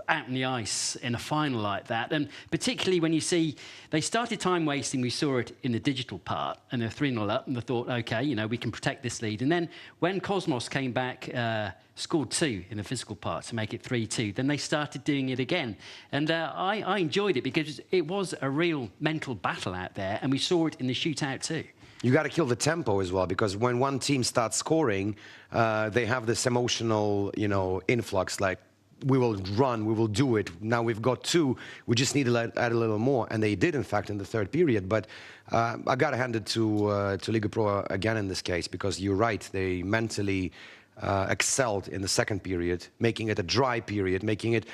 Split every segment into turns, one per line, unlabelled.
out on the ice in a final like that. And particularly when you see they started time wasting, we saw it in the digital part, and they're 3-0 up, and they thought, OK, you know, we can protect this lead. And then when Cosmos came back, scored 2 in the physical part to make it 3-2, then they started doing it again. And I enjoyed it because it was a real mental battle out there, and we saw it in the shootout too.
You got to kill the tempo as well, because when one team starts scoring, they have this emotional, you know, influx, like, we will run, we will do it. Now we've got 2, we just need to add a little more. And they did, in fact, in the 3rd period. But I got to hand it to Liga Pro again in this case, because you're right, they mentally excelled in the 2nd period, making it a dry period, making it,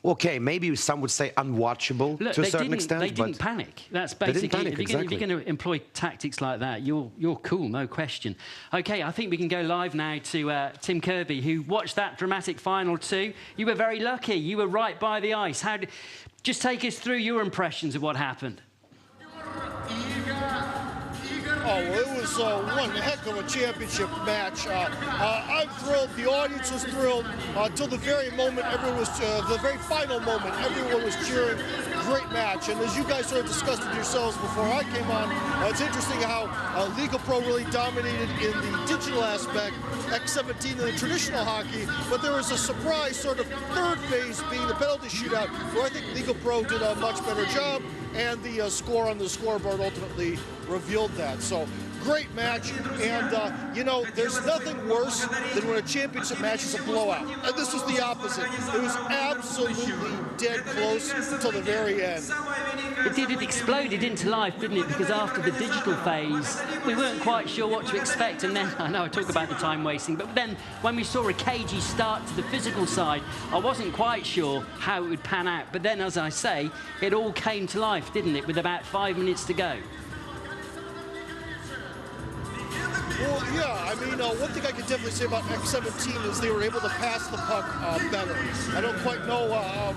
okay, maybe some would say unwatchable. Look, to a certain extent.
They didn't panic. That's basically, if you're going to employ tactics like that, you're cool, no question. Okay, I think we can go live now to Tim Kirby, who watched that dramatic final too. You were very lucky. You were right by the ice. Just take us through your impressions of what happened.
Oh, well, it was one heck of a championship match. I'm thrilled. The audience was thrilled until the very moment. Everyone was the very final moment. Everyone was cheering. Great match. And as you guys sort of discussed it yourselves before I came on, it's interesting how Liga Pro really dominated in the digital aspect, X17 in the traditional hockey. But there was a surprise sort of 3rd phase being the penalty shootout, where I think Liga Pro did a much better job. And the score on the scoreboard ultimately revealed that. So, great match, and you know, there's nothing worse than when a championship match is a blowout. And this was the opposite. It was absolutely dead close until the very end.
It exploded into life, didn't it? Because after the digital phase, we weren't quite sure what to expect. And then, I know I talk about the time wasting, but then when we saw a cagey start to the physical side, I wasn't quite sure how it would pan out. But then, as I say, it all came to life, didn't it, with about 5 minutes to go?
Well, yeah, I mean, one thing I can definitely say about X17 is they were able to pass the puck better. I don't quite know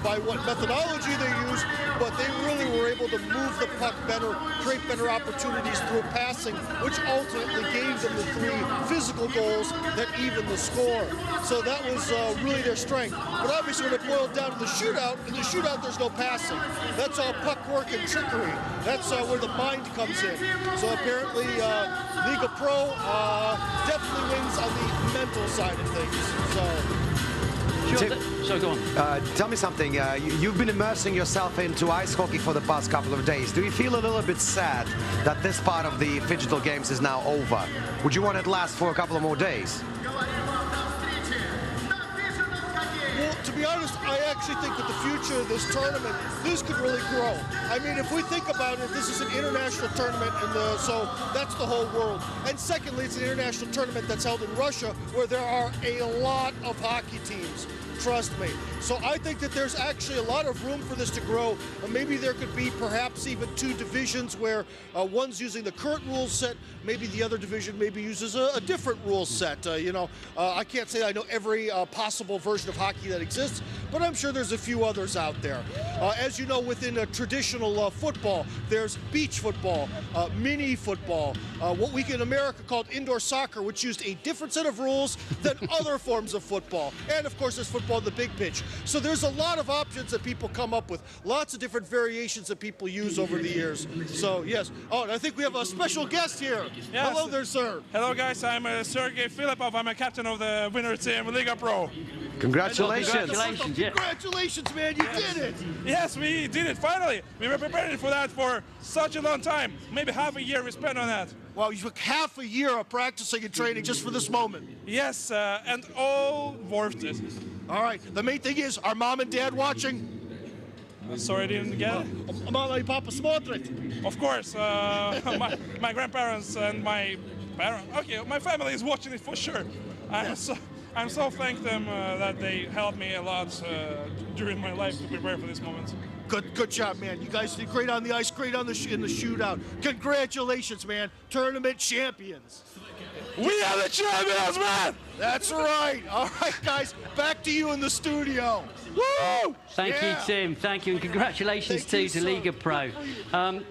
by what methodology they used, but they really were able to move the puck better, create better opportunities through passing, which ultimately gave them the 3 physical goals that evened the score. So that was really their strength. But obviously when it boiled down to the shootout, in the shootout there's no passing. That's all puck work and trickery. That's where the mind comes in. So apparently Liga Pro definitely wins on the mental side of things.
So go on.
Tell me something. You've been immersing yourself into ice hockey for the past couple of days. Do you feel a little bit sad that this part of the digital games is now over? Would you want it to last for a couple of more days?
Well, to be honest, I actually think that the future of this tournament, this could really grow. I mean, if we think about it, this is an international tournament, and so that's the whole world. And secondly, it's an international tournament that's held in Russia, where there are a lot of hockey teams. Trust me. So I think that there's actually a lot of room for this to grow. Maybe there could be perhaps even 2 divisions where one's using the current rule set, maybe the other division maybe uses a different rule set. You know, I can't say I know every possible version of hockey that exists, but I'm sure there's a few others out there. As you know, within traditional football, there's beach football, mini football, what we in America called indoor soccer, which used a different set of rules than other forms of football. And of course, there's football on the big pitch. So there's a lot of options that people come up with, lots of different variations that people use over the years. So yes. Oh, and I think we have a special guest here. Yes. Hello there, sir.
Hello, guys. I'm Sergey Filipov. I'm a captain of the winner team, Liga Pro.
Congratulations.
Congratulations, yeah.
Congratulations, man. You did it.
Yes, we did it. Finally. We were preparing for that for such a long time. Maybe half a year we spent on that.
Wow, you took half a year of practicing and training just for this moment.
Yes, and all worth it.
All right. The main thing is, are mom and dad watching?
Sorry, I didn't get it.
Mama and Papa смотрят.
Of course, my grandparents and my parents. Okay, my family is watching it for sure. I'm so thank them that they helped me a lot during my life to prepare for this moment.
Good job, man. You guys did great on the ice, great on in the shootout. Congratulations, man. Tournament champions.
We are the champions, man!
That's right. All right, guys, back to you in the studio.
Woo!
Thank you, Tim. Thank you, and congratulations
Thank
to
you,
Liga Pro.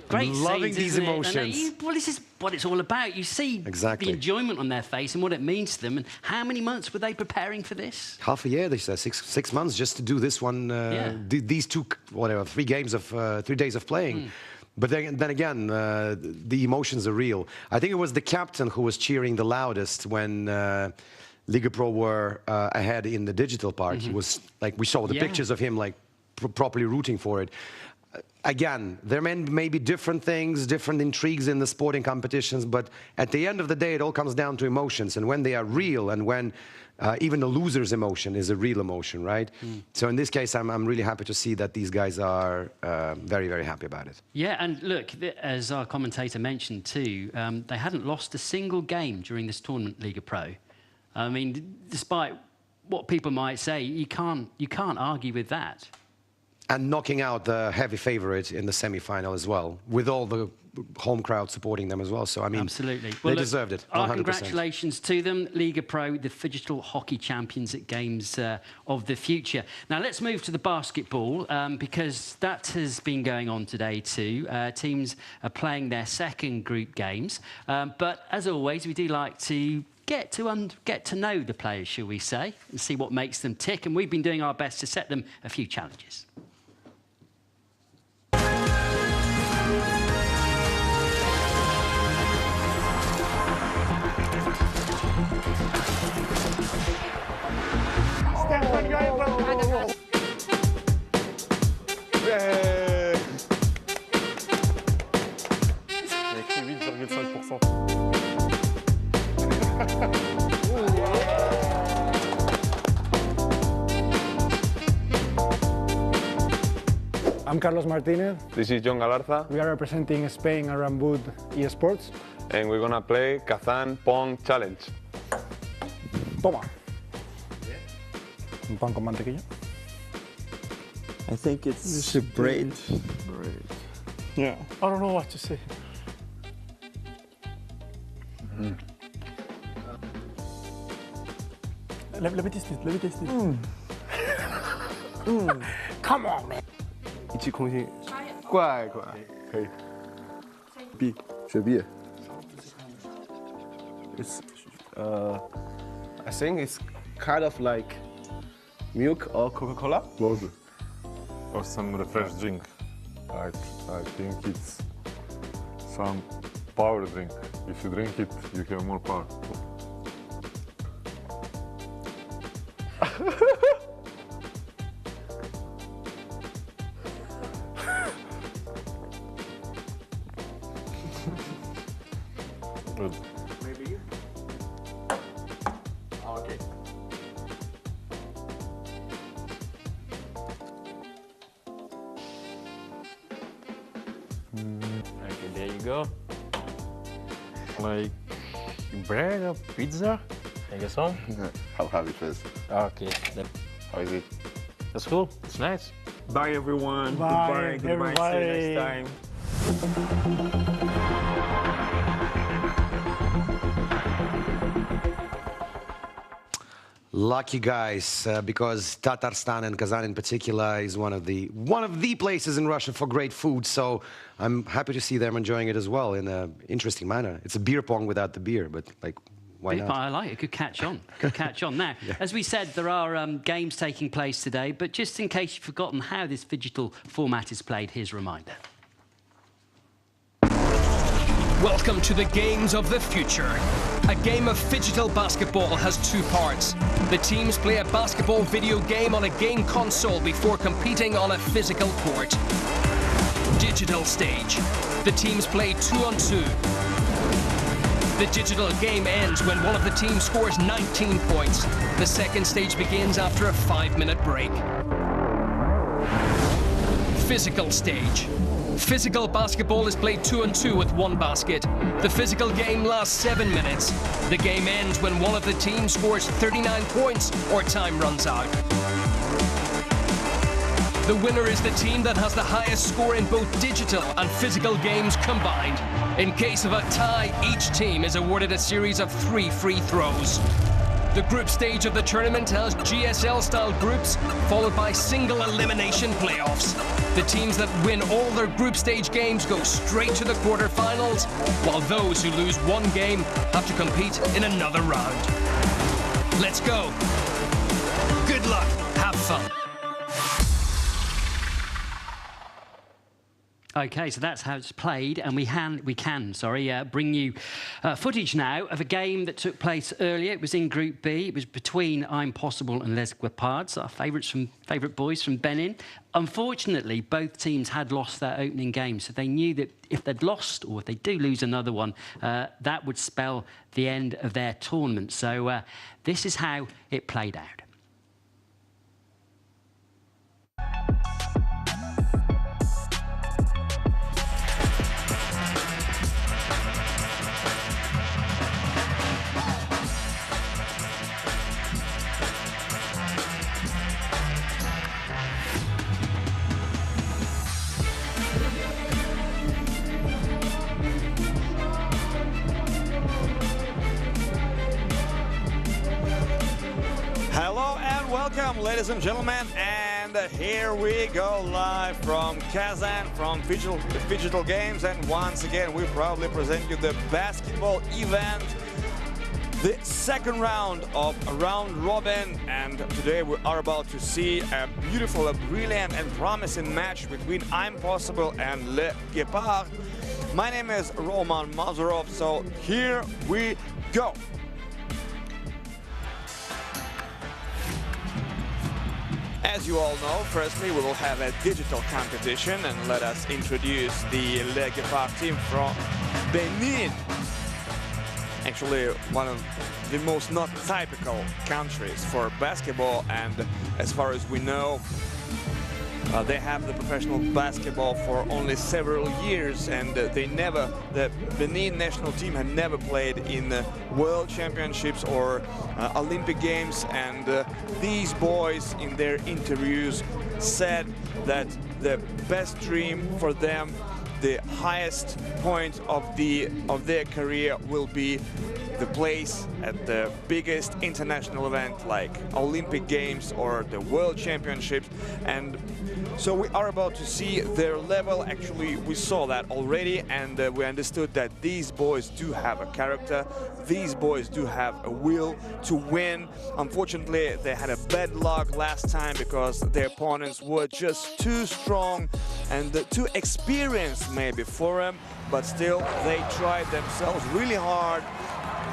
Great
Loving
scenes,
these
isn't it?
emotions.
Well, this is what it's all about. You see
Exactly.
the enjoyment on their face and what it means to them. And how many months were they preparing for this?
Half a year, they said, six months just to do this one. These two, whatever, 3 days of playing. But then again, the emotions are real. I think it was the captain who was cheering the loudest when Liga Pro were ahead in the digital part. He was like, we saw the pictures of him like properly rooting for it. Again, there may be different things, different intrigues in the sporting competitions, but at the end of the day, it all comes down to emotions. And when they are real, and when even the loser's emotion is a real emotion, right? So in this case, I'm really happy to see that these guys are very, very happy about it.
Yeah, and look, as our commentator mentioned too, they hadn't lost a single game during this tournament, Liga Pro. I mean, despite what people might say, you can't argue with that.
And knocking out the heavy favorite in the semi-final as well, with all the home crowd supporting them as well. So, I mean,
absolutely.
Well, they deserved it, 100%.
Our congratulations to them, Liga Pro, the digital hockey champions at Games of the Future. Now, let's move to the basketball, because that has been going on today too. Teams are playing their second group games. But as always, we do like to get to know the players, shall we say, and see what makes them tick. And we've been doing our best to set them a few challenges.
I'm Carlos Martinez.
This is John Galarza,
We are representing Spain at Rambut esports.
and we're gonna play Kazan Pong Challenge.
Toma. Un pan con mantequilla.
I think it's braid.
Yeah. I don't know what to say. Let me taste it. Let me taste it. Come on, man.
一气空心，怪可以。B 雪碧。It's I think it's kind of like milk or Coca-Cola.
Or some refresh drink. I think it's some power drink. If you drink it, you have more power. Good.
Maybe you. Okay.
Okay, there you go. Like bread or pizza? I guess so.
I'll have it first.
Okay,
How is it?
that's cool. It's nice.
Bye everyone.
Bye,
Goodbye. See you
everybody.
next time.
Lucky guys, because Tatarstan and Kazan in particular is one of the places in Russia for great food. So I'm happy to see them enjoying it as well in an interesting manner. It's a beer pong without the beer, but like, why not?
I like it. Could catch on. Could catch on. Now, as we said, there are games taking place today, but just in case you've forgotten how this digital format is played, here's a reminder.
Welcome to the Games of the Future. A game of phygital basketball has 2 parts. The teams play a basketball video game on a game console before competing on a physical court. Digital stage. The teams play 2-on-2. The digital game ends when one of the teams scores 19 points. The second stage begins after a 5-minute break. Physical stage. Physical basketball is played 2-on-2 with 1 basket. The physical game lasts 7 minutes. The game ends when one of the teams scores 39 points or time runs out. The winner is the team that has the highest score in both digital and physical games combined. In case of a tie, each team is awarded a series of 3 free throws. The group stage of the tournament has GSL-style groups, followed by single elimination playoffs. The teams that win all their group stage games go straight to the quarterfinals, while those who lose one game have to compete in another round. Let's go. Good luck. Have fun.
Okay, so that's how it's played, and we can bring you footage now of a game that took place earlier. It was in Group B. It was between Impossible and Les Guepards, our favourite boys from Benin. Unfortunately, both teams had lost their opening game, so they knew that if they'd lost, or if they do lose another one, that would spell the end of their tournament. So this is how it played out.
Hello and welcome, ladies and gentlemen, and here we go live from Kazan, from Digital Games, and once again we proudly present you the basketball event, the second round of round robin, and today we are about to see a beautiful, a brilliant and promising match between Impossible and Les Guepards. My name is Roman Mazurov, so here we go. As you all know, firstly we will have a digital competition, and let us introduce the Les Guepards team from Benin. Actually, one of the most not typical countries for basketball, and as far as we know, they have the professional basketball for only several years, and the Benin national team had never played in World Championships or Olympic Games, and these boys in their interviews said that the best dream for them, the highest point of their career, will be the place at the biggest international event like Olympic Games or the World Championships. And so we are about to see their level. Actually, we saw that already, and we understood that these boys do have a character, these boys do have a will to win. Unfortunately, they had a bad luck last time because their opponents were just too strong and too experienced maybe for them, but still they tried themselves really hard.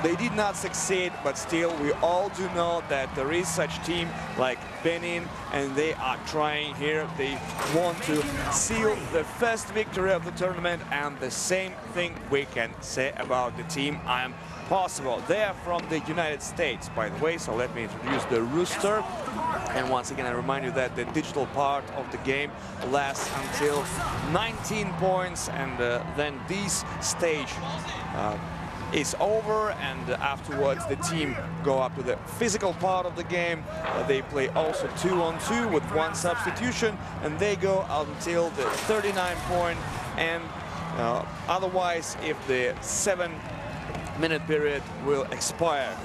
They did not succeed, but still we all do know that there is such team like Benin, and they are trying here. They want to seal the first victory of the tournament, and the same thing we can say about the team Impossible. They are from the United States, by the way, so let me introduce the rooster. And once again, I remind you that the digital part of the game lasts until 19 points, and then this stage is over, and afterwards the team go up to the physical part of the game. They play also 2-on-2 with one substitution, and they go until the 39 point, and otherwise if the 7-minute period will expire.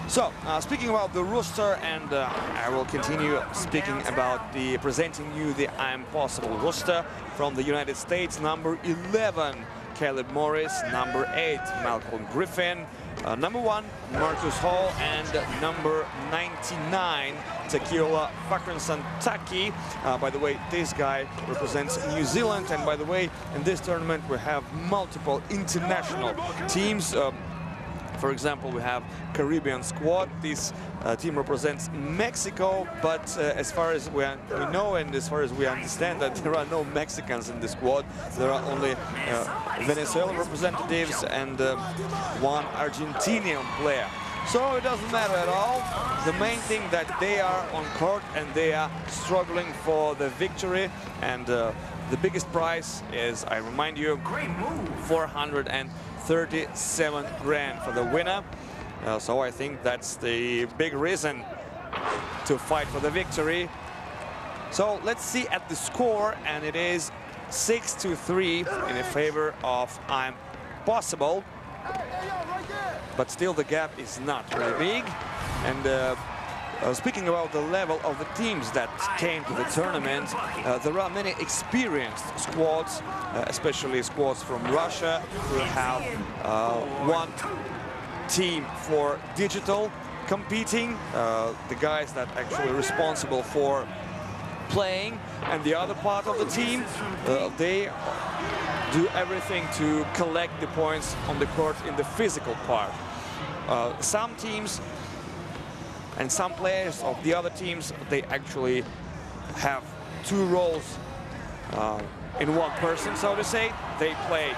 So, speaking about the roster, and I will continue speaking about presenting you the Impossible roster. From the United States, number 11, Caleb Morris, number 8, Malcolm Griffin, number 1, Marcus Hall, and number 99, Takiola Fakransan-Taki. By the way, this guy represents New Zealand, and by the way, in this tournament we have multiple international teams. For example, we have Caribbean squad. This team represents Mexico, but as far as we know and as far as we understand, that there are no Mexicans in the squad. There are only Venezuelan representatives and one Argentinian player. So it doesn't matter at all. The main thing that they are on court and they are struggling for the victory, and the biggest prize is, I remind you, 437 grand for the winner. So I think that's the big reason to fight for the victory. So let's see at the score, and it is 6-3 in favor of I'm Possible. But still the gap is not really big. And speaking about the level of the teams that came to the tournament, there are many experienced squads, especially squads from Russia, who have one team for digital competing, the guys that actually responsible for playing, and the other part of the team, they do everything to collect the points on the court in the physical part. Some teams and some players of the other teams, they actually have two roles in one person, so to say. They play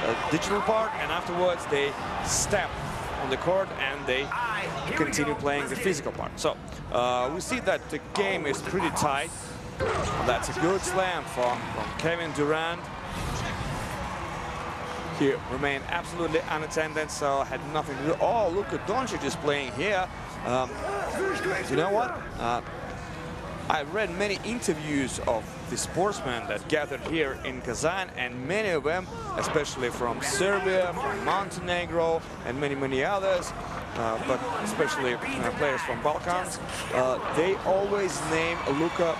a digital part, and afterwards they step on the court and they continue playing the physical part. So we see that the game is pretty tight. That's a good slam from Kevin Durant. He remained absolutely unattended, so had nothing to do. Oh, Luka Doncic is playing here. You know what? I've read many interviews of the sportsmen that gathered here in Kazan, and many of them, especially from Serbia, from Montenegro, and many others, but especially players from Balkans, they always name Luka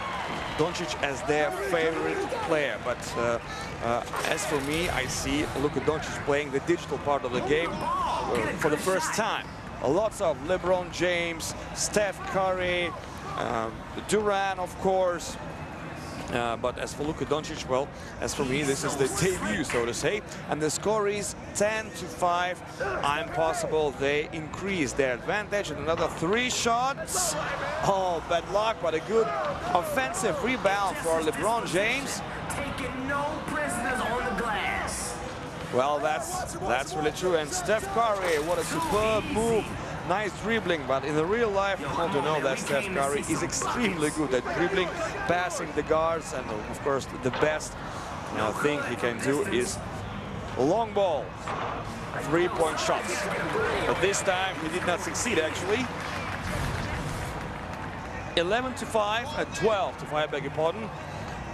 Doncic as their favorite player. But as for me, I see Luka Doncic playing the digital part of the game for the first time. Lots of LeBron James, Steph Curry, Durant, of course. But as for Luka Doncic, well, as for me, this is the debut, so to say. And the score is 10-5. I'm Possible. They increase their advantage. And another 3 shots. Oh, bad luck, but a good offensive rebound for LeBron James.
Taking no prisoners on the glass.
Well, that's really true. And Steph Curry, what a superb move. Nice dribbling, but in the real life, you want to know that Steph Curry is extremely good at dribbling, passing the guards, and of course the best thing he can do is long ball, 3-point shots. But this time he did not succeed actually. 11-5, 12-5, beg your pardon.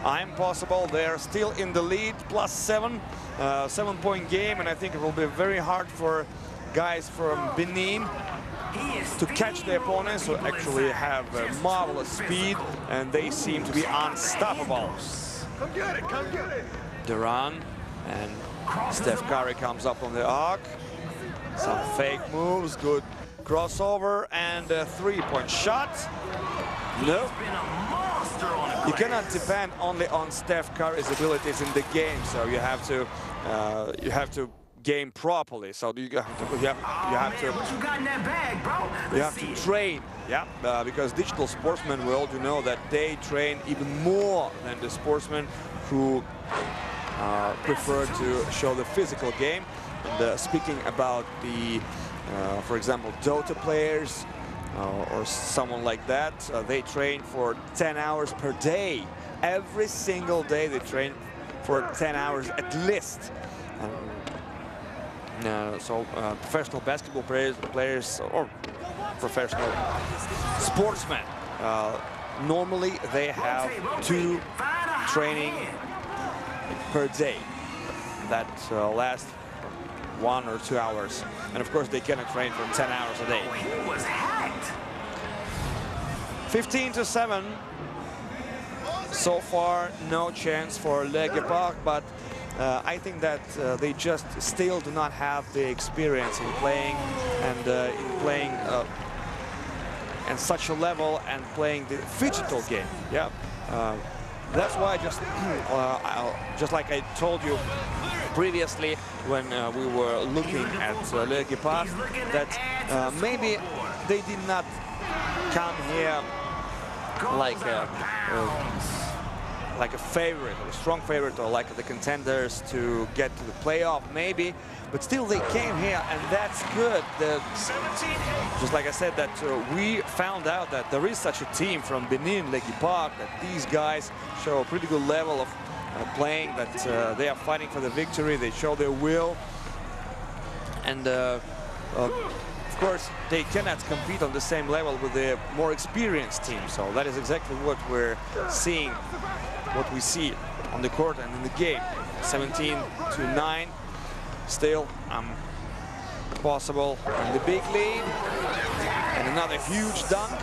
I'm Possible, they're still in the lead, +7, 7-point game, and I think it will be very hard for guys from Benin to catch the opponents, who actually have marvelous speed, and they seem to be unstoppable.
Come get it, come get it.
Durant and Steph Curry comes up on the arc. Some fake moves, good crossover, and a 3-point shot. No. You cannot depend only on Steph Curry's abilities in the game, so you have to game properly. So you have to train, because digital sportsmen, we all do know that they train even more than the sportsmen who prefer to show the physical game. And speaking about the, for example, Dota players or someone like that, they train for 10 hours per day. Every single day they train for 10 hours at least. Professional basketball players or professional sportsmen, normally they have 2 training per day that last 1 or 2 hours, and of course they cannot train for 10 hours a day. 15-7. So far, no chance for Legia Park, but I think that they just still do not have the experience in playing and at such a level and playing the digital game. Yeah, that's why just like I told you previously when we were looking at Legia Park, that maybe they did not come here like a favorite or a strong favorite, or like the contenders to get to the playoff maybe, but still they came here, and that's good. Just like I said, that we found out that there is such a team from Benin, Legia Park, that these guys show a pretty good level of playing, that they are fighting for the victory, they show their will, and of course, they cannot compete on the same level with the more experienced team. So that is exactly what we're seeing, what we see on the court and in the game. 17-9, still possible in the big lead. And another huge dunk.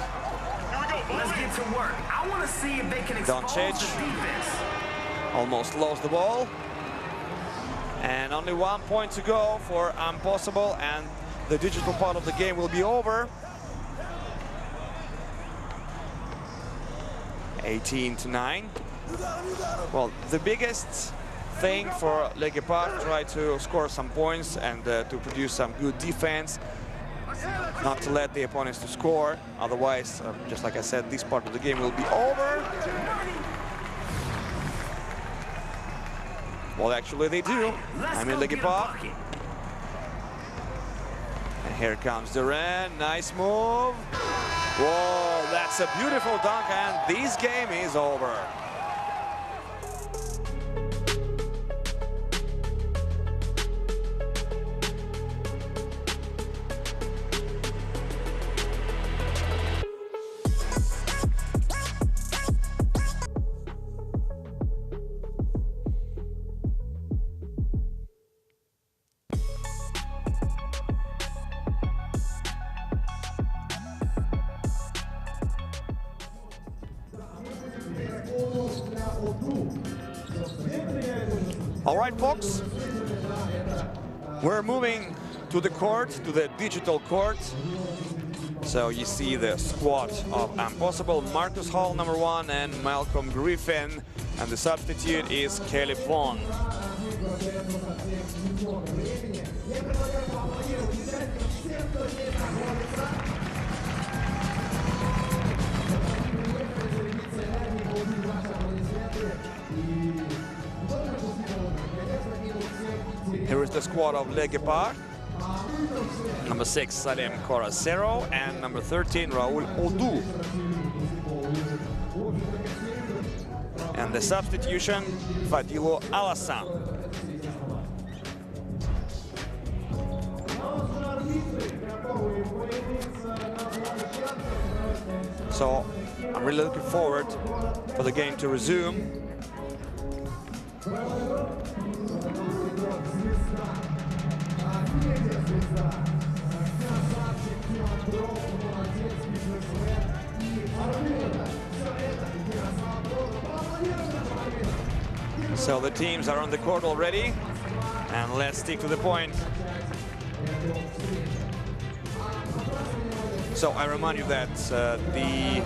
Let's get to work. I want to see if they can expose the defense.
Almost lost the ball. And only 1 point to go for Impossible, and the digital part of the game will be over. 18-9. Well, the biggest thing for Le Guépard, try to score some points and to produce some good defense, not to let the opponents to score. Otherwise, just like I said, this part of the game will be over. Well, actually they do. I mean, Le Guépard. And here comes Duran, nice move. Whoa, that's a beautiful dunk, and this game is over. All right, folks, we're moving to the court, to the digital court. So you see the squad of Impossible, Marcus Hall, #1, and Malcolm Griffin, and the substitute is Caleb Vaughn. Here is the squad of Le Guépard. #6, Salem Coracero, and #13, Raoul Odou. And the substitution, Fadilo Alassane. So I'm really looking forward for the game to resume. So the teams are on the court already, and let's stick to the point. So I remind you that the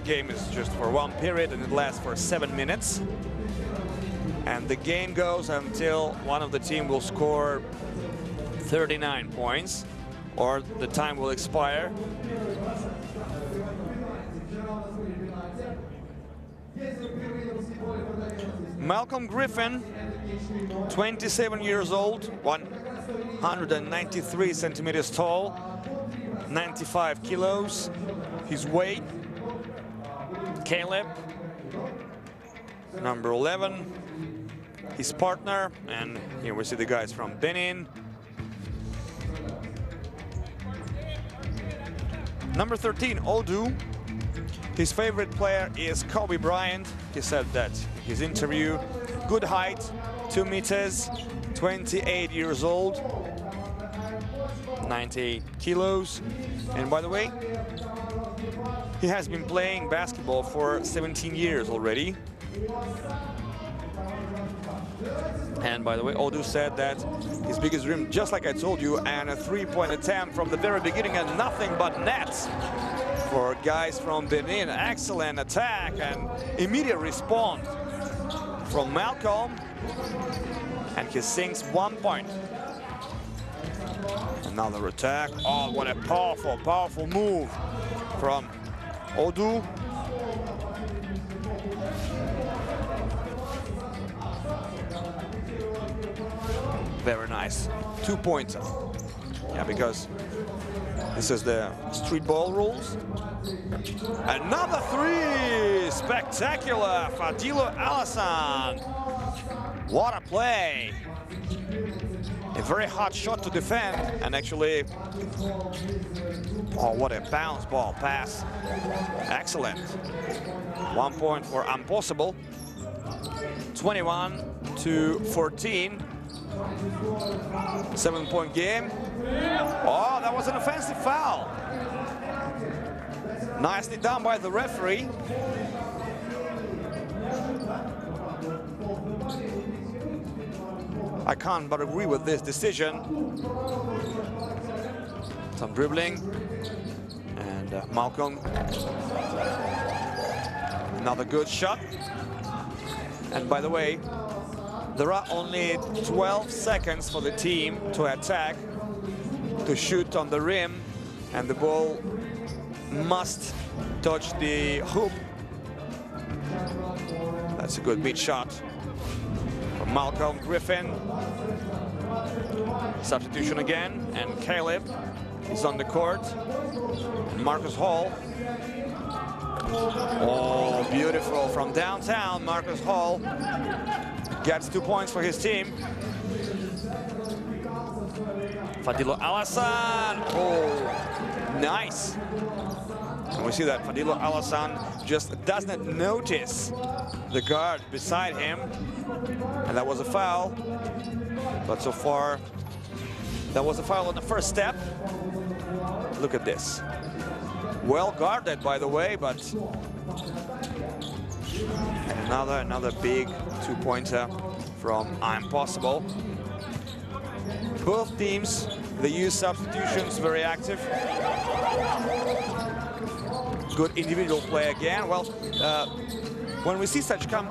game is just for 1 period, and it lasts for 7 minutes. And the game goes until one of the team will score 39 points, or the time will expire. Malcolm Griffin, 27 years old, 193 centimeters tall, 95 kilos, his weight. Caleb, #11, his partner, and here we see the guys from Benin. #13, Odou. His favorite player is Kobe Bryant. He said that in his interview. Good height, 2 meters, 28 years old, 98 kilos. And by the way, he has been playing basketball for 17 years already. And by the way, Odou said that his biggest dream, just like I told you, and a 3-point attempt from the very beginning, and nothing but nets for guys from Benin. Excellent attack and immediate response from Malcolm, and he sinks 1 point. Another attack. Oh, what a powerful move from Odou. Very nice. 2-pointer. Yeah, because this is the street ball rules. Another 3! Spectacular! Fadilo Alassane. What a play! A very hard shot to defend, and actually, oh, what a bounce ball pass. Excellent. 1 point for Impossible. 21-14. 7-point game. Oh, that was an offensive foul. Nicely done by the referee. I can't but agree with this decision. Some dribbling. And Malcolm. Another good shot. And by the way, there are only 12 seconds for the team to attack, to shoot on the rim, and the ball must touch the hoop. That's a good mid shot from Malcolm Griffin. Substitution again, and Caleb is on the court. And Marcus Hall. Oh, beautiful from downtown. Marcus Hall gets 2 points for his team. Fadilo Alassane. Oh, nice. And we see that Fadilo Alassane just does not notice the guard beside him. And that was a foul. But so far, that was a foul on the first step. Look at this. Well guarded, by the way, but another big two-pointer from Impossible. Both teams, they use substitutions, very active. Good individual play again. Well, when we see such kind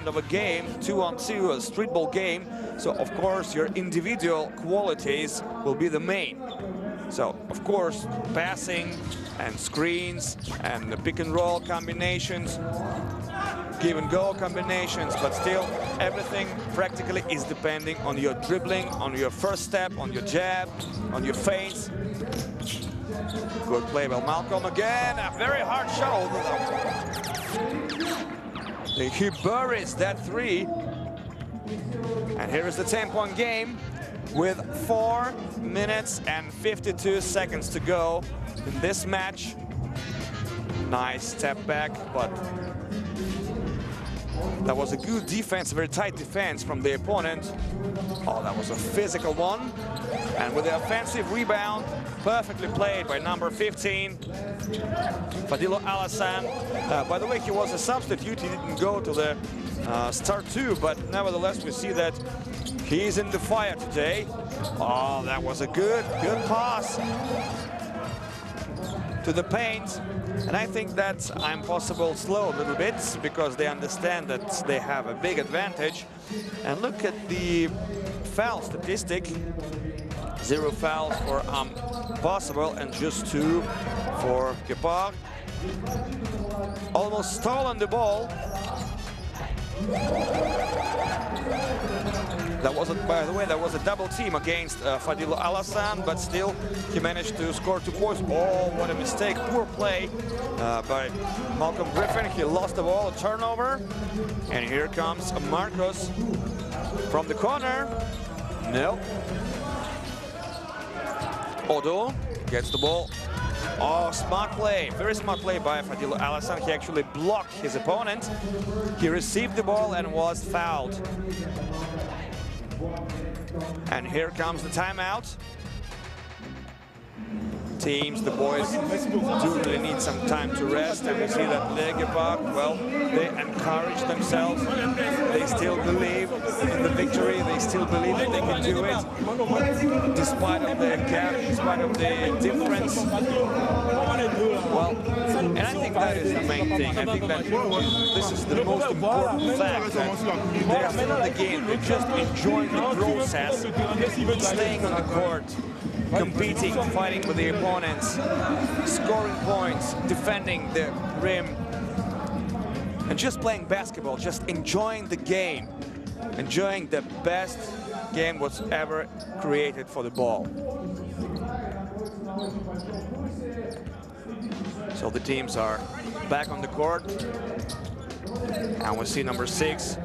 of a game, 2-on-2, a streetball game, so of course your individual qualities will be the main. So, of course, passing and screens and the pick and roll combinations, give and go combinations, but still everything practically is depending on your dribbling, on your first step, on your jab, on your feints. Good play by Malcolm again, a very hard shot. He buries that three. And here is the 10-point game with 4 minutes and 52 seconds to go in this match. Nice step back, but that was a good defense, a very tight defense from the opponent. Oh, that was a physical one. And with the offensive rebound, perfectly played by number 15, Fadilo Alassane. By the way, he was a substitute. He didn't go to the start two, but nevertheless, we see that he's in the fire today. Oh, that was a good pass to the paint. And I think that Impossible slow a little bit because they understand that they have a big advantage. And look at the foul statistic. 0 fouls for Impossible and just 2 for Kepar. Almost stolen the ball. That was, by the way, that was a double team against Fadilo Alassane, but still he managed to score 2 points. Oh, what a mistake, poor play by Malcolm Griffin. He lost the ball, a turnover. And here comes Marcos from the corner. No. Odo gets the ball. Oh, smart play, very smart play by Fadilo Alassane. He actually blocked his opponent. He received the ball and was fouled. And here comes the timeout. Teams, the boys do really need some time to rest, and we see that LWEZIMBABWE, well, they encourage themselves. They still believe in the victory. They still believe that they can do it, despite of the gap, despite of the difference. Well, and I think that is the main thing. I think that this is the most important fact, that they're still in the game. They're just enjoying the process, staying on the court, competing, fighting with the opponents, scoring points, defending the rim, and just playing basketball, just enjoying the game, enjoying the best game was ever created for the ball. So the teams are back on the court. And we see number 6,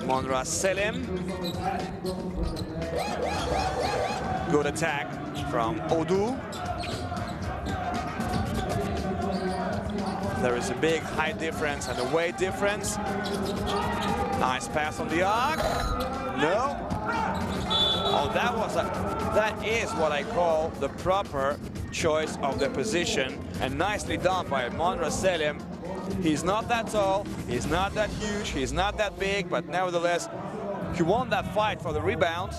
Monra Selim. Good attack from Odu. There is a big height difference and a weight difference. Nice pass on the arc. No. Oh, that is what I call the proper choice of the position, and nicely done by Monra Selim. He's not that tall, he's not that huge, he's not that big, but nevertheless, he won that fight for the rebound.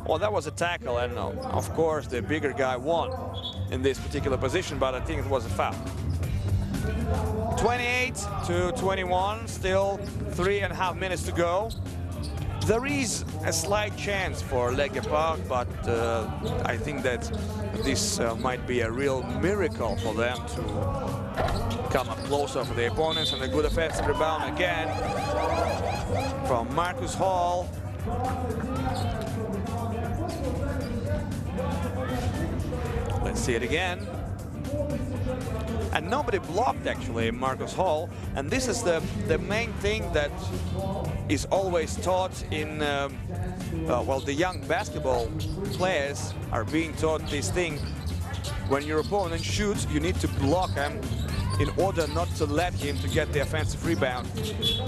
Well, that was a tackle, and of course the bigger guy won in this particular position, but I think it was a foul. 28-21, still 3.5 minutes to go. There is a slight chance for LWEZIMBABWE, but I think that this might be a real miracle for them to come up closer for the opponents. And a good offensive rebound again from Marcus Hall. Let's see it again. And nobody blocked, actually, Marcus Hall. And this is the main thing that is always taught in, well, the young basketball players are being taught this thing. When your opponent shoots, you need to block him in order not to let him to get the offensive rebound.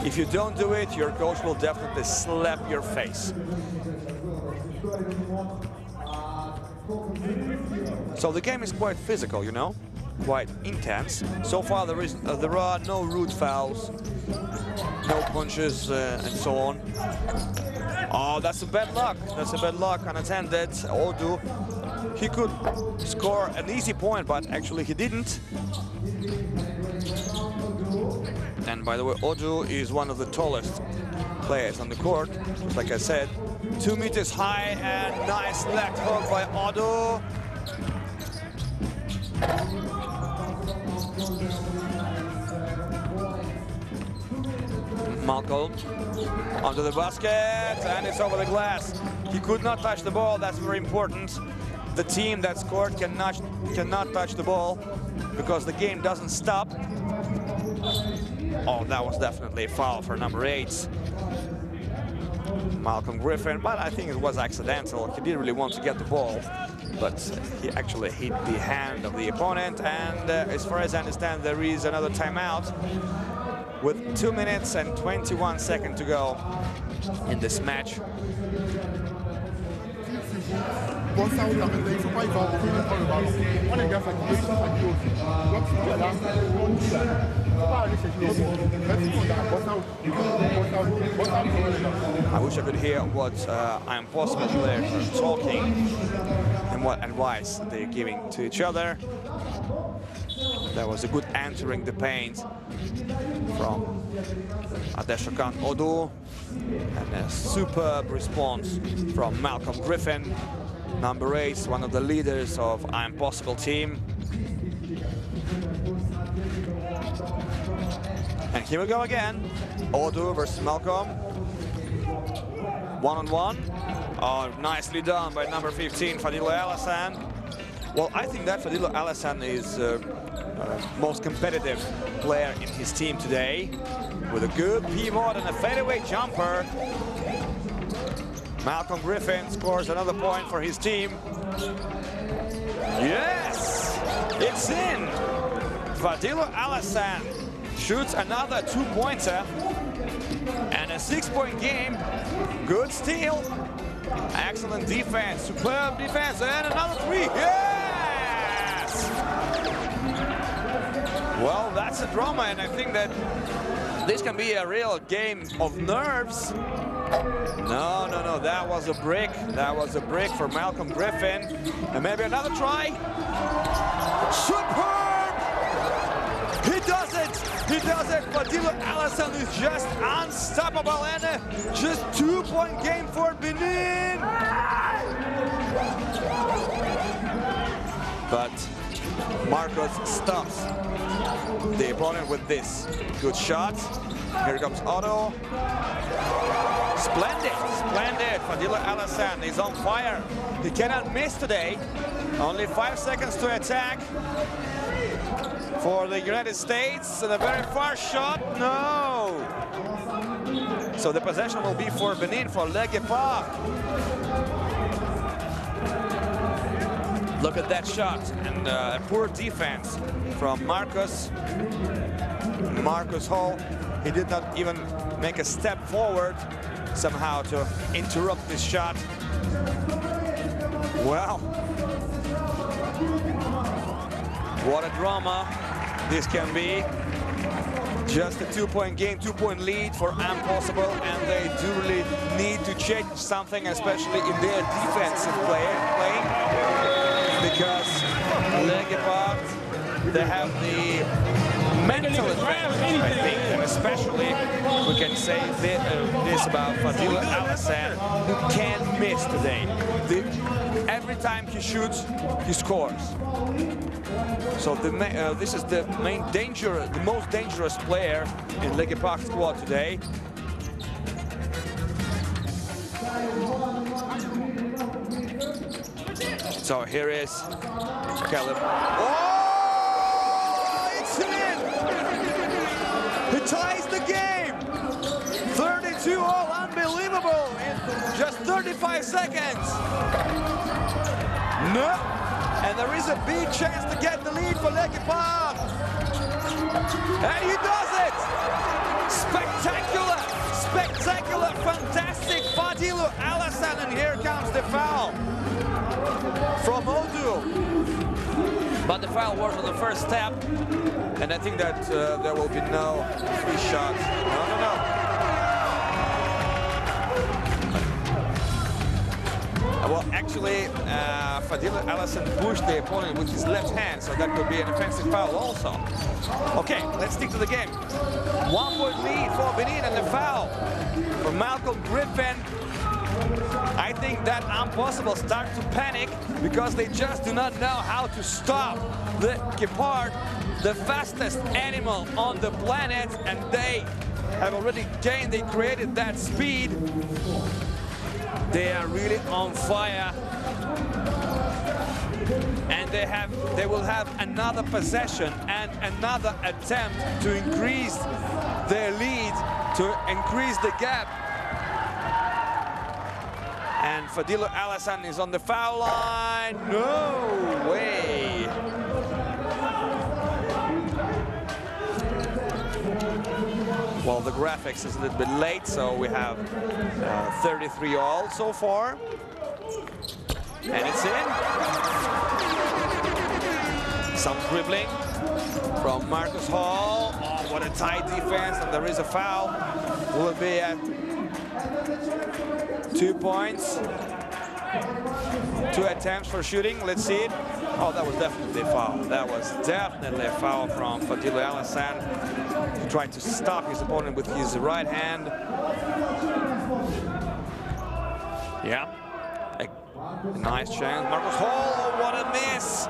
If you don't do it, your coach will definitely slap your face. So the game is quite physical, you know, quite intense. So far there are no root fouls, no punches and so on. Oh, that's a bad luck. That's a bad luck, unattended. Odu, he could score an easy point, but actually he didn't. And by the way, Odu is one of the tallest players on the court, like I said. 2 meters high, and nice left hook by Odu. Malcolm onto the basket, and it's over the glass. He could not touch the ball, that's very important. The team that scored cannot touch the ball because the game doesn't stop. Oh, that was definitely a foul for number 8. Malcolm Griffin, but I think it was accidental. He didn't really want to get the ball, but he actually hit the hand of the opponent. And as far as I understand, there is another timeout with 2 minutes and 21 seconds to go in this match. I wish I could hear what I'm Possible players are talking and what advice they're giving to each other. There was a good entering the paint from Adeshokan Odu, and a superb response from Malcolm Griffin, number 8, one of the leaders of I'm Possible team. And here we go again. Odu versus Malcolm. 1-on-1. Oh, nicely done by number 15, Fadilo Alassane. Well, I think that Fadilo Alassane is most competitive player in his team today, with a good pivot and a fadeaway jumper. Malcolm Griffin scores another point for his team. Yes, it's in. Fadilo Alassane shoots another 2-pointer and a 6-point game. Good steal, excellent defense, superb defense, and another 3. Yes! Well, that's a drama, and I think that this can be a real game of nerves. No, no, no, that was a brick. That was a brick for Malcolm Griffin. And maybe another try. Superb! He does it! He does it! Fadilo Alassane is just unstoppable, and just 2-point game for Benin. But Marcos stops the opponent with this good shot. Here comes Otto. Splendid, splendid. Fadilo Alassane is on fire. He cannot miss today. Only 5 seconds to attack for the United States. And a very far shot. No. No! So the possession will be for Benin, for Le Guépard. Look at that shot, and a poor defense from Marcus Hall. He did not even make a step forward somehow to interrupt this shot. Well, what a drama this can be. Just a 2-point game, 2-point lead for Impossible, and they do really need to change something, especially in their defensive playing, because Le Guépard, they have the mental advantage, I think, and especially we can say this about Fadil Alassane, who can't miss today. Every time he shoots, he scores. So this is the most dangerous player in Le Guépard's squad today. So here is Caleb. Oh, it's in! He ties the game! 32-all, unbelievable, in just 35 seconds. No! And there is a big chance to get the lead for Le Guépard. And he does it! Spectacular! Spectacular! Fantastic Fadilou Alassane, and here comes the foul from Odu. But the foul was on the first step, and I think that there will be no free shot. No. Well, actually, Fadilou Alassane pushed the opponent with his left hand, so that could be an offensive foul also. Okay, let's stick to the game. 1-point lead for Benin, and the foul for Malcolm Griffin. I think that Impossible start to panic because they just do not know how to stop the Guépard, the fastest animal on the planet, and they have already gained, they created that speed. They are really on fire, and they will have another possession and another attempt to increase their lead, to increase the gap. And Fadilou Alassane is on the foul line. No way. Well, the graphics is a little bit late, so we have 33-all so far. And it's in. Some dribbling from Marcus Hall. Oh, what a tight defense, and there is a foul. Will be at 2 points. 2 attempts for shooting. Let's see it. Oh, that was definitely a foul. That was definitely a foul from Fadilou Alassane. He tried to stop his opponent with his right hand. Yeah. A nice chance. Marcus Hall, oh, what a miss.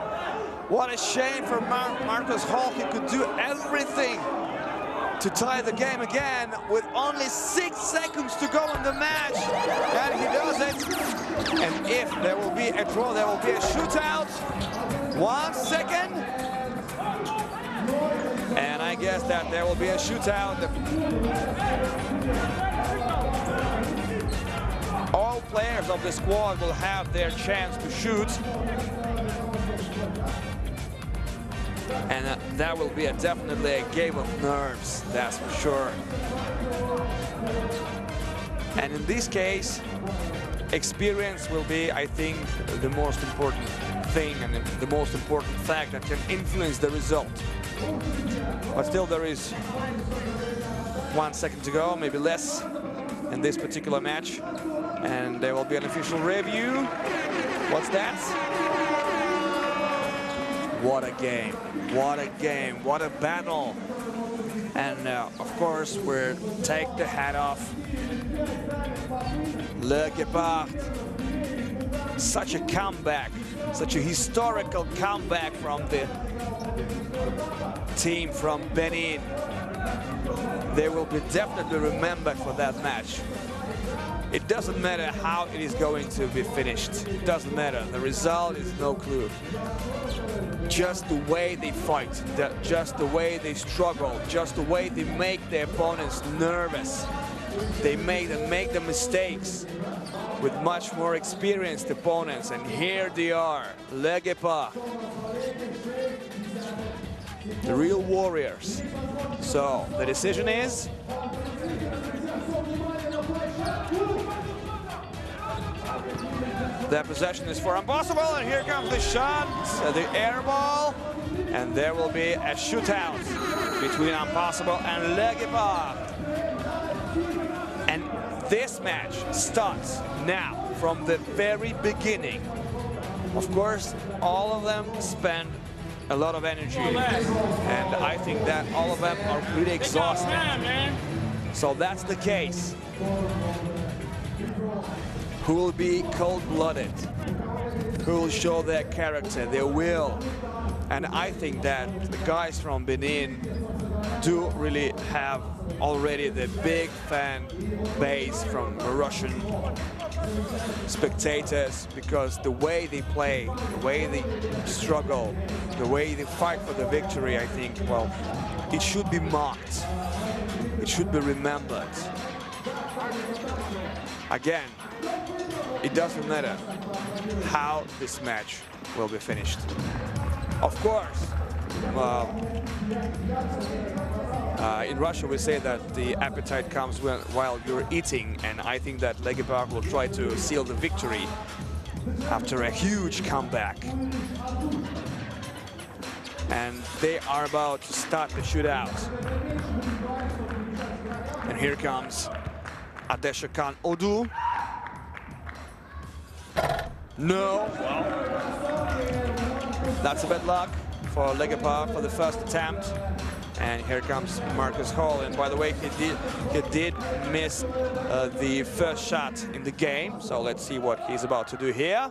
What a shame for Marcus Hall. He could do everything to tie the game again with only 6 seconds to go in the match, and he does it. And if there will be a draw, there will be a shootout. 1 second, and I guess that there will be a shootout. All players of the squad will have their chance to shoot. And that will be definitely a game of nerves, that's for sure. And in this case, experience will be, I think, the most important thing and the most important fact that can influence the result. But still, there is 1 second to go, maybe less, in this particular match. And there will be an official review. What's that? What a game, what a game, what a battle. And of course, we'll take the hat off. Le Guépard, such a comeback, such a historical comeback from the team from Benin. They will be definitely remembered for that match. It doesn't matter how it is going to be finished. It doesn't matter. The result is no clue. Just the way they fight, just the way they struggle, just the way they make their opponents nervous. They make the mistakes with much more experienced opponents, and here they are, LWEZIMBABWE, the real warriors. So the decision is the possession is for Impossible, and here comes the shot, the air ball, and there will be a shootout between Impossible and LWEZIMBABWE. And this match starts now from the very beginning. Of course, all of them spend a lot of energy, and I think that all of them are pretty exhausted. So that's the case. Who will be cold-blooded? Who will show their character, their will? And I think that the guys from Benin do really have already the big fan base from Russian spectators, because the way they play, the way they struggle, the way they fight for the victory, I think, well, it should be marked. It should be remembered. Again, it doesn't matter how this match will be finished. Of course, in Russia we say that the appetite comes while you're eating, and I think that LWEZIMBABWE will try to seal the victory after a huge comeback. And they are about to start the shootout. And here comes Adeshakan Odu. No, well, that's a bad luck for LWEZIMBABWE for the first attempt. And here comes Marcus Hall, and by the way, he did miss the first shot in the game, so let's see what he's about to do here.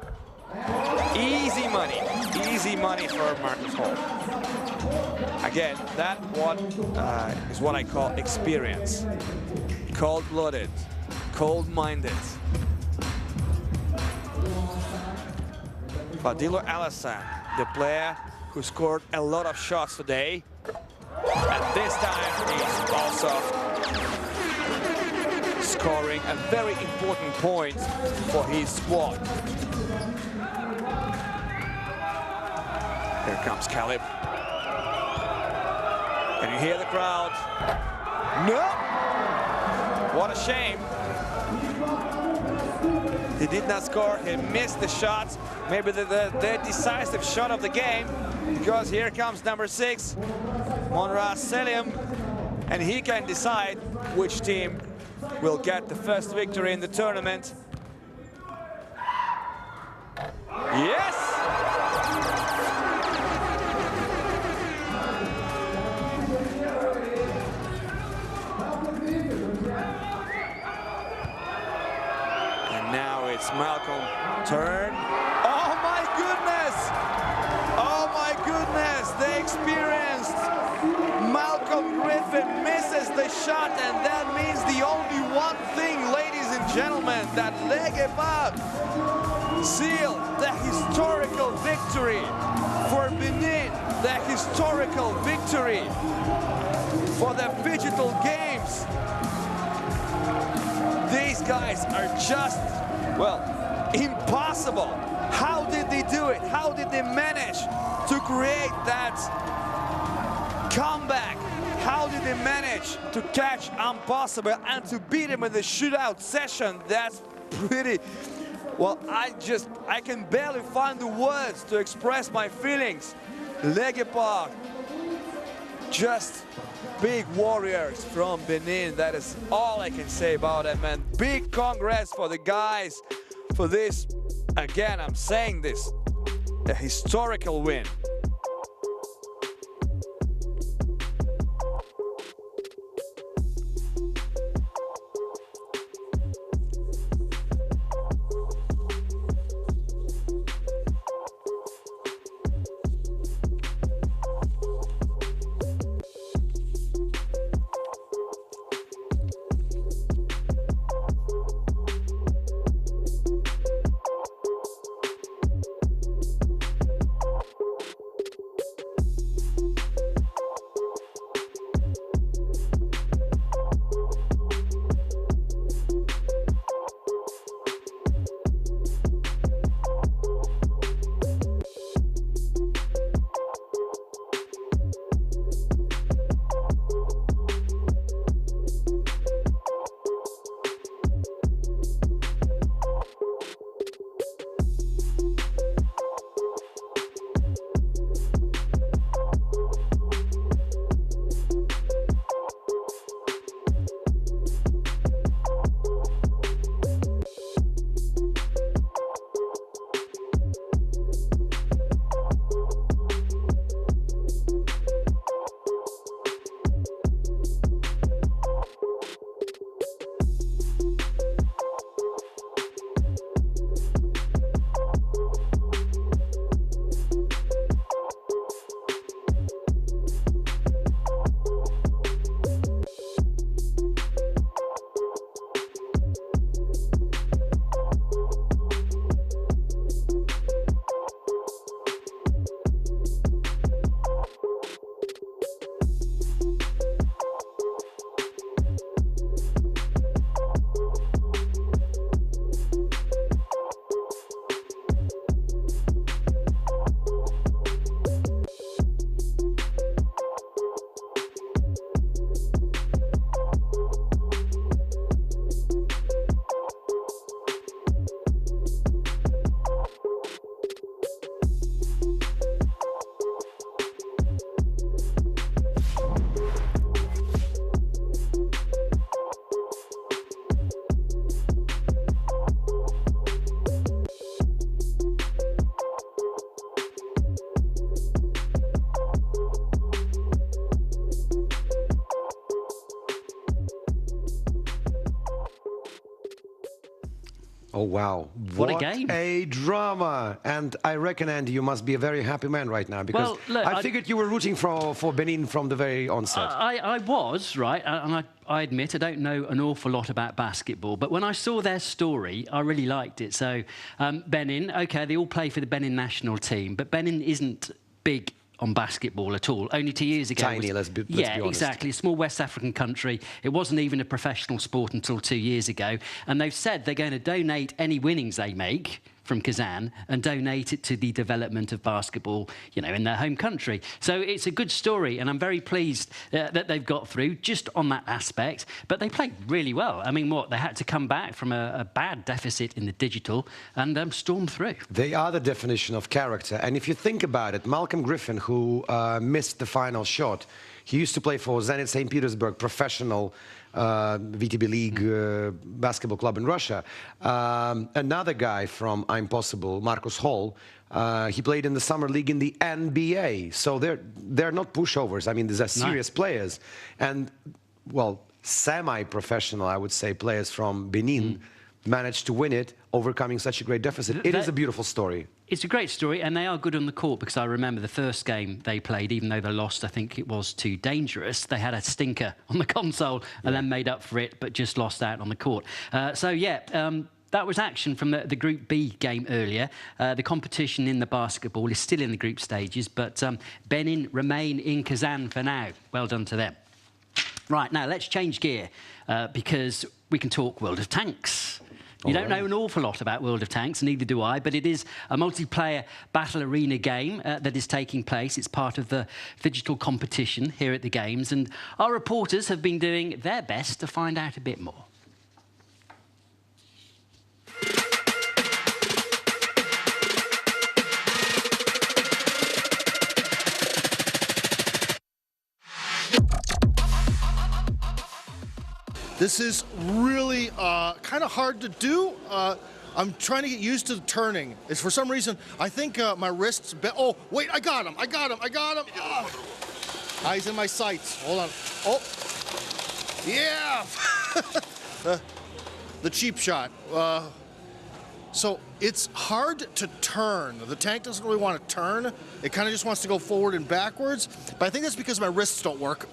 Easy money for Marcus Hall. Again, that one is what I call experience. Cold-blooded, cold-minded. Fadilo Alassane, the player who scored a lot of shots today, and this time he's also scoring a very important point for his squad. Here comes Caleb. And you hear the crowd. No! What a shame. He did not score, he missed the shot. Maybe the decisive shot of the game, because here comes number 6, Monraz Selim, and he can decide which team will get the first victory in the tournament. Yes! And now it's Malcolm turn. Oh my goodness! Oh my goodness! The experienced Malcolm Griffin misses the shot, and that means the only one thing, ladies and gentlemen, that LWEZIMBABWE sealed the historical victory for Benin, the historical victory for the Digital Games. These guys are just, well, impossible. How did they do it? How did they manage to create that comeback? How did they manage to catch Impossible and to beat him in the shootout session? That's pretty, well, I can barely find the words to express my feelings. LWEZIMBABWE, just big warriors from Benin. That is all I can say about it, man. Big congrats for the guys for this, again, I'm saying this, a historical win.
Oh, wow.
What a game.
A drama. And I reckon, Andy, you must be a very happy man right now, because
well, look,
I figured you were rooting for Benin from the very onset.
I was, right, and I admit I don't know an awful lot about basketball, but when I saw their story, I really liked it. So Benin, OK, they all play for the Benin national team, but Benin isn't big on basketball at all. Only 2 years ago.
Tiny, let's be honest.
Exactly. A small West African country. It wasn't even a professional sport until 2 years ago. And they've said they're going to donate any winnings they make from Kazan and donate it to the development of basketball, you know, in their home country. So it's a good story, and I'm very pleased that they've got through just on that aspect. But they played really well. I mean, they had to come back from a bad deficit in the digital and storm through.
They are the definition of character. And if you think about it, Malcolm Griffin, who missed the final shot, he used to play for Zenit St. Petersburg, professional VTB League basketball club in Russia. Another guy from Impossible, Marcus Hall, he played in the summer league in the NBA. So they're not pushovers. I mean, these are serious players. And, well, semi-professional, I would say, players from Benin managed to win it, overcoming such a great deficit. It is a beautiful story.
It's a great story, and they are good on the court, because I remember the first game they played, even though they lost, I think it was too dangerous, they had a stinker on the console and then made up for it, but just lost out on the court. That was action from the Group B game earlier. The competition in the basketball is still in the group stages, but Benin remain in Kazan for now. Well done to them. Right, now let's change gear, because we can talk World of Tanks. You don't know an awful lot about World of Tanks, neither do I, but it is a multiplayer battle arena game that is taking place. It's part of the digital competition here at the Games, and our reporters have been doing their best to find out a bit more.
This is really kind of hard to do. I'm trying to get used to the turning. It's for some reason, I think my wrists... Oh, wait, I got him. Eyes in my sights. Hold on. Oh, yeah. The cheap shot. So it's hard to turn. The tank doesn't really want to turn. It kind of just wants to go forward and backwards. But I think that's because my wrists don't work.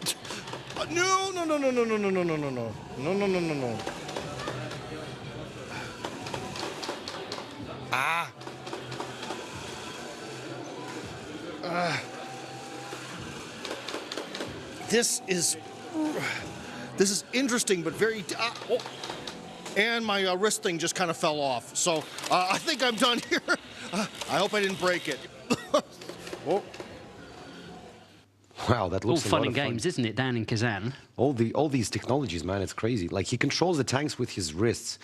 No. This is interesting, but very... And my wrist thing just kind of fell off. So I think I'm done here. I hope I didn't break it. Oh.
Wow, that looks
all fun and games, isn't it, down in Kazan?
All these technologies, man, it's crazy. Like, he controls the tanks with his wrists.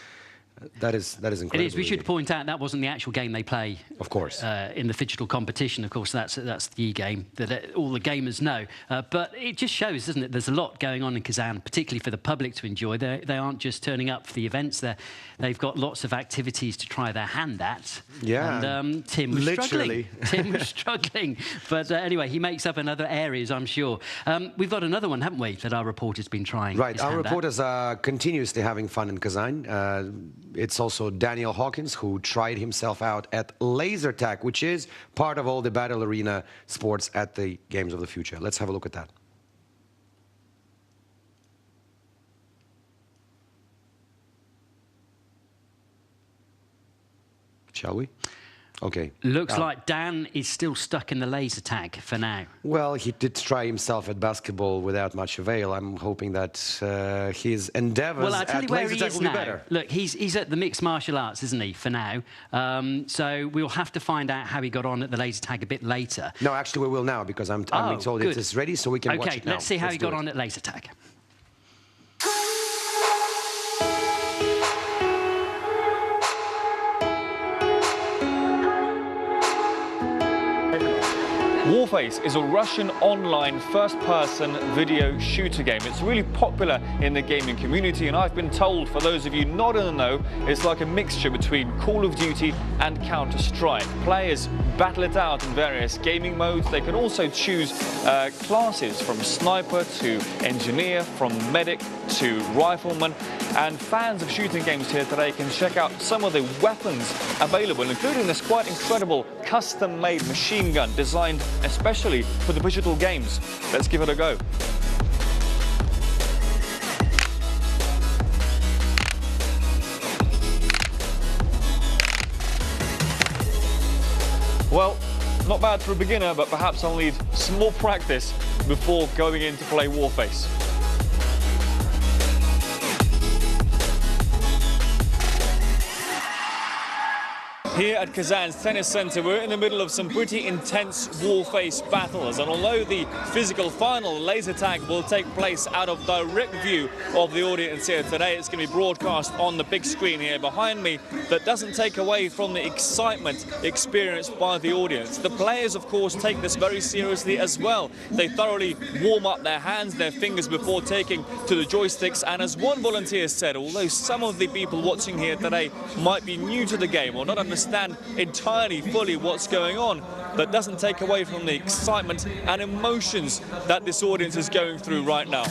That is incredible.
It is. We should point out that wasn't the actual game they play.
Of course.
In the digital competition, of course, that's the game that all the gamers know. But it just shows, doesn't it? There's a lot going on in Kazan, particularly for the public to enjoy. They aren't just turning up for the events. They've got lots of activities to try their hand at.
Yeah.
And Tim was struggling. Tim was struggling. But anyway, he makes up in other areas, I'm sure. We've got another one, haven't we, that our reporter's been trying.
Right. Our reporters are continuously having fun in Kazan. It's also Daniel Hawkins, who tried himself out at laser tag, which is part of all the battle arena sports at the Games of the Future. Let's have a look at that. Shall we? Okay.
Looks like Dan is still stuck in the laser tag for now.
Well, he did try himself at basketball without much avail. I'm hoping that his endeavors at laser tag will be better.
Look, he's at the mixed martial arts, isn't he, for now? So we'll have to find out how he got on at the laser tag a bit later.
No, actually we will now, because I'm being told it is ready, so we can watch it now.
Let's see how he got on at laser tag.
Warface is a Russian online first-person video shooter game. It's really popular in the gaming community, and I've been told, for those of you not in the know, it's like a mixture between Call of Duty and Counter-Strike. Players battle it out in various gaming modes. They can also choose classes from sniper to engineer, from medic to rifleman, and fans of shooting games here today can check out some of the weapons available, including this quite incredible custom-made machine gun designed especially for the digital games. Let's give it a go. Well, not bad for a beginner, but perhaps I'll need some more practice before going in to play Warface. Here at Kazan's tennis center, we're in the middle of some pretty intense Warface battles, and although the physical final laser tag will take place out of direct view of the audience here today, it's going to be broadcast on the big screen here behind me. That doesn't take away from the excitement experienced by the audience. The players, of course, take this very seriously as well. They thoroughly warm up their hands, their fingers before taking to the joysticks, and as one volunteer said, although some of the people watching here today might be new to the game or not understand entirely fully what's going on, that doesn't take away from the excitement and emotions that this audience is going through right now.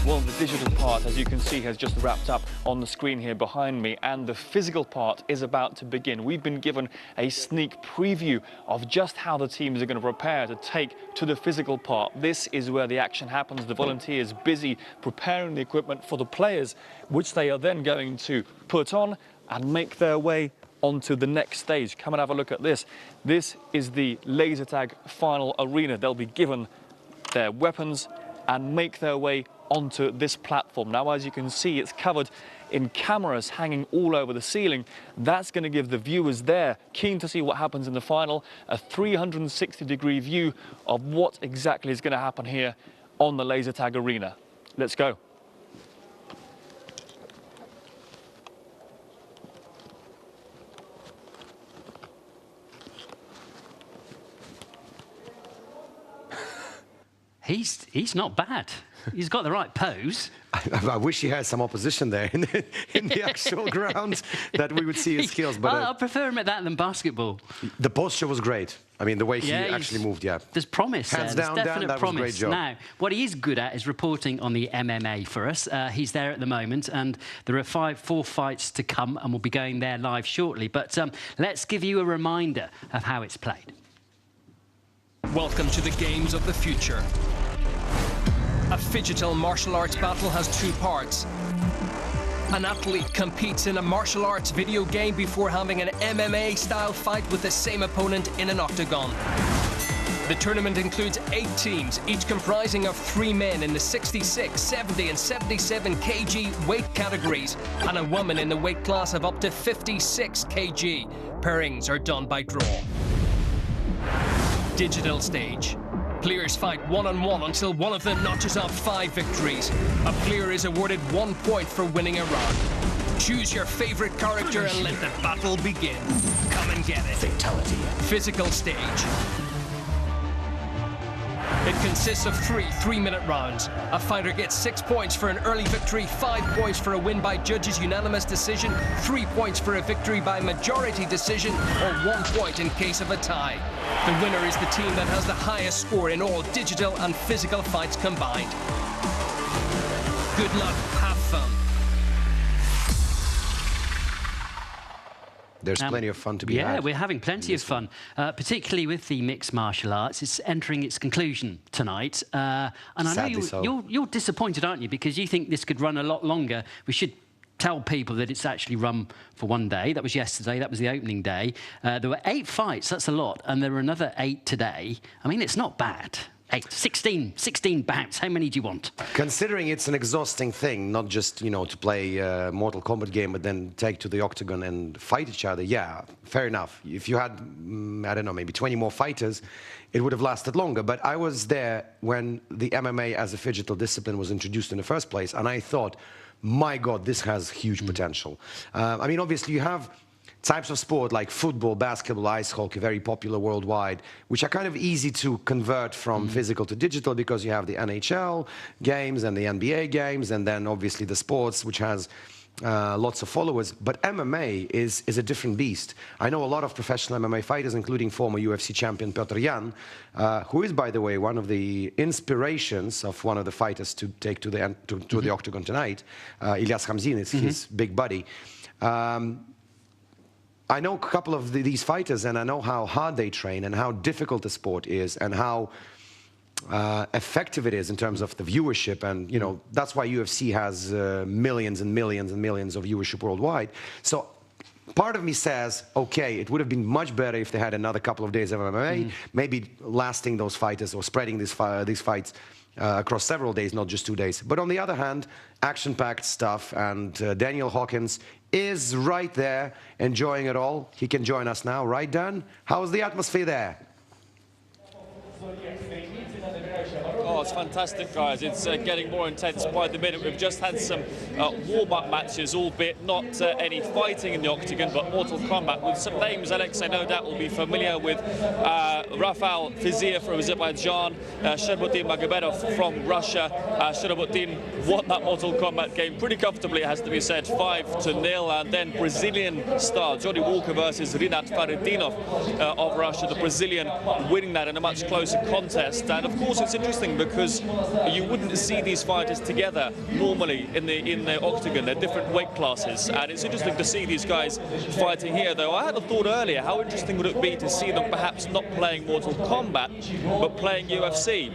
Well, the digital part, as you can see, has just wrapped up on the screen here behind me, and the physical part is about to begin. We've been given a sneak preview of just how the teams are going to prepare to take to the physical part. This is where the action happens. The volunteers busy preparing the equipment for the players, which they are then going to put on and make their way onto the next stage. Come and have a look at this. This is the laser tag final arena. They'll be given their weapons and make their way onto this platform. Now, as you can see, it's covered in cameras hanging all over the ceiling. That's going to give the viewers there, keen to see what happens in the final, a 360-degree view of what exactly is going to happen here on the laser tag arena. Let's go.
He's not bad. He's got the right pose.
I wish he had some opposition there in the actual ground, that we would see his skills. But
I prefer him at that than basketball.
The posture was great. I mean, the way he actually moved, yeah.
There's promise there.
Hands
There's
down,
definite
that
promise.
was a great job.
Now, what he is good at is reporting on the MMA for us. He's there at the moment, and there are four fights to come, and we'll be going there live shortly. But let's give you a reminder of how it's played.
Welcome to the games of the future. A phygital martial arts battle has two parts. An athlete competes in a martial arts video game before having an MMA-style fight with the same opponent in an octagon. The tournament includes 8 teams, each comprising of 3 men in the 66, 70 and 77 kg weight categories, and a woman in the weight class of up to 56 kg. Pairings are done by draw. Digital stage. Players fight one-on-one until one of them notches up 5 victories. A player is awarded 1 point for winning a round. Choose your favorite character and let the battle begin. Come and get it. Fatality. Physical stage. It consists of 3 3-minute rounds. A fighter gets 6 points for an early victory, 5 points for a win by judges' unanimous decision, 3 points for a victory by majority decision, or 1 point in case of a tie. The winner is the team that has the highest score in all digital and physical fights combined. Good luck, have fun.
There's plenty of fun to be had.
Yeah, we're having plenty of fun, particularly with the mixed martial arts. It's entering its conclusion tonight. And I know you're disappointed, aren't you? Because you think this could run a lot longer. We should tell people that it's actually run for 1 day. That was yesterday. That was the opening day. There were 8 fights. That's a lot. And there were another 8 today. I mean, it's not bad. 16 bouts. How many do you want? Considering
it's an exhausting thing, not just, you know, to play a Mortal Kombat game, but then take to the octagon and fight each other. Yeah, fair enough. If you had, I don't know, maybe 20 more fighters, it would have lasted longer. But I was there when the MMA as a phygital discipline was introduced in the first place, and I thought, my God, this has huge potential. I mean, obviously, you have types of sport like football, basketball, ice hockey, very popular worldwide, which are kind of easy to convert from physical to digital because you have the NHL games and the NBA games, and then obviously the sports, which has lots of followers. But MMA is a different beast. I know a lot of professional MMA fighters, including former UFC champion Petr Yan, who is, by the way, one of the inspirations of one of the fighters to take to the octagon tonight. Ilyas Khamzin is his big buddy. I know a couple of these fighters, and I know how hard they train and how difficult the sport is and how effective it is in terms of the viewership. And, you know, that's why UFC has millions and millions and millions of viewership worldwide. So part of me says, okay, it would have been much better if they had another couple of days of MMA, maybe lasting those fighters or spreading these fights across several days, not just 2 days. But on the other hand, action-packed stuff, and Daniel Hawkins is right there enjoying it all. He can join us now, right, Dan? How's the atmosphere there?
Oh, it's fantastic, guys. It's getting more intense by the minute. We've just had some warm-up matches, albeit not any fighting in the octagon, but Mortal Kombat with some names Alexei no doubt will be familiar with. Rafael Fiziev from Azerbaijan, Sherbuddin Magomedov from Russia. Sherbuddin won that Mortal Kombat game pretty comfortably, it has to be said, 5-0. And then Brazilian star Johnny Walker versus Rinat Faridinov of Russia, the Brazilian winning that in a much closer contest. And of course, it's interesting because you wouldn't see these fighters together normally in the octagon. They're different weight classes, and it's interesting to see these guys fighting here. Though I had a thought earlier, how interesting would it be to see them perhaps not playing Mortal Kombat but playing UFC,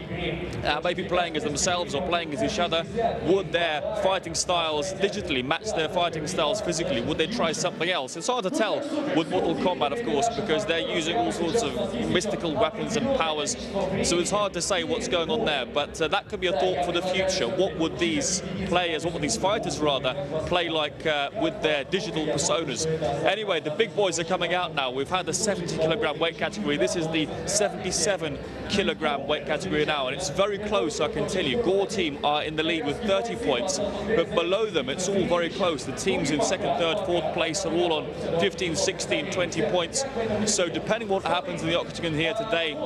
maybe playing as themselves or playing as each other? Would their fighting styles digitally match their fighting styles physically? Would they try something else? It's hard to tell with Mortal Kombat, of course, because they're using all sorts of mystical weapons and powers, so it's hard to say what's going on there. But that could be a thought for the future. What would these players, what would these fighters rather, play like with their digital personas? Anyway, the big boys are coming out now. We've had the 70-kilogram weight category. This is the 77-kilogram weight category now, and it's very close, I can tell you. Gore team are in the lead with 30 points, but below them it's all very close. The teams in second, third, fourth place are all on 15, 16, 20 points. So depending what happens in the octagon here today,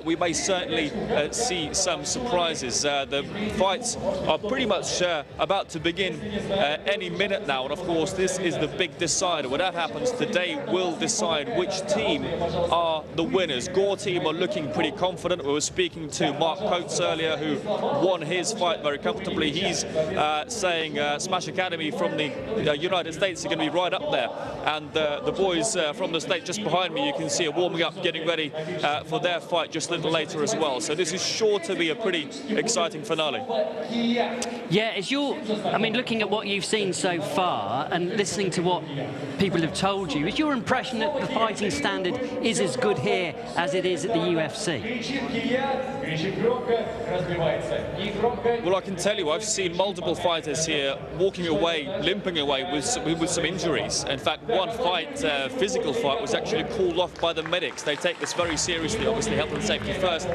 we may certainly see some surprises. The fights are pretty much about to begin any minute now, and of course this is the big decider. Whatever happens today will decide which team are the winners. Gore team are looking pretty confident. We were speaking to Mark Coates earlier, who won his fight very comfortably. He's saying Smash Academy from the United States are going to be right up there, and the boys from the state just behind me, you can see, are warming up, getting ready for their fight just a little later as well. So this is sure to be a pretty exciting finale.
Yeah, I mean, looking at what you've seen so far and listening to what people have told you, is your impression that the fighting standard is as good here as it is at the UFC?
Well, I can tell you, I've seen multiple fighters here walking away, limping away with some injuries. In fact, one fight, physical fight, was actually called off by the medics. They take this very seriously, obviously, health and safety first.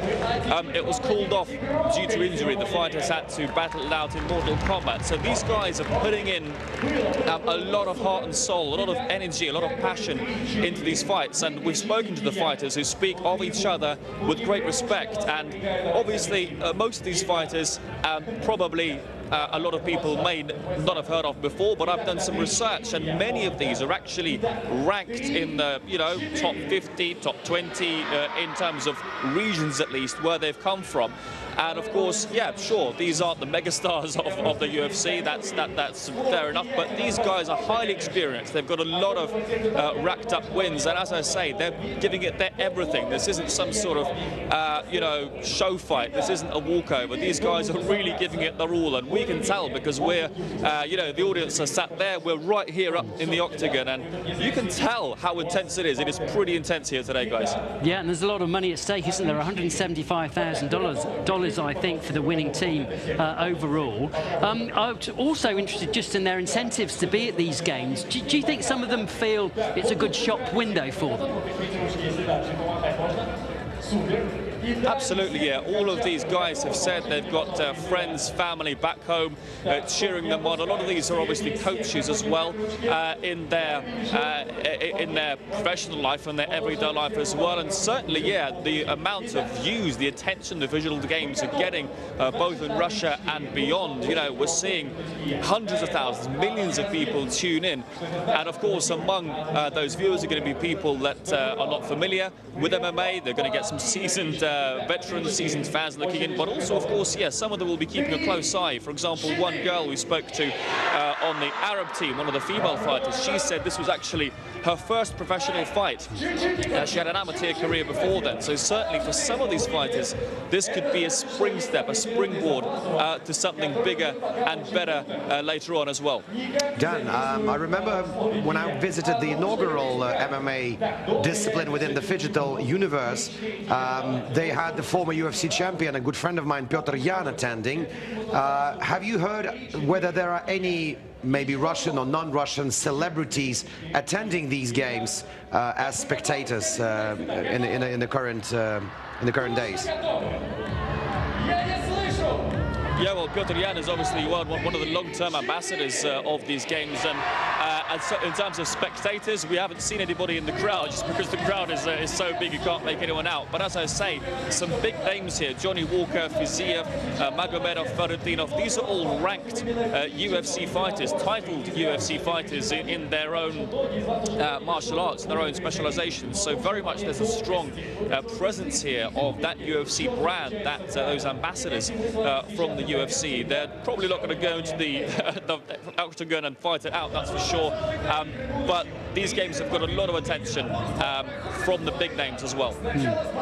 It was called off due to injury. The fighters had to battle it out in Mortal Kombat. So these guys are putting in a lot of heart and soul, a lot of energy, a lot of passion into these fights. And we've spoken to the fighters who speak of each other with great respect. And obviously, most of these fighters probably a lot of people may not have heard of before, but I've done some research, and many of these are actually ranked in the, you know, top 50, top 20 in terms of regions, at least, where they've come from. And of course, yeah, sure, these aren't the megastars of the UFC. That's fair enough. But these guys are highly experienced. They've got a lot of racked up wins, and as I say, they're giving it their everything. This isn't some sort of you know, show fight. This isn't a walkover. These guys are really giving it their all, and we can tell because we're you know, the audience are sat there. We're right here up in the octagon, and you can tell how intense it is. It is pretty intense here today, guys.
Yeah, and there's a lot of money at stake, isn't there? $175,000. I think, for the winning team overall. I'm also interested just in their incentives to be at these games. Do you think some of them feel it's a good shop window for them?
Absolutely, yeah. All of these guys have said they've got friends, family back home cheering them on. A lot of these are obviously coaches as well in their professional life and their everyday life as well. And certainly, yeah, the amount of views, the attention the visual games are getting, both in Russia and beyond. You know, we're seeing hundreds of thousands, millions of people tune in. And of course, among those viewers are going to be people that are not familiar with MMA. They're going to get some seasoned veterans, seasoned fans looking in, but also, of course, yes, some of them will be keeping a close eye. For example, one girl we spoke to on the Arab team, one of the female fighters, she said this was actually her first professional fight. She had an amateur career before then, so certainly for some of these fighters, this could be a spring step, a springboard to something bigger and better later on as well.
Dan, I remember when I visited the inaugural MMA discipline within the digital universe, they had the former UFC champion, a good friend of mine, Petr Yan, attending. Have you heard whether there are any maybe Russian or non-Russian celebrities attending these games as spectators in the current days?
Yeah, well, Petr Yan is obviously one of the long-term ambassadors of these games, and so in terms of spectators, we haven't seen anybody in the crowd just because the crowd is so big you can't make anyone out. But as I say, some big names here: Johnny Walker, Fiziev, Magomedov, Farutinov. These are all ranked UFC fighters, titled UFC fighters in their own martial arts, their own specializations. So very much there's a strong presence here of that UFC brand, that those ambassadors from the UFC. They're probably not going to go into the octagon and fight it out, that's for sure. But these games have got a lot of attention from the big names as well.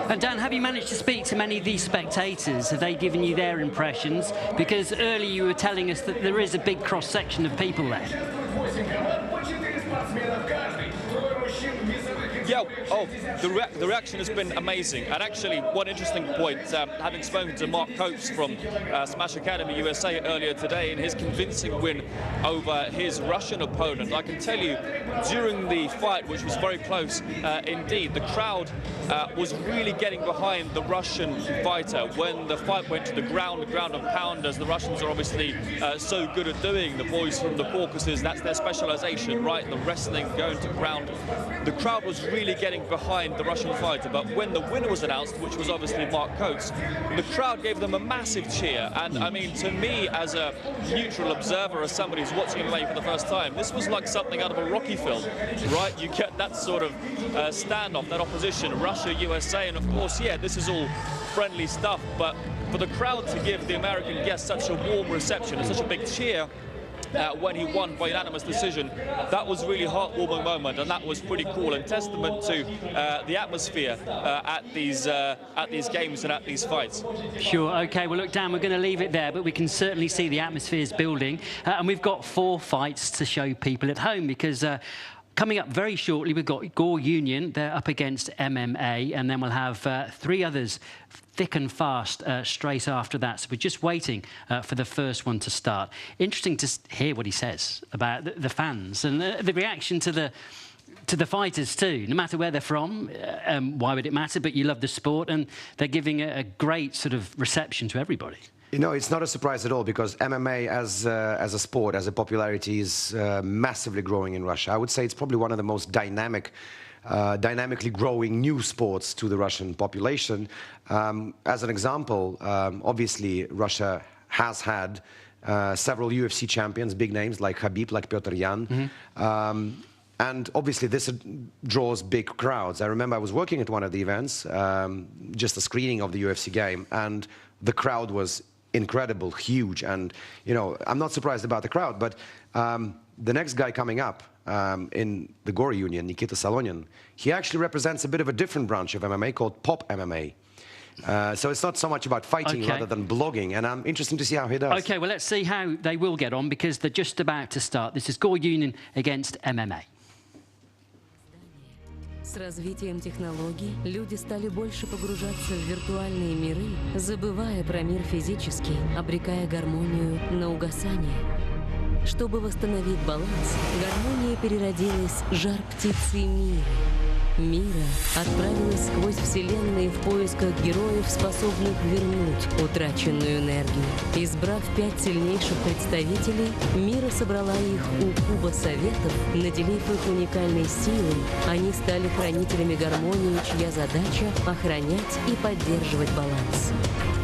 And Dan, have you managed to speak to many of these spectators? Have they given you their impressions? Because earlier you were telling us that there is a big cross-section of people there.
Yeah, the reaction has been amazing. And actually, one interesting point, having spoken to Mark Coates from Smash Academy USA earlier today in his convincing win over his Russian opponent, I can tell you, during the fight, which was very close indeed, the crowd was really getting behind the Russian fighter. When the fight went to the ground and pound, as the Russians are obviously so good at doing, the boys from the Caucasus, that's their specialization, right? The wrestling, going to ground. The crowd was really getting behind the Russian fighter, but when the winner was announced, which was obviously Mark Coates, the crowd gave them a massive cheer. And I mean, to me, as a neutral observer, as somebody who's watching MMA for the first time, this was like something out of a Rocky film, right? You get that sort of standoff, that opposition, Russia, USA, and of course, yeah, this is all friendly stuff, but for the crowd to give the American guest such a warm reception and such a big cheer when he won by unanimous decision, that was really heartwarming moment, and that was pretty cool and testament to the atmosphere at these games and at these fights.
Sure. Okay. Well, look, Dan, we're going to leave it there, but we can certainly see the atmosphere's building, and we've got 4 fights to show people at home because. Coming up very shortly, we've got Gore Union. They're up against MMA, and then we'll have 3 others thick and fast straight after that. So we're just waiting for the first one to start. Interesting to hear what he says about the fans and the reaction to the fighters too. No matter where they're from, why would it matter? But you love the sport, and they're giving a great sort of reception to everybody.
You know, it's not a surprise at all because MMA as a sport, as a popularity, is massively growing in Russia. I would say it's probably one of the most dynamically growing new sports to the Russian population. As an example, obviously, Russia has had several UFC champions, big names like Khabib, like Petr Yan. And obviously, this draws big crowds. I remember I was working at one of the events, just a screening of the UFC game, and the crowd was incredible, huge, and you know, I'm not surprised about the crowd, but the next guy coming up in the Gore Union, Nikita Salonin, he actually represents a bit of a different branch of MMA called Pop MMA. So it's not so much about fighting rather than blogging, and I'm interested to see how he does.
Okay, well, let's see how they will get on because they're just about to start. This is Gore Union against MMA.
С развитием технологий люди стали больше погружаться в виртуальные миры, забывая про мир физический, обрекая гармонию на угасание. Чтобы восстановить баланс, гармония переродилась жар птицы мира. Мира отправилась сквозь вселенные в поисках героев, способных вернуть утраченную энергию. Избрав 5 сильнейших представителей, Мира собрала их у Куба Советов, наделив их уникальной силой. Они стали хранителями гармонии, чья задача — охранять и поддерживать баланс.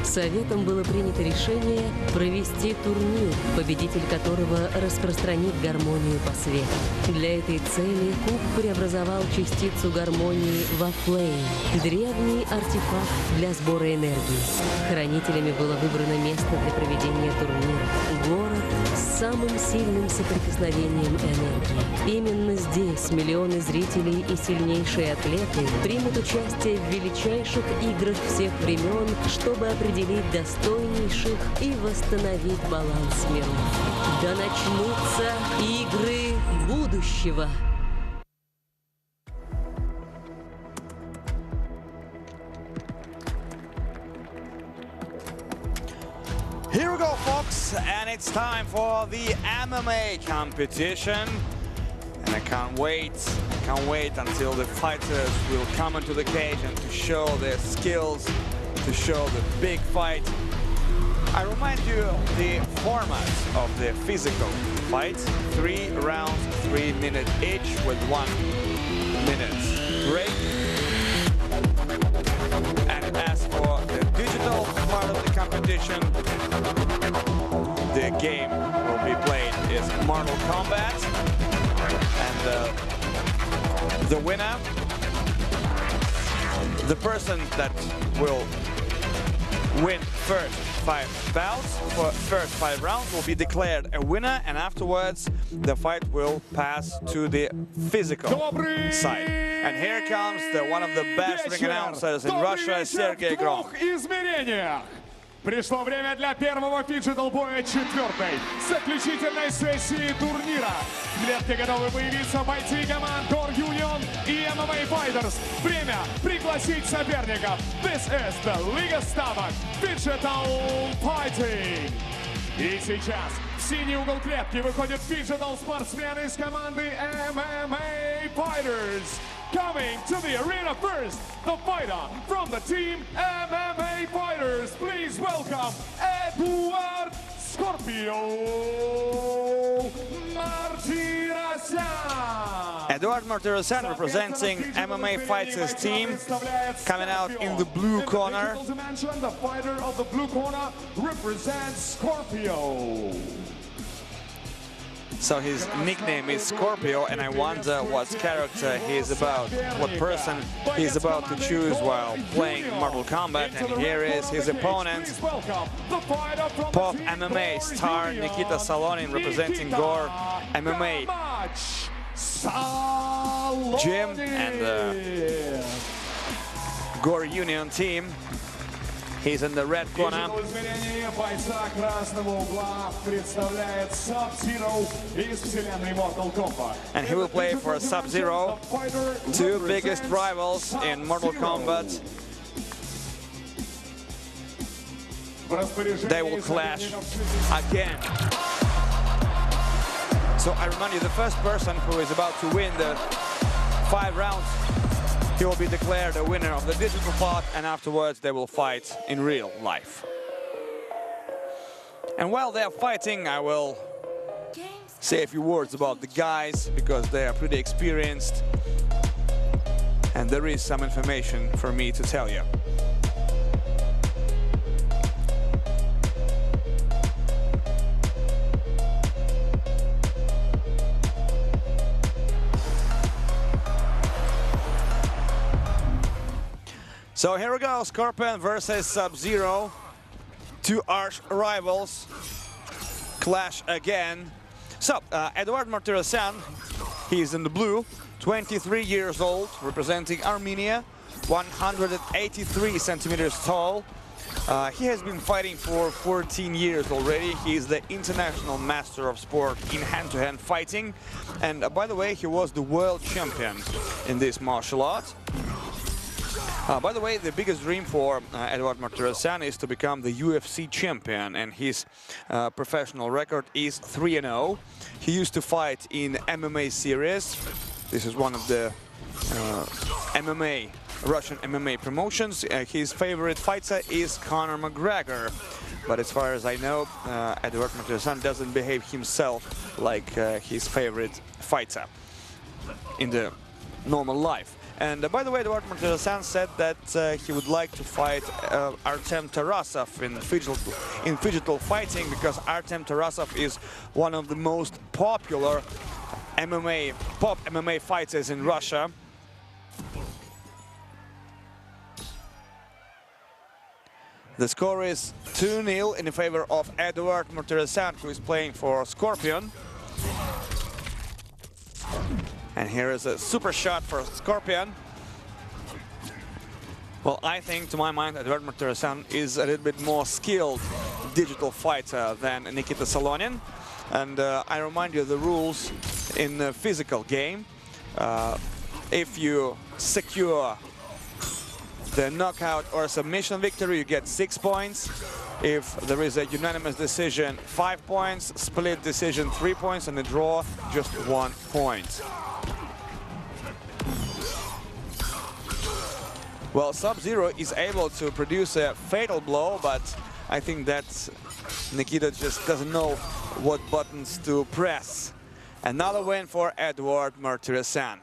Советом было принято решение провести турнир, победитель которого распространит гармонию по свету. Для этой цели Куб преобразовал частицу гармонии во флейм — древний артефакт для сбора энергии. Хранителями было выбрано место для проведения турнира — город с самым сильным соприкосновением энергии. Именно здесь миллионы зрителей и сильнейшие атлеты примут участие в величайших играх всех времен, чтобы определить достойнейших и восстановить баланс миров. Да начнутся игры будущего!
Here we go, folks, and it's time for the MMA competition. And I can't wait until the fighters will come into the cage and to show their skills, to show the big fight. I remind you the format of the physical fight. 3 rounds, 3 minutes each with 1 minute break. And as for the digital part of the competition, the game will be played is Mortal Kombat. And the winner, the person that will win first 5 bouts for first 5 rounds will be declared a winner, and afterwards the fight will pass to the physical side. And here comes one of the best ring announcers in Russia, Sergey Grom.
Пришло время для первого фиджитал-боя 4-й заключительной сессии турнира. В клетке готовы появиться бойцы команд Core Union и MMA Fighters. Время пригласить соперников. This is the Liga Stavок Digital Fighting. И сейчас в синий угол клетки выходит фиджитал-спортсмен из команды MMA Fighters. Coming to the arena first, the fighter from the team MMA Fighters. Please welcome Eduard Scorpio Martirosyan.
Eduard Martirosyan representing MMA Fighters team, coming out in the blue corner.
The fighter of the blue corner represents Scorpio.
So his nickname is Scorpio, and I wonder what character he is about, what person he is about to choose while playing Mortal Kombat. And here is his opponent, Pop MMA star Nikita Salonin, representing Gore MMA gym and the Gore Union team. He's in the red corner. And he will play for Sub-Zero, 2 biggest rivals in Mortal Kombat. They will clash again. So I remind you, the first person who is about to win the 5 rounds, he will be declared a winner of the digital part, and afterwards they will fight in real life. And while they are fighting, I will say a few words about the guys, because they are pretty experienced, and there is some information for me to tell you. So here we go, Scorpion versus Sub-Zero. 2 arch rivals clash again. So, Eduard Martirosyan, he is in the blue, 23 years old, representing Armenia, 183 centimeters tall. He has been fighting for 14 years already. He is the international master of sport in hand-to-hand fighting. And by the way, he was the world champion in this martial art. By the way, the biggest dream for Eduard Martirosyan is to become the UFC champion, and his professional record is 3-0. He used to fight in MMA series. This is one of the MMA, Russian MMA promotions. His favorite fighter is Conor McGregor. But as far as I know, Eduard Martirosyan doesn't behave himself like his favorite fighter in the normal life. And by the way, Eduard Martirosyan said that he would like to fight Artem Tarasov in phygital fighting, because Artem Tarasov is one of the most popular MMA fighters in Russia. The score is 2-0 in favor of Eduard Martirosyan, who is playing for Scorpion. And here is a super shot for Scorpion. Well, I think, to my mind, Eduard Martirosyan is a little bit more skilled digital fighter than Nikita Salonin. And I remind you the rules in a physical game. If you secure the knockout or submission victory, you get 6 points. If there is a unanimous decision, 5 points. Split decision, 3 points. And a draw, just 1 point. Well, Sub-Zero is able to produce a fatal blow, but I think that Nikita just doesn't know what buttons to press. Another win for Eduard Martirosyan.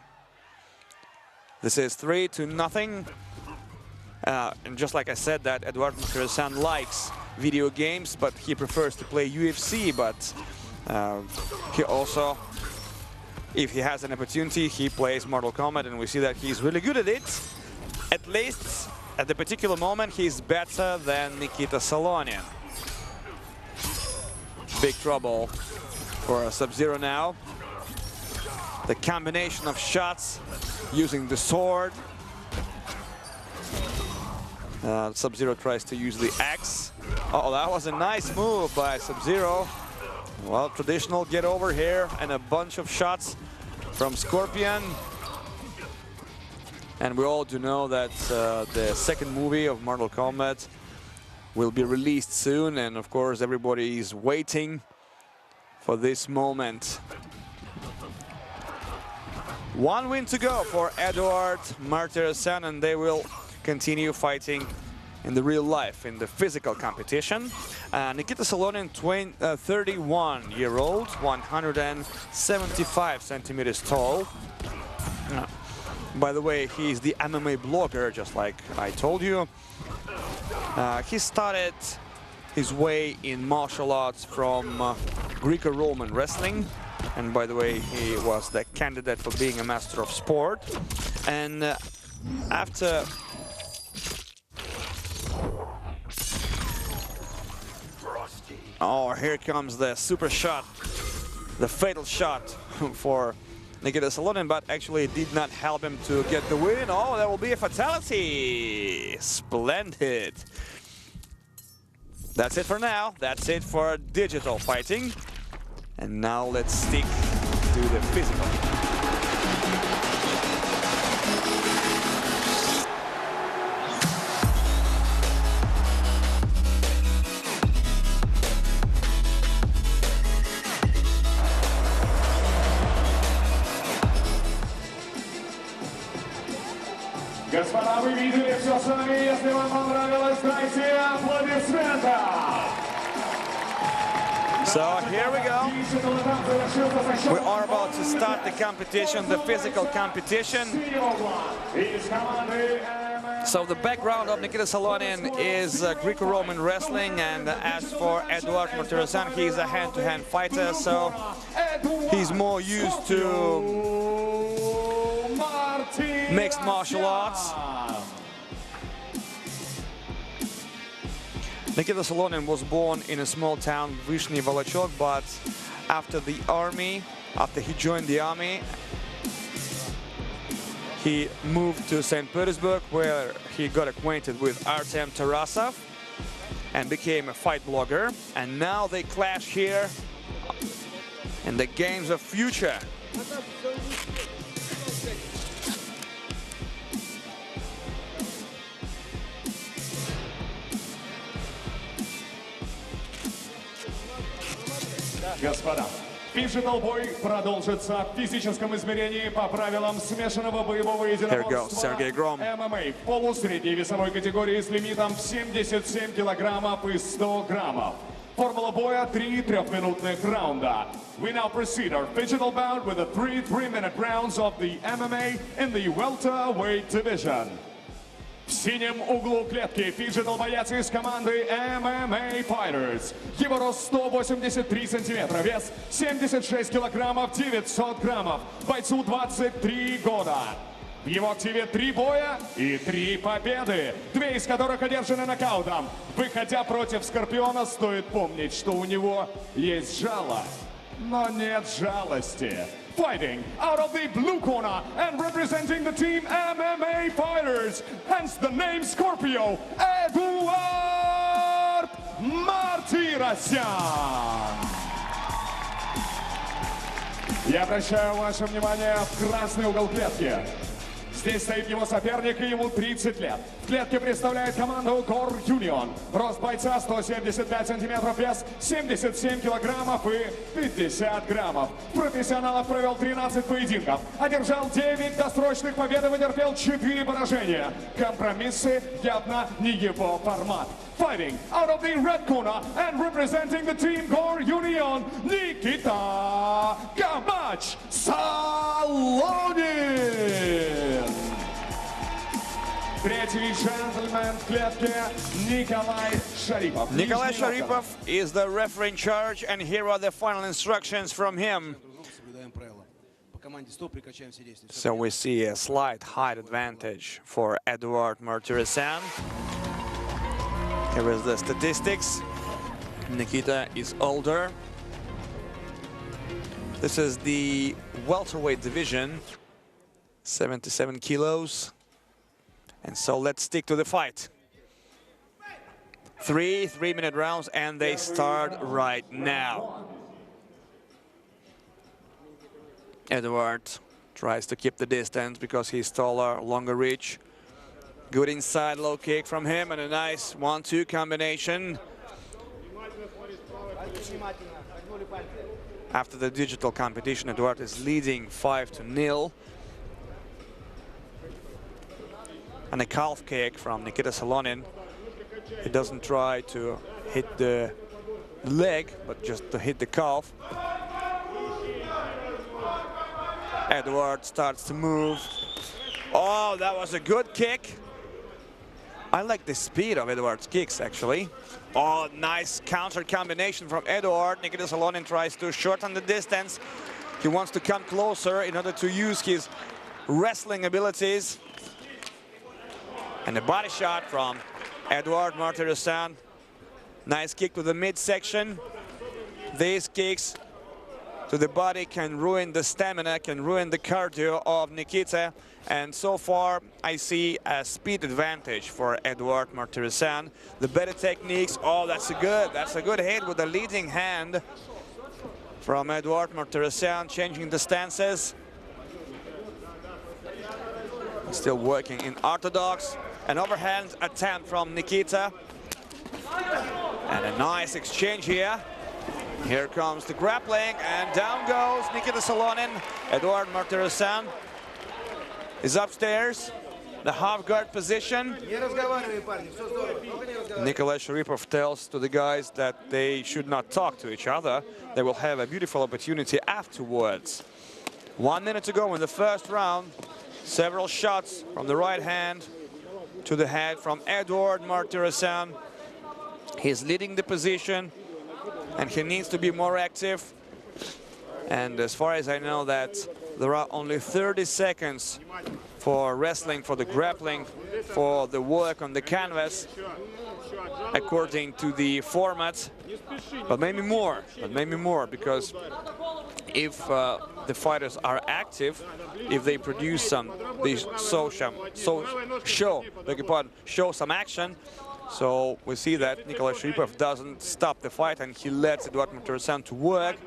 This is 3-0. And just like I said, that Eduard Martirosyan likes video games, but he prefers to play UFC. But he also, if he has an opportunity, he plays Mortal Kombat, and we see that he's really good at it. At least at the particular moment, he's better than Nikita Salonin. Big trouble for Sub-Zero now. The combination of shots using the sword. Sub-Zero tries to use the axe. Oh, that was a nice move by Sub-Zero. Well, traditional get over here, and a bunch of shots from Scorpion. And we all do know that the second movie of Mortal Kombat will be released soon, and of course everybody is waiting for this moment. 1 win to go for Eduard Martirosyan, and they will continue fighting in the real life, in the physical competition. Nikita Salonin, 31-year-old, 175 centimeters tall. By the way, he's the MMA blogger, just like I told you. He started his way in martial arts from Greco-Roman wrestling. And by the way, he was the candidate for being a master of sport. And after... Oh, here comes the super shot, the fatal shot for Nikita Salonin, but actually it did not help him to get the win. Oh, that will be a fatality. Splendid. That's it for now. That's it for digital fighting. And now let's stick to the physical.
Господа, вы видели все сами. Если вам понравилось, дайте аплодисменты.
So here we go. We are about to start the competition, the physical competition. So the background of Nikita Salonin is Greco-Roman wrestling, and as for Eduard Martirosyan, he's a hand-to-hand fighter, so he's more used to mixed martial arts. Nikita Salonin was born in a small town, Vyshny Volochyok, but after he joined the army, he moved to St. Petersburg, where he got acquainted with Artem Tarasov and became a fight blogger. And now they clash here in the Games of Future.
Господа, Фиджитал-бой продолжится в физическом измерении по правилам смешанного боевого единоборства ММА в полусредней весовой категории с лимитом в 77 килограммов и 100 граммов. Формула боя 3 трехминутных раунда. We now proceed our digital bout with the 3 3-minute rounds of the MMA in the welterweight division. В синем углу клетки фиджитал-боец из команды MMA Fighters. Его рост 183 сантиметра, вес 76 килограммов 900 граммов. Бойцу 23 года. В его активе 3 боя и 3 победы, 2 из которых одержаны нокаутом. Выходя против Скорпиона, стоит помнить, что у него есть жало, но нет жалости. Fighting out of the blue corner and representing the team MMA Fighters, hence the name Scorpio, Эдуард Мартиросян. Я обращаю ваше внимание в красный угол клетки. Здесь стоит его соперник, и ему 30 лет. В клетке представляет команду Гор Юнион. Рост бойца 175 сантиметров, вес 77 килограммов и 50 граммов. Профессионалов провел 13 поединков. Одержал 9 досрочных побед и вытерпел 4 поражения. Компромиссы явно не его формат. Fighting out of the red corner and representing the team Gor Union, Nikita Gamac Salonin. Третий джентльмен в клетке Николай Шарипов.
Nikolai Sharipov is the referee in charge, and here are the final instructions from him. So we see a slight height advantage for Eduard Martirosyan. Here is the statistics. Nikita is older. This is the welterweight division, 77 kilos. And so let's stick to the fight. 3 3-minute rounds, and they start right now. Eduard tries to keep the distance because he's taller, longer reach. Good inside low kick from him, and a nice 1-2 combination. After the digital competition, Eduard is leading 5-0. And a calf kick from Nikita Salonin. He doesn't try to hit the leg, but just to hit the calf. Eduard starts to move. Oh, that was a good kick. I like the speed of Eduard's kicks, actually. Oh, nice counter combination from Eduard. Nikita Salonin tries to shorten the distance. He wants to come closer in order to use his wrestling abilities. And a body shot from Eduard Martirosyan. Nice kick to the midsection. These kicks to the body can ruin the stamina, can ruin the cardio of Nikita. And so far, I see a speed advantage for Eduard Martirosyan. The better techniques. Oh, that's a good hit with the leading hand from Eduard Martirosyan, changing the stances. Still working in orthodox. An overhand attempt from Nikita. And a nice exchange here. Here comes the grappling, and down goes Nikita Salonin. Eduard Martirosyan is upstairs, the half-guard position. Nikolai Sharipov tells to the guys that they should not talk to each other. They will have a beautiful opportunity afterwards. 1 minute to go in the first round. Several shots from the right hand to the head from Eduard Martirosyan. He's leading the position, and he needs to be more active. And as far as I know, that there are only 30 seconds for wrestling, for the grappling, for the work on the canvas, according to the format. But maybe more, because if the fighters are active, if they produce some, they show some action. So we see that Nikolai Sharipov doesn't stop the fight, and he lets Eduard Martirosyan to work,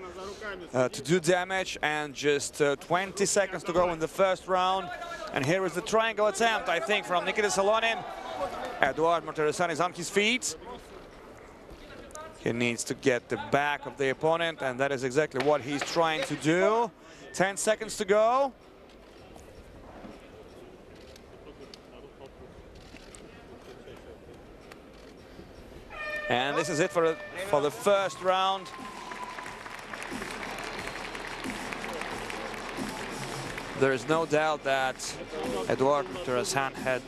to do damage. And just 20 seconds to go in the first round. And here is the triangle attempt, I think, from Nikita Salonin. Eduard Martirosyan is on his feet. He needs to get the back of the opponent, and that is exactly what he's trying to do. 10 seconds to go. And this is it for the first round. There is no doubt that Eduard Martirosyan had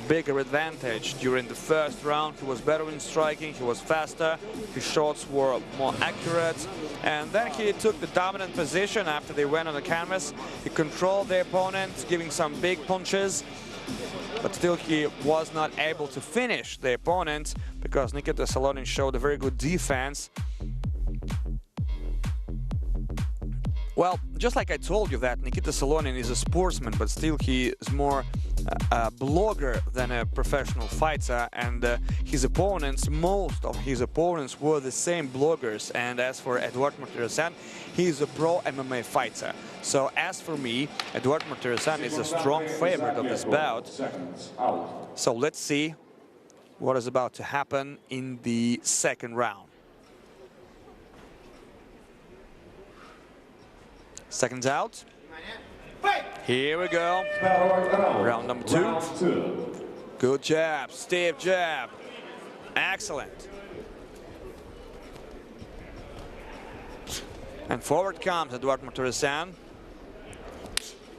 bigger advantage during the first round. He was better in striking, he was faster, his shots were more accurate, and then he took the dominant position after they went on the canvas. He controlled the opponent, giving some big punches, but still he was not able to finish the opponent because Nikita Salonin showed a very good defense. Well, just like I told you that Nikita Salonin is a sportsman, but still he is more a blogger than a professional fighter, and his opponents, most of his opponents were the same bloggers. And as for Eduard Martirosyan, he is a pro MMA fighter. So as for me, Eduard Martirosyan is a strong favorite of this bout. So let's see what is about to happen in the second round. Seconds out. Here we go. Round number 2. Good jab, stiff jab. Excellent. And forward comes Eduard Martirosyan.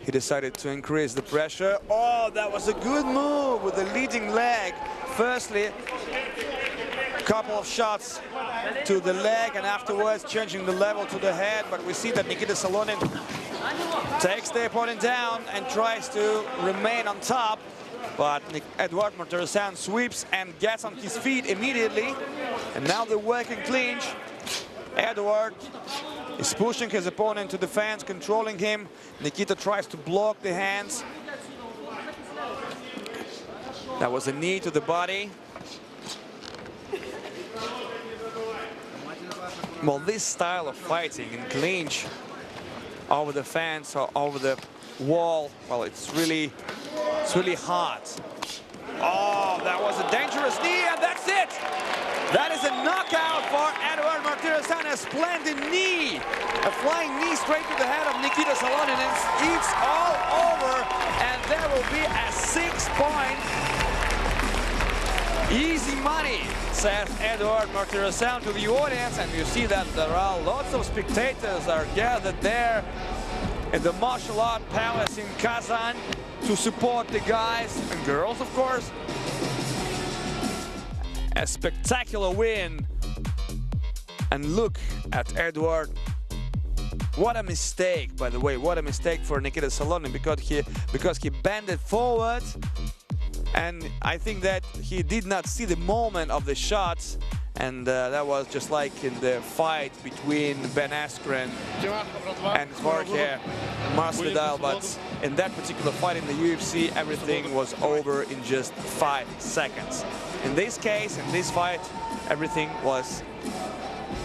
He decided to increase the pressure. Oh, that was a good move with the leading leg. Firstly, a couple of shots to the leg, and afterwards changing the level to the head. But we see that Nikita Salonin takes the opponent down and tries to remain on top. But Eduard Martirosyan sweeps and gets on his feet immediately. And now the working clinch. Eduard is pushing his opponent to the fence, controlling him. Nikita tries to block the hands. That was a knee to the body. Well, this style of fighting in clinch over the fence or over the wall, well, it's really hard. Oh, that was a dangerous knee, and that's it. That is a knockout for Eduard Martirosyan, a splendid knee. A flying knee straight to the head of Nikita Salonin, and it's all over, and there will be a 6-point easy money, says Eduard Martirosyan to the audience. And you see that there are lots of spectators are gathered there in the martial art palace in Kazan to support the guys and girls, of course. A spectacular win. And look at Eduard. What a mistake, by the way, what a mistake for Nikita Salonin, because he bended forward. And I think that he did not see the moment of the shots, and that was just like in the fight between Ben Askren and Jorge Masvidal. But in that particular fight in the UFC, everything was over in just 5 seconds. In this case, in this fight, everything was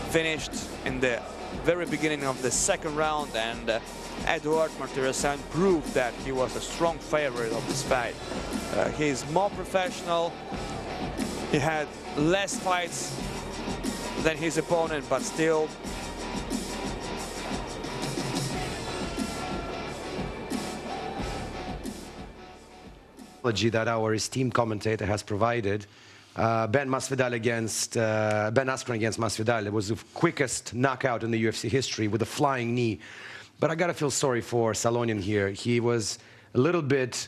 finished in the very beginning of the second round, and Eduard Martirosyan proved that he was a strong favorite of this fight. He's more professional, he had less fights than his opponent, but still
that our esteemed commentator has provided. Ben Askren against Masvidal. It was the quickest knockout in the UFC history with a flying knee. But I gotta feel sorry for Salonin here. He was a little bit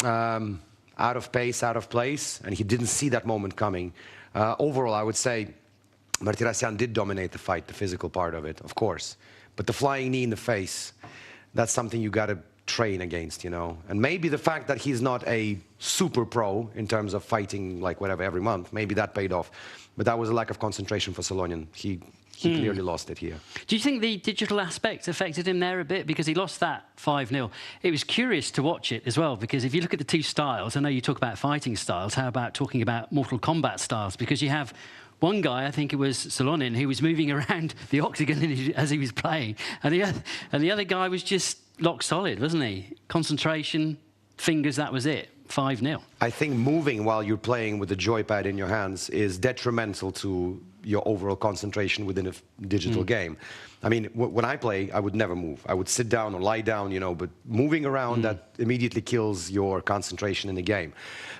out of pace, out of place, and he didn't see that moment coming. Overall, I would say Martirosyan did dominate the fight, the physical part of it, of course. But the flying knee in the face, that's something you gotta train against, you know. And maybe the fact that he's not a super pro in terms of fighting like whatever every month, maybe that paid off. But that was a lack of concentration for Salonin. He clearly lost it here.
Do you think the digital aspect affected him there a bit? Because he lost that 5-0. It was curious to watch it as well, because if you look at the two styles, I know you talk about fighting styles, how about talking about Mortal Kombat styles? Because you have one guy, I think it was Salonin, who was moving around the octagon as he was playing, and the other guy was just locked solid, wasn't he? Concentration, fingers, that was it. 5-0.
I think moving while you're playing with the joypad in your hands is detrimental to your overall concentration within a digital game. I mean, when I play, I would never move. I would sit down or lie down, you know, but moving around, that immediately kills your concentration in the game.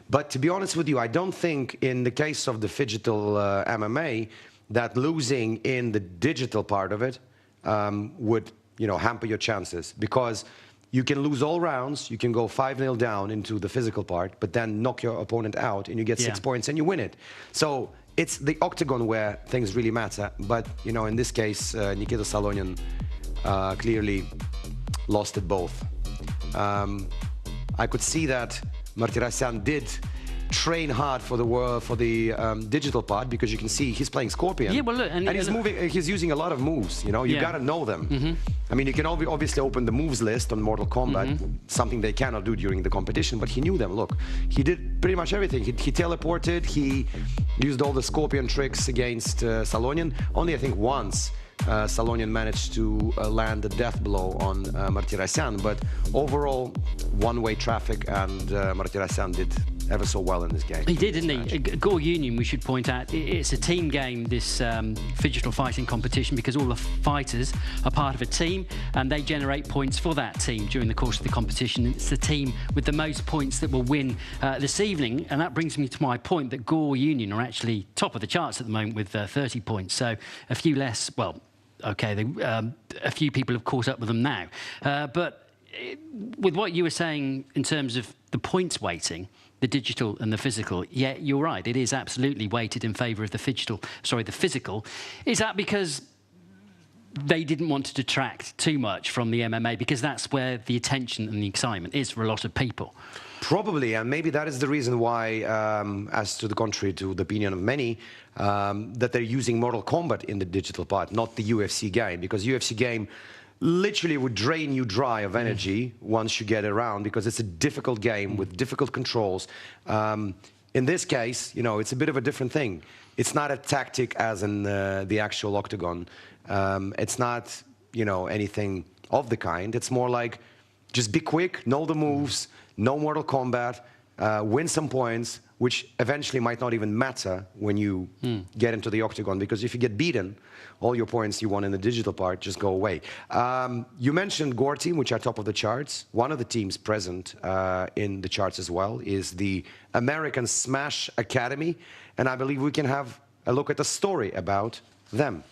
But to be honest with you, I don't think in the case of the phygital MMA that losing in the digital part of it would, you know, hamper your chances, because you can lose all rounds, you can go 5-0 down into the physical part, but then knock your opponent out and you get 6 points and you win it. So it's the octagon where things really matter. But, you know, in this case, Nikita Salonian clearly lost it both. I could see that Martirosyan did train hard for the digital part, because you can see he's playing Scorpion.
Yeah, well, look, and
he's moving. He's using a lot of moves. You know, you got to know them. I mean, you can obviously open the moves list on Mortal Kombat, something they cannot do during the competition. But he knew them. Look, he did pretty much everything. He teleported. He used all the Scorpion tricks against Salonian. Only I think once Salonian managed to land a death blow on Martirosyan. But overall, one-way traffic, and Martirosyan did ever so well in this game.
He did, didn't he? Gore Union, we should point out, it's a team game, this phygital fighting competition, because all the fighters are part of a team and they generate points for that team during the course of the competition. It's the team with the most points that will win this evening, and that brings me to my point that Gore Union are actually top of the charts at the moment with 30 points, so a few less, well, okay, a few people have caught up with them now. But with what you were saying in terms of the points weighting, the digital and the physical, yeah, you're right. It is absolutely weighted in favour of the the physical. Is that because they didn't want to detract too much from the MMA, because that's where the attention and the excitement is for a lot of people?
Probably, and maybe that is the reason why, as to the contrary to the opinion of many, that they're using Mortal Kombat in the digital part, not the UFC game, because UFC game literally would drain you dry of energy once you get around, because it's a difficult game with difficult controls. In this case, you know, it's a bit of a different thing. It's not a tactic as in the actual octagon. It's not, you know, anything of the kind. It's more like just be quick, know the moves, know Mortal Kombat, win some points, which eventually might not even matter when you get into the octagon, because if you get beaten, all your points you won in the digital part just go away. You mentioned Gore team, which are top of the charts. One of the teams present in the charts as well is the American Smash Academy, and I believe we can have a look at the story about them.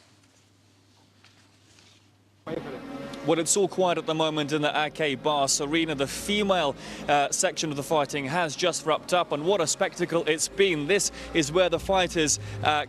Well, it's all quiet at the moment in the Arcade Bars Arena. The female section of the fighting has just wrapped up, and what a spectacle it's been. This is where the fighters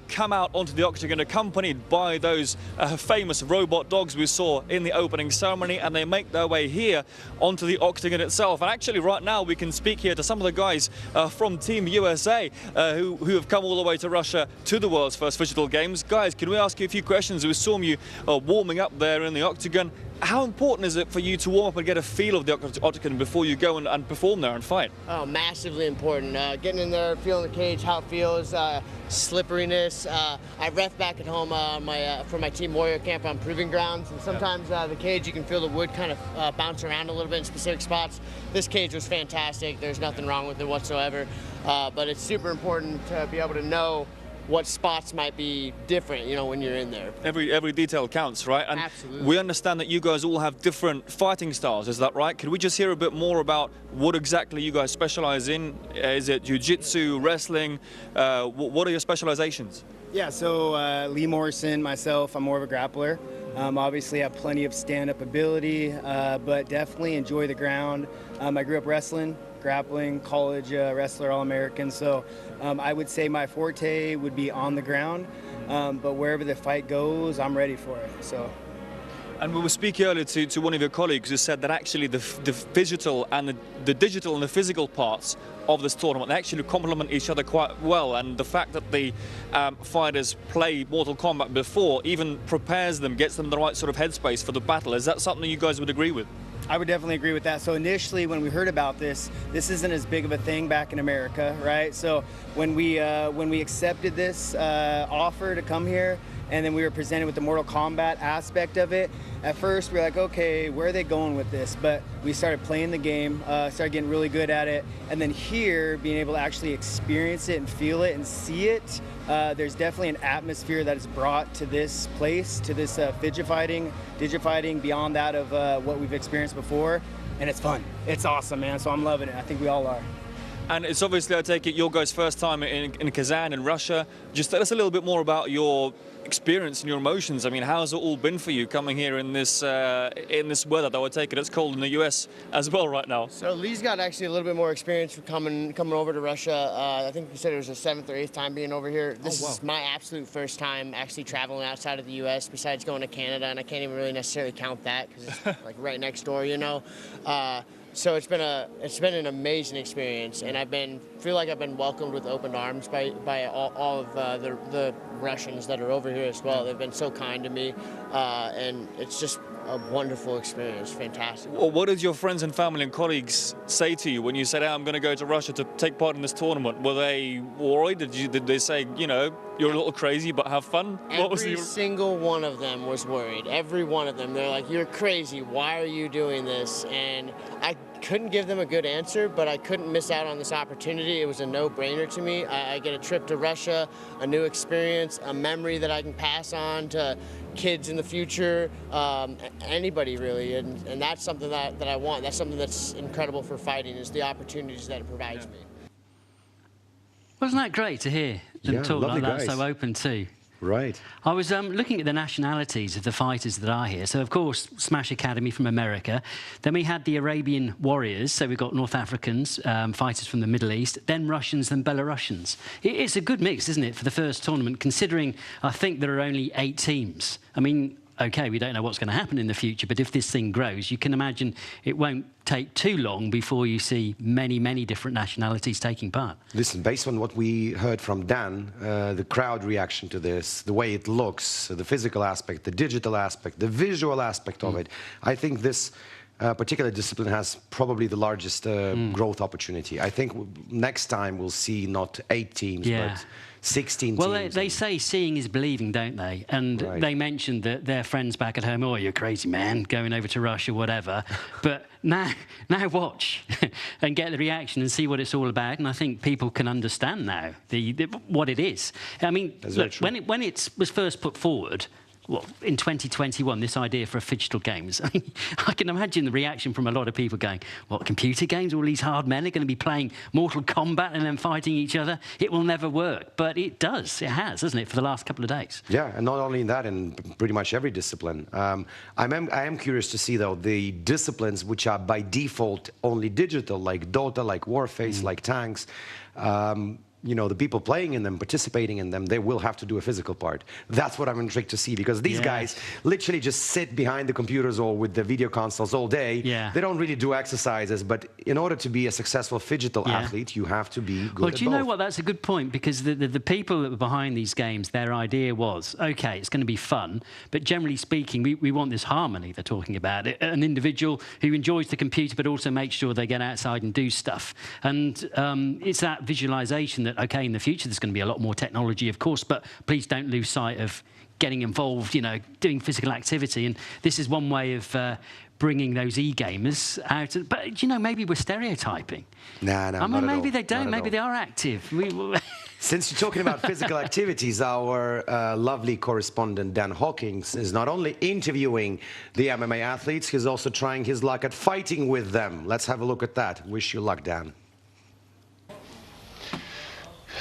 come out onto the octagon, accompanied by those famous robot dogs we saw in the opening ceremony, and they make their way here onto the octagon itself. And actually, right now, we can speak here to some of the guys from Team USA who have come all the way to Russia to the world's first phygital games. Guys, can we ask you a few questions? We saw you warming up there in the octagon. How important is it for you to warm up and get a feel of the octagon before you go and perform there and fight?
Oh, massively important. Getting in there, feeling the cage, how it feels, slipperiness. I ref back at home for my Team Warrior camp on Proving Grounds, and sometimes the cage, you can feel the wood kind of bounce around a little bit in specific spots. This cage was fantastic. There's nothing wrong with it whatsoever, but it's super important to be able to know what spots might be different, you know, when you're in there.
Every detail counts, right? And
absolutely.
We understand that you guys all have different fighting styles, is that right? Could we just hear a bit more about what exactly you guys specialize in? Is it jiu-jitsu, wrestling? What are your specializations?
Yeah, so Lee Morrison, myself, I'm more of a grappler. Obviously have plenty of stand-up ability, but definitely enjoy the ground. I grew up wrestling, grappling, college wrestler, All-American, so I would say my forte would be on the ground, but wherever the fight goes, I'm ready for it. So.
And we were speaking earlier to one of your colleagues who said that actually the phygital and the digital and the physical parts of this tournament, they actually complement each other quite well, and the fact that the fighters play Mortal Kombat before even prepares them, gets them the right sort of headspace for the battle. Is that something you guys would agree with?
I would definitely agree with that. So initially, when we heard about this isn't as big of a thing back in America, right? So when we accepted this offer to come here, and then we were presented with the Mortal Kombat aspect of it. At first, we were like, okay, where are they going with this? But we started playing the game, started getting really good at it, and then here, being able to actually experience it and feel it and see it, there's definitely an atmosphere that is brought to this place, to this fidget fighting, digifighting, beyond that of what we've experienced before, and it's fun. It's awesome, man, so I'm loving it. I think we all are.
And it's obviously, I take it, your guys' first time in Kazan in Russia. Just tell us a little bit more about your experience and your emotions. I mean, how's it all been for you coming here in this weather? Though I take it it's cold in the US as well right now.
So Lee's got actually a little bit more experience coming over to Russia. I think you said it was his 7th or 8th time being over here. This is my absolute first time actually traveling outside of the US, besides going to Canada, and I can't even really necessarily count that because it's like right next door, you know. So it's been an amazing experience, and feel like I've been welcomed with open arms by all of the Russians that are over here as well. They've been so kind to me, and it's just a wonderful experience, fantastic.
Well, what did your friends and family and colleagues say to you when you said, hey, I'm going to go to Russia to take part in this tournament? Were they worried? Did they say, you know, you're a little crazy, but have fun?
Every single one of them was worried. Every one of them. They're like, you're crazy. Why are you doing this? And I couldn't give them a good answer, but I couldn't miss out on this opportunity. It was a no-brainer to me. I get a trip to Russia, a new experience, a memory that I can pass on to kids in the future, anybody really, and that's something that I want. That's something that's incredible for fighting, is the opportunities that it provides me.
Wasn't that great to hear them talk like that, so open too?
Right.
I was looking at the nationalities of the fighters that are here. So, of course, Smash Academy from America. Then we had the Arabian Warriors. So we've got North Africans, fighters from the Middle East, then Russians, then Belarusians. It's a good mix, isn't it, for the first tournament, considering I think there are only 8 teams. I mean, OK, we don't know what's going to happen in the future, but if this thing grows, you can imagine it won't take too long before you see many, many different nationalities taking part.
Listen, based on what we heard from Dan, the crowd reaction to this, the way it looks, the physical aspect, the digital aspect, the visual aspect of it, I think this particular discipline has probably the largest growth opportunity. I think next time we'll see not 8 teams, but 16
well,
teams.
they say seeing is believing, don't they? And they mentioned that their friends back at home, oh, you're crazy, man, going over to Russia, whatever. But now watch and get the reaction and see what it's all about. And I think people can understand now what it is. I mean, look, when it was first put forward, well, in 2021, this idea for a digital games, I mean, I can imagine the reaction from a lot of people going, what, computer games? All these hard men are going to be playing Mortal Kombat and then fighting each other? It will never work. But it does. It has, hasn't it, for the last couple of days?
Yeah, and not only in that, in pretty much every discipline. I am curious to see, though, the disciplines which are by default only digital, like Dota, like Warface, like tanks. You know, the people playing in them, participating in them, they will have to do a physical part. That's what I'm intrigued to see, because these guys literally just sit behind the computers or with the video consoles all day. They don't really do exercises, but in order to be a successful digital athlete, you have to be good
Well,
at
do you know what? That's a good point, because the people that were behind these games, their idea was, OK, it's going to be fun, but generally speaking, we want this harmony they're talking about. An individual who enjoys the computer, but also makes sure they get outside and do stuff. And it's that visualization that, OK, in the future there's going to be a lot more technology, of course, but please don't lose sight of getting involved, you know, doing physical activity. And this is one way of bringing those e-gamers out. But, you know, maybe we're stereotyping.
No,
I mean, maybe they don't. Maybe they are active.
Since you're talking about physical activities, our lovely correspondent Dan Hawkins is not only interviewing the MMA athletes, he's also trying his luck at fighting with them. Let's have a look at that. Wish you luck, Dan.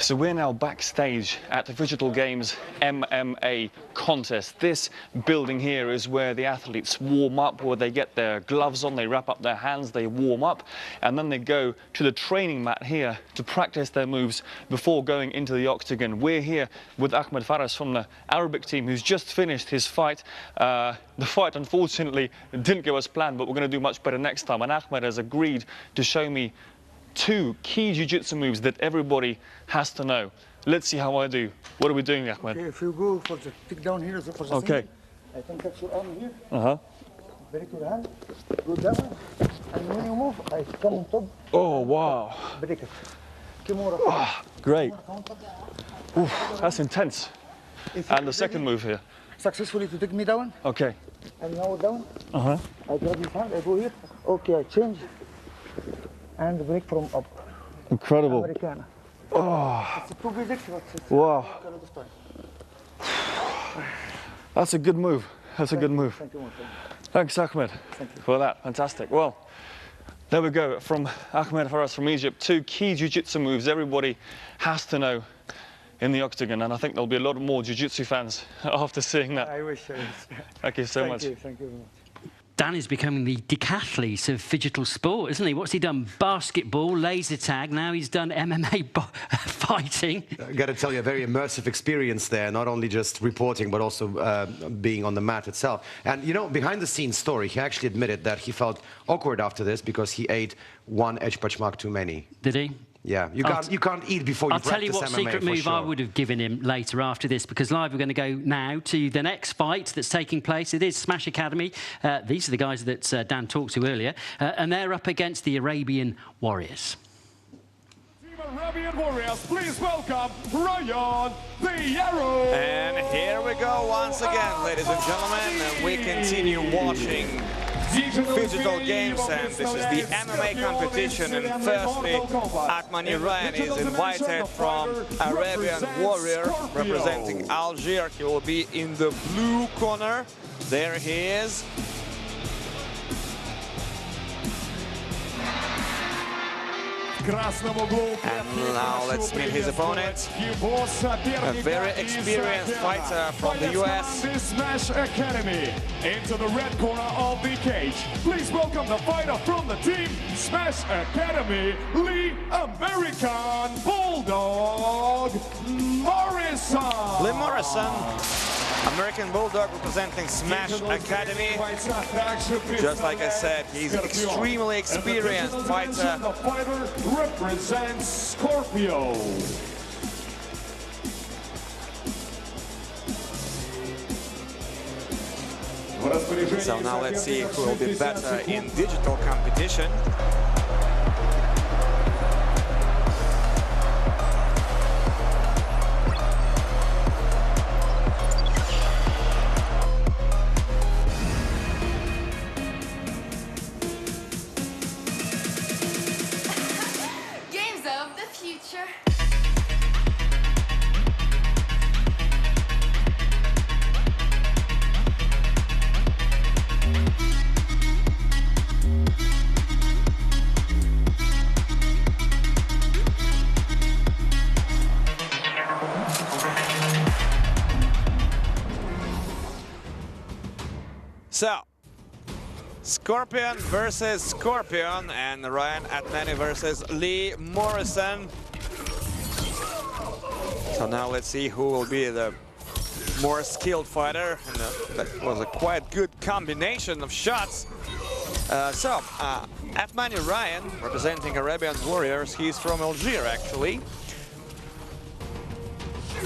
So we're now backstage at the Digital Games MMA contest. This building here is where the athletes warm up, where they get their gloves on, they wrap up their hands, they warm up, and then they go to the training mat here to practice their moves before going into the octagon. We're here with Ahmed Faras from the Arabic team, who's just finished his fight. The fight, unfortunately, didn't go as planned, but we're going to do much better next time. And Ahmed has agreed to show me 2 key jiu-jitsu moves that everybody has to know. Let's see how I do. What are we doing, Ahmed?
Okay, if you go for the take down here, for the
okay.
thing, I can catch your arm here. Break your hand. Go down. And when you move, I come on top.
Oh, wow.
Break it. Come on.
Oh, great. Oof, that's intense. And the second move here.
Successfully to take me down.
Okay.
And now down.
Uh-huh.
I grab his hand, I go here. Okay, I change. And break from up.
Incredible.
Americana.
Oh.
It's too basic, but it's
Wow. That's a good move. That's a good move.
Thank you, my friend.
Thanks, Ahmed, for that. Fantastic. Well, there we go. From Ahmed Faras from Egypt, 2 key jiu-jitsu moves everybody has to know in the octagon, and I think there'll be a lot more jiu-jitsu fans after seeing that.
I wish.
Thank you so much.
Thank you very much.
Dan is becoming the decathlete of digital sport, isn't he? What's he done? Basketball, laser tag. Now he's done MMA fighting.
I got to tell you, a very immersive experience there, not only just reporting, but also being on the mat itself. And, you know, behind the scenes story, he actually admitted that he felt awkward after this because he ate 1 edge punch mark too many.
Did he?
Yeah, you can't eat before you
I'll tell you
practice
what
MMA,
secret
for
move
sure.
I would have given him later after this, because live we're going to go now to the next fight that's taking place. It is Smash Academy. These are the guys that Dan talked to earlier, and they're up against the Arabian Warriors.
Team Arabian Warriors, please welcome Ryan the Arrow.
And here we go once again, ladies and gentlemen, and we continue watching Digital Games, and this is the MMA competition. And firstly, Akmani Ryan is invited from Arabian Warrior representing Algiers. He will be in the blue corner. There he is. And now let's meet his opponent, a very experienced fighter from the US.
Smash Academy. Into the red corner of the cage, please welcome the fighter from the team Smash Academy, Lee American Bulldog Morrison.
Lee Morrison, American Bulldog representing Smash Academy. Just like I said, he's an extremely experienced fighter.
The fighter represents Scorpio.
So now let's see who will be better in digital competition.
Games of the future.
So, Scorpion versus Scorpion, and Ryan Atmani versus Lee Morrison. So now let's see who will be the more skilled fighter. And that was a quite good combination of shots. Atmani Ryan, representing Arabian Warriors, he's from Algiers actually.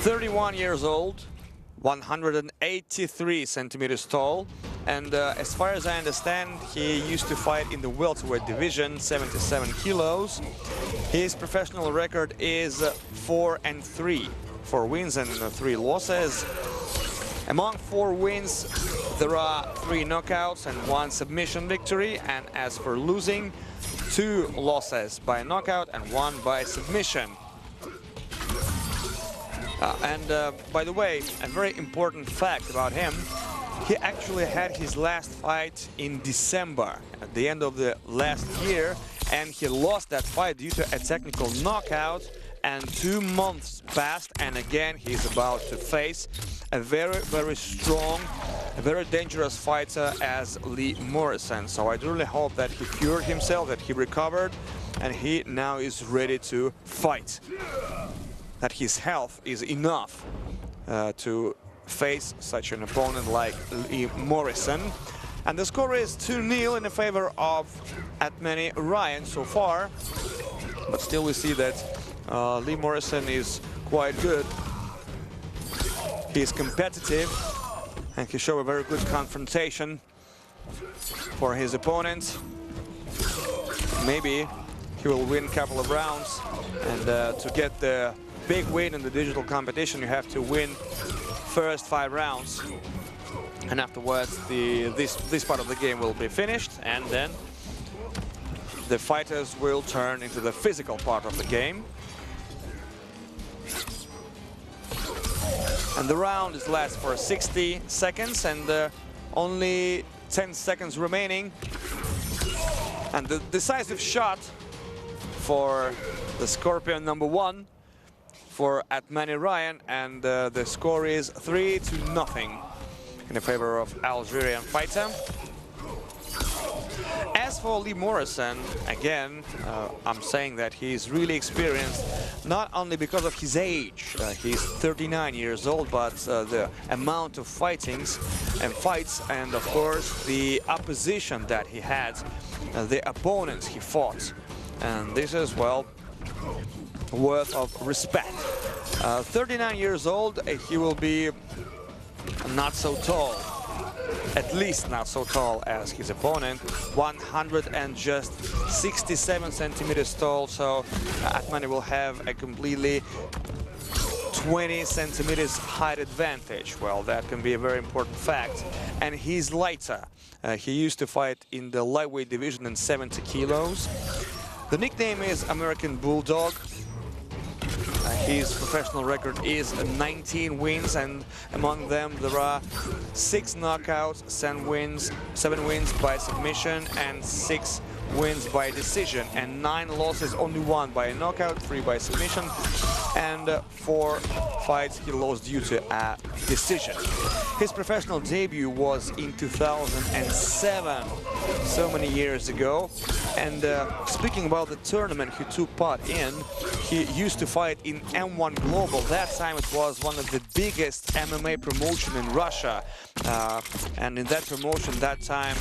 31 years old, 183 centimeters tall. And as far as I understand, he used to fight in the welterweight division, 77 kilos. His professional record is 4-3, 4 wins and 3 losses. Among 4 wins, there are 3 knockouts and 1 submission victory. And as for losing, 2 losses by knockout and 1 by submission. By the way, a very important fact about him, he actually had his last fight in December, at the end of the last year, and he lost that fight due to a technical knockout, and 2 months passed, and again he's about to face a very, very strong, a very dangerous fighter as Lee Morrison. So I do really hope that he cured himself, that he recovered, and he now is ready to fight. That his health is enough to face such an opponent like Lee Morrison. And the score is 2-0 in favor of Atmani Ryan so far. But still we see that Lee Morrison is quite good. He's competitive and he showed a very good confrontation for his opponent. Maybe he will win a couple of rounds, and to get the big win in the digital competition you have to win first 5 rounds. And afterwards, this part of the game will be finished, and then the fighters will turn into the physical part of the game. And the round is lasts for 60 seconds, and only 10 seconds remaining. And the decisive shot for the Scorpion #1 for Atmani Ryan, and the score is 3-0 in favor of Algerian fighter. As for Lee Morrison, again, I'm saying that he's really experienced, not only because of his age, he's 39 years old, but the amount of fights, and of course the opposition that he had, the opponents he fought. And this is, well, worth of respect. 39 years old, he will be not so tall, at least not so tall as his opponent, 167 centimeters tall, so Atmani will have a completely 20 centimeters height advantage. Well, that can be a very important fact. And he's lighter. He used to fight in the lightweight division in 70 kilos. The nickname is American Bulldog. His professional record is 19 wins, and among them there are 6 knockouts, 7 wins by submission, and 6 wins by decision, and 9 losses, only 1 by a knockout, 3 by submission, and 4 fights he lost due to a decision. His professional debut was in 2007, so many years ago. And speaking about the tournament he took part in, he used to fight in M1 Global. That time it was one of the biggest MMA promotion in Russia. And in that promotion, that time,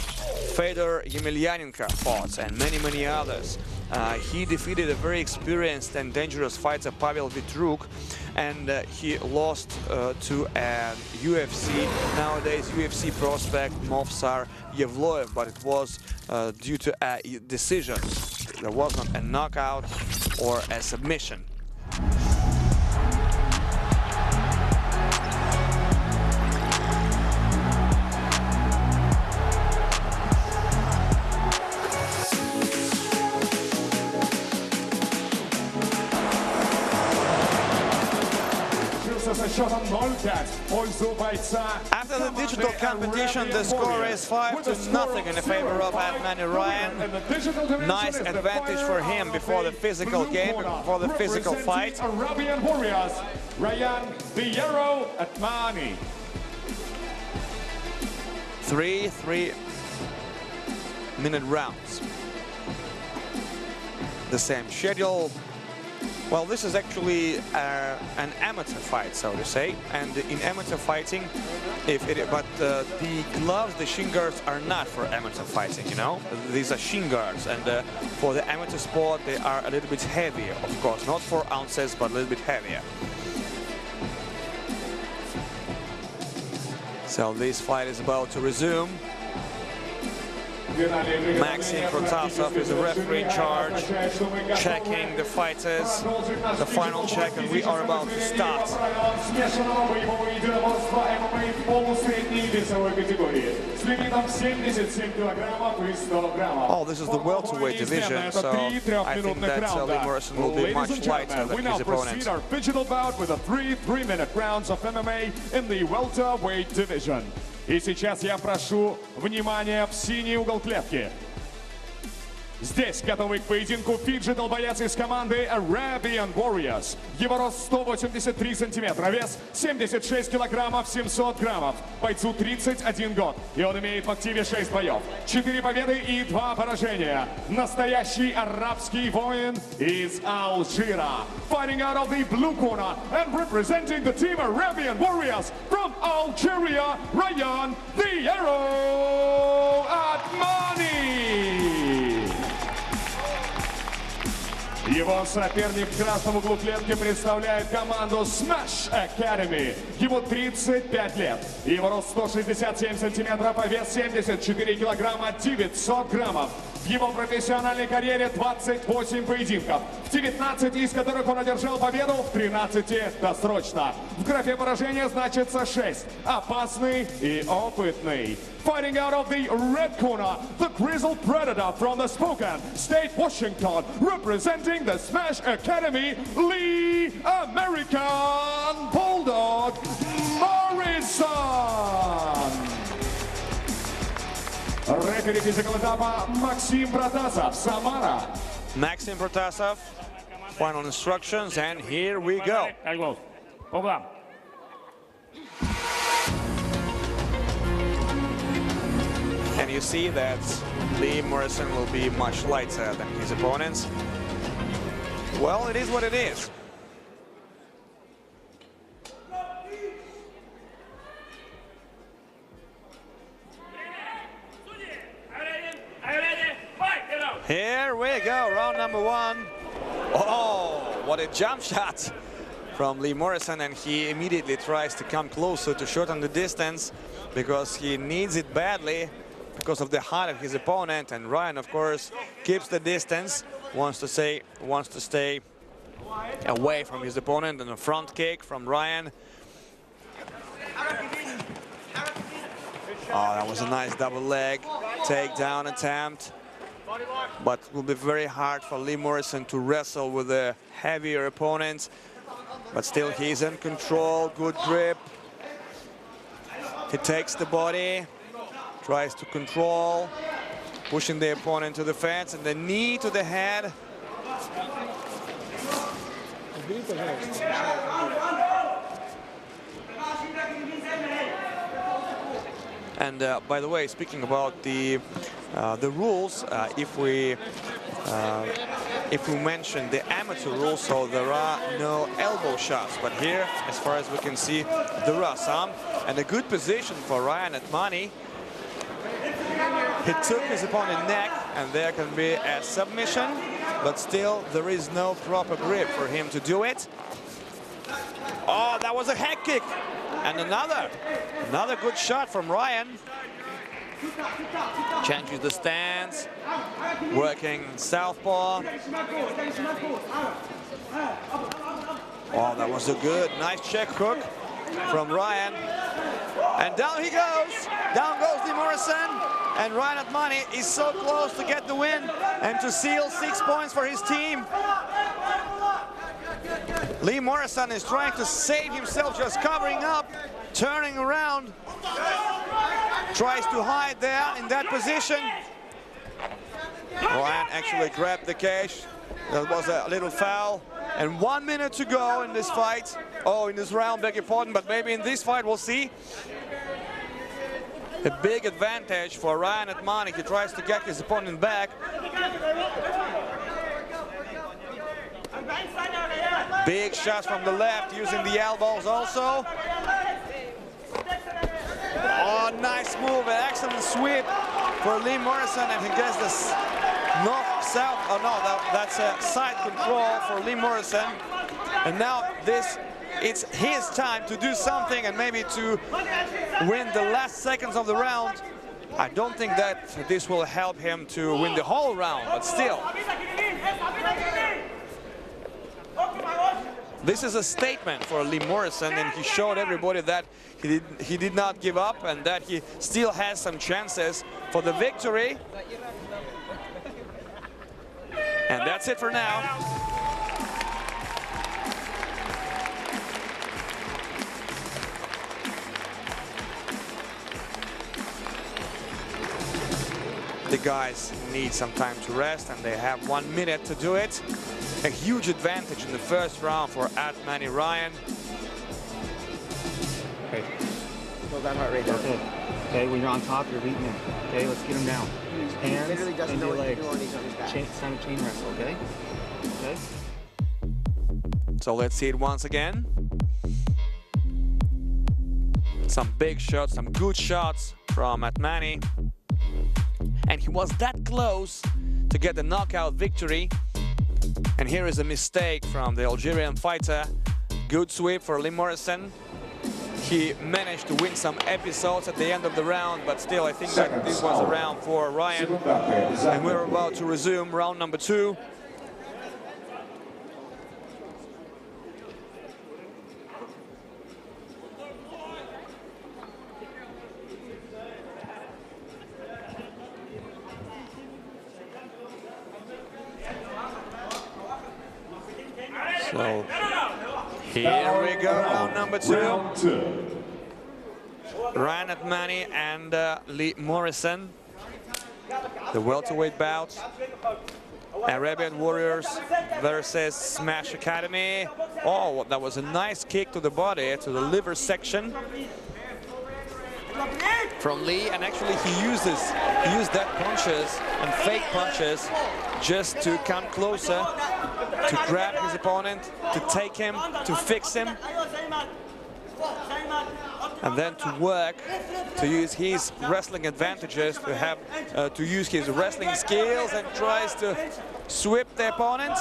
Fedor Yemelyanenko fought, and many others. He defeated a very experienced and dangerous fighter, Pavel Vitruk, and he lost to a nowadays UFC prospect, Movsar Yevloev, but it was due to a decision. There wasn't a knockout or a submission. After the digital competition, the score is 5-0 in favor of Atmani Ryan. Nice advantage for him before the physical game, before the physical fight.
Arabian Warriors, Ryan Piero Atmani.
3 3-minute rounds. The same schedule. Well, this is actually an amateur fight, so to say, and in amateur fighting, the gloves, the shin guards, are not for amateur fighting, you know. These are shin guards, and for the amateur sport, they are a little bit heavier, of course, not 4 ounces, but a little bit heavier. So this fight is about to resume. Maxim Protasov is the referee in charge, checking the fighters, the final check, and we are about to start. Oh, this is the welterweight division, so I think that Lee Morrison will be much lighter than his opponent.
Our digital bout with a 3-minute rounds of MMA in the welterweight division. И сейчас я прошу внимания в синий угол клетки. Здесь готовый к поединку фиджитал боец из команды Arabian Warriors. Его рост 183 сантиметра, вес 76 килограммов 700 граммов. Бойцу 31 год, и он имеет в активе 6 боев, 4 победы и 2 поражения. Настоящий арабский воин из Алжира. Fighting out of the blue corner and representing the team Arabian Warriors from Algeria, Ryan the Arrow Atmani. Его соперник в красном углу клетки представляет команду Smash Academy. Ему 35 лет. Его рост 167 сантиметров, а вес 74 килограмма 900 граммов. В его профессиональной карьере 28 поединков, в 19 из которых он одержал победу, в 13 досрочно. В графе поражения значится 6. Опасный и опытный. Fighting out of the red corner, the grizzled predator from the Spokane State, Washington, representing the Smash Academy, Lee American Bulldog Morrison. Рефери физикал этапа Максим Протасов, Самара.
Maxim Protasov, final instructions, and here we go. And you see that Lee Morrison will be much lighter than his opponents. Well, it is what it is. Here we go, round number one. Oh, what a jump shot from Lee Morrison, and he immediately tries to come closer to shorten the distance because he needs it badly because of the height of his opponent. And Ryan, of course, keeps the distance, wants to stay away from his opponent, and a front kick from Ryan. Oh, that was a nice double leg takedown attempt. But it will be very hard for Lee Morrison to wrestle with a heavier opponent. But still, he's in control, good grip. He takes the body, tries to control, pushing the opponent to the fence, and the knee to the head. And by the way, speaking about the rules, if we mention the amateur rules, so there are no elbow shots. But here, as far as we can see, there are some. And a good position for Ryan Atmani. He took his opponent's neck, and there can be a submission, but still there is no proper grip for him to do it. Oh, that was a head kick. And another good shot from Ryan. Changes the stance, working southpaw. Oh, that was a good, nice check hook from Ryan. And down he goes. Down goes Lee Morrison. And Ryan Atmani is so close to get the win and to seal 6 points for his team. Lee Morrison is trying to save himself, just covering up, turning around. Tries to hide there in that position. Ryan actually grabbed the cage. That was a little foul. And 1 minute to go in this fight. Oh, in this round, beg your pardon, but maybe in this fight we'll see. A big advantage for Ryan Atmani. He tries to get his opponent back. Big shots from the left, using the elbows also. Oh, nice move, an excellent sweep for Lee Morrison, and he gets this north-south, oh no, that's a side control for Lee Morrison. And now it's his time to do something and maybe to win the last seconds of the round. I don't think that this will help him to win the whole round, but still. This is a statement for Lee Morrison, and he showed everybody that he did not give up and that he still has some chances for the victory. And that's it for now. The guys need some time to rest, and they have 1 minute to do it. A huge advantage in the first round for Atmani Ryan.
Okay. Slow down heart rate. Okay. Okay, when you're on top, you're beating him. Okay, let's get him down. Hands and your legs. Chain wrestle, okay? Okay.
So let's see it once again. Some big shots, some good shots from Atmani. And he was that close to get the knockout victory. And here is a mistake from the Algerian fighter. Good sweep for Lee Morrison. he managed to win some episodes at the end of the round, but still I think that this was a round for Ryan. And we're about to resume round number 2. So here we go, round number 2. Ryan Atmani and Lee Morrison. The welterweight bout. Arabian Warriors versus Smash Academy. Oh, that was a nice kick to the body, to the liver section from Lee, and actually he used that punches and fake punches just to come closer, to grab his opponent, to take him, to fix him, and then to work, to use his wrestling advantages, to use his wrestling skills, and tries to sweep the opponent.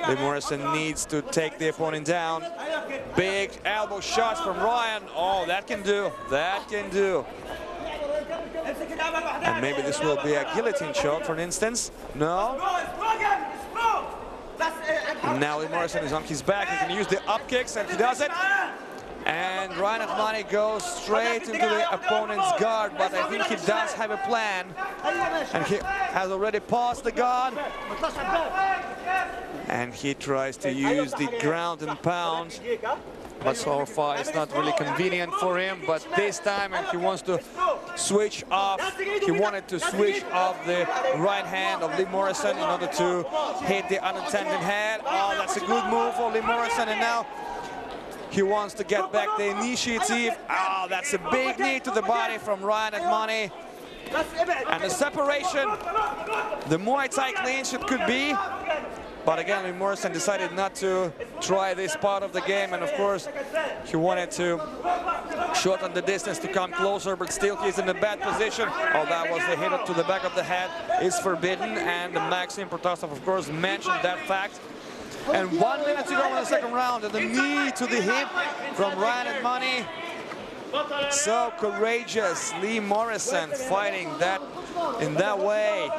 Lee Morrison needs to take the opponent down. Big elbow shots from Ryan. Oh, that can do. That can do. And maybe this will be a guillotine shot, for instance. No. And now Lee Morrison is on his back. He can use the up kicks, and he does it. And Ryan Atmani goes straight into the opponent's guard, but I think he does have a plan. And he has already passed the guard. And he tries to use the ground and pound. But so far it's not really convenient for him. But this time he wants to switch off. He wanted to switch off the right hand of Lee Morrison in order to hit the unintended head. Oh, that's a good move for Lee Morrison. And now he wants to get back the initiative. Oh, that's a big knee to the body from Ryan Atmani. And the separation, the Muay Thai clinch it could be. But again, Lee Morrison decided not to try this part of the game. And of course, he wanted to shorten the distance to come closer, but still he's in a bad position. Oh, that was the hit to the back of the head. It's forbidden. And Maxim Protasov, of course, mentioned that fact. And 1 minute to go in the second round, and the knee to the hip from Ryan Atmani. So courageous, Lee Morrison fighting that in that way.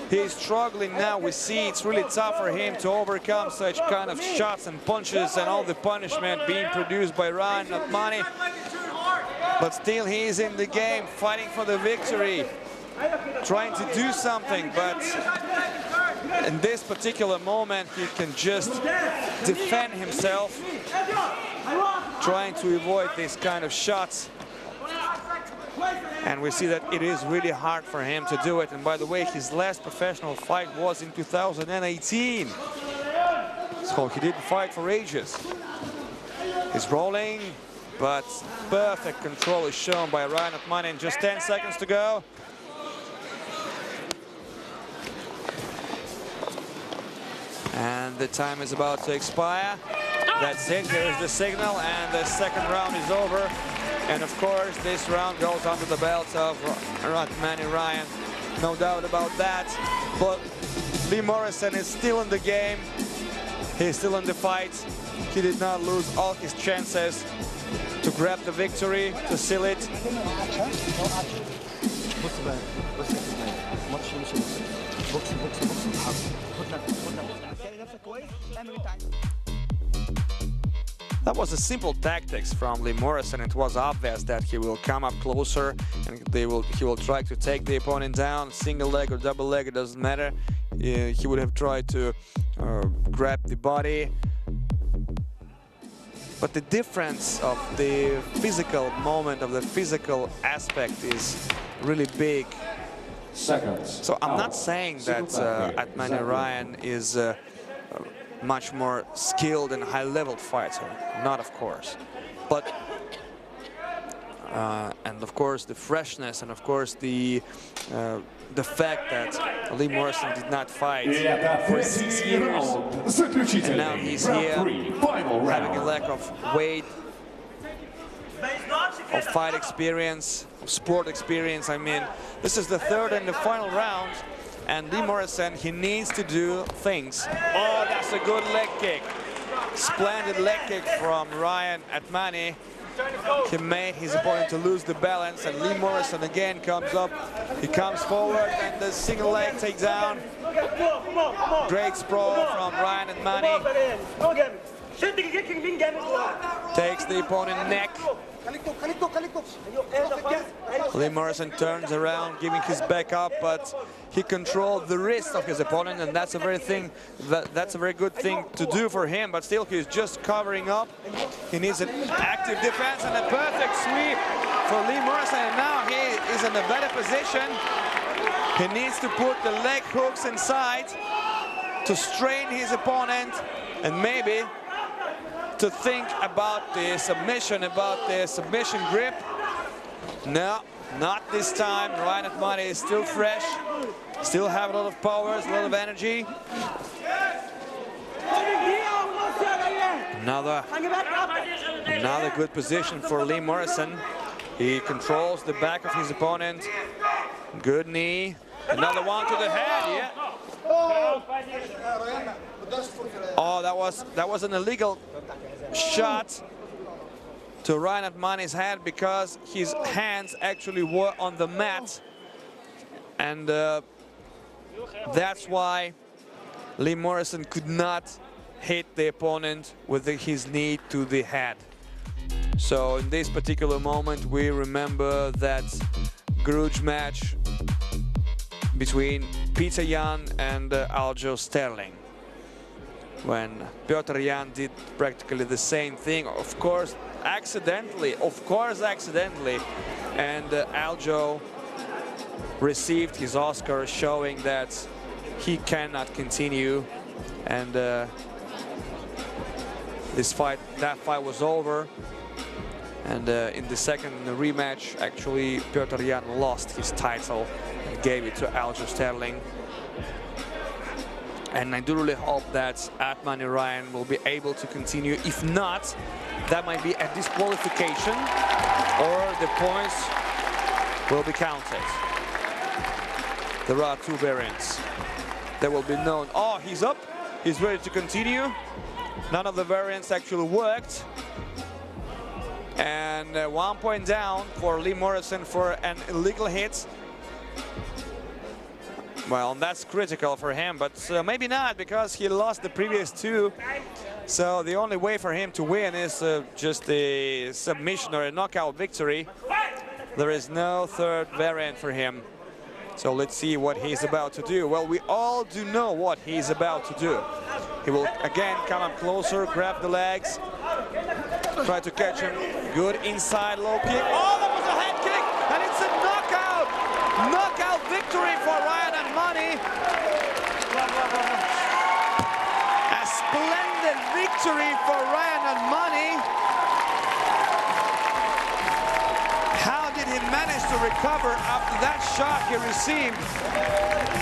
He's struggling now. We see it's really tough for him to overcome such kind of shots and punches and all the punishment being produced by Ryan Atmani. But still he is in the game, fighting for the victory, trying to do something, but in this particular moment he can just defend himself, trying to avoid these kind of shots. And we see that it is really hard for him to do it. And by the way, his last professional fight was in 2018. So he didn't fight for ages. He's rolling, but perfect control is shown by Ryan Atmani in just 10 seconds to go. And the time is about to expire. That's it, here's the signal, and the second round is over. And of course, this round goes under the belt of Atmani Ryan. No doubt about that. But Lee Morrison is still in the game. He's still in the fight. He did not lose all his chances to grab the victory, to seal it. That was a simple tactics from Lee Morrison. It was obvious that he will come up closer and he will try to take the opponent down, single leg or double leg, it doesn't matter. He would have tried to grab the body. But the difference of the physical moment, of the physical aspect is really big. So I'm not saying that Atmani Ryan is much more skilled and high-level fighter, not of course, but and of course the freshness, and of course the fact that Lee Morrison did not fight for 6 years, and now he's here having a lack of weight, of fight experience, of sport experience. I mean, this is the third and the final round. And Lee Morrison, he needs to do things. Oh, that's a good leg kick. Splendid leg kick from Ryan Atmani. He made his opponent to lose the balance, and Lee Morrison again comes up. He comes forward and the single leg takedown. Great sprawl from Ryan Atmani. Takes the opponent's neck. Lee Morrison turns around, giving his back up, but he controlled the wrist of his opponent, and that's a very good thing to do for him. But still, he's just covering up. He needs an active defense and a perfect sweep for Lee Morrison. And now he is in a better position. He needs to put the leg hooks inside to strain his opponent, and maybe to think about the submission grip. No, not this time. Ryan Atmani is still fresh, still have a lot of powers, a lot of energy. Another good position for Lee Morrison. He controls the back of his opponent. Good knee. Another one to the head, yeah. Oh, that was an illegal shot to Ryan Atmani's head because his hands actually were on the mat, and that's why Lee Morrison could not hit the opponent with his knee to the head. So in this particular moment we remember that grudge match between Peter Yan and Aljo Sterling, when Piotr Yan did practically the same thing, of course accidentally, and Aljo received his Oscar, showing that he cannot continue, and that fight was over. And in the second rematch, actually Piotr Yan lost his title and gave it to Aljo Sterling. And I do really hope that Atmani Ryan will be able to continue. If not, that might be a disqualification, or the points will be counted. There are two variants that will be known. Oh, he's up. He's ready to continue. None of the variants actually worked. And 1 point down for Lee Morrison for an illegal hit. Well, that's critical for him, but maybe not, because he lost the previous two. So the only way for him to win is just a submission or a knockout victory. There is no third variant for him. So let's see what he's about to do. Well, we all do know what he's about to do. He will again come up closer, grab the legs, try to catch him. Good inside low kick. Oh, that was a head kick, and it's a knockout! Knockout victory for Ryan Atmani. A splendid victory for Ryan Atmani. How did he manage to recover after that shot he received?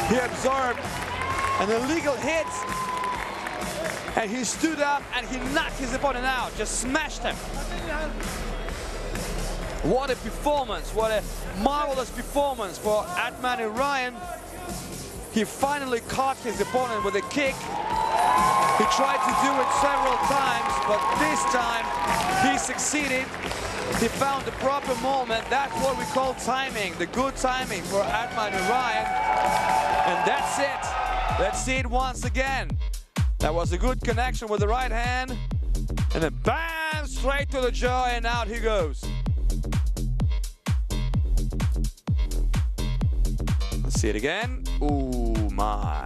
He absorbed an illegal hit, and he stood up and he knocked his opponent out, just smashed him. What a performance, what a marvelous performance for Atmani Ryan. He finally caught his opponent with a kick. He tried to do it several times, but this time he succeeded. He found the proper moment. That's what we call timing, the good timing for Atmani Ryan. And that's it. Let's see it once again. That was a good connection with the right hand. And then bam, straight to the jaw, and out he goes. Let's see it again. Ooh, my.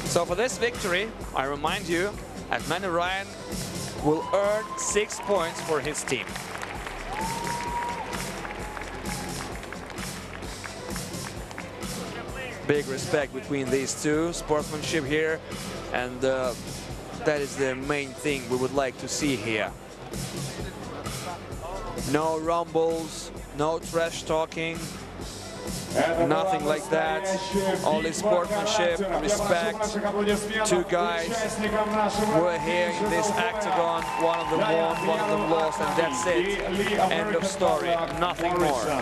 So for this victory, I remind you, Atmani Ryan will earn 6 points for his team. Big respect between these two, sportsmanship here, and that is the main thing we would like to see here. No rumbles, no trash talking, Nothing like that. Only sportsmanship, respect. Two guys were here in this octagon. One of them won, one of them lost, and that's it. End of story. Nothing more.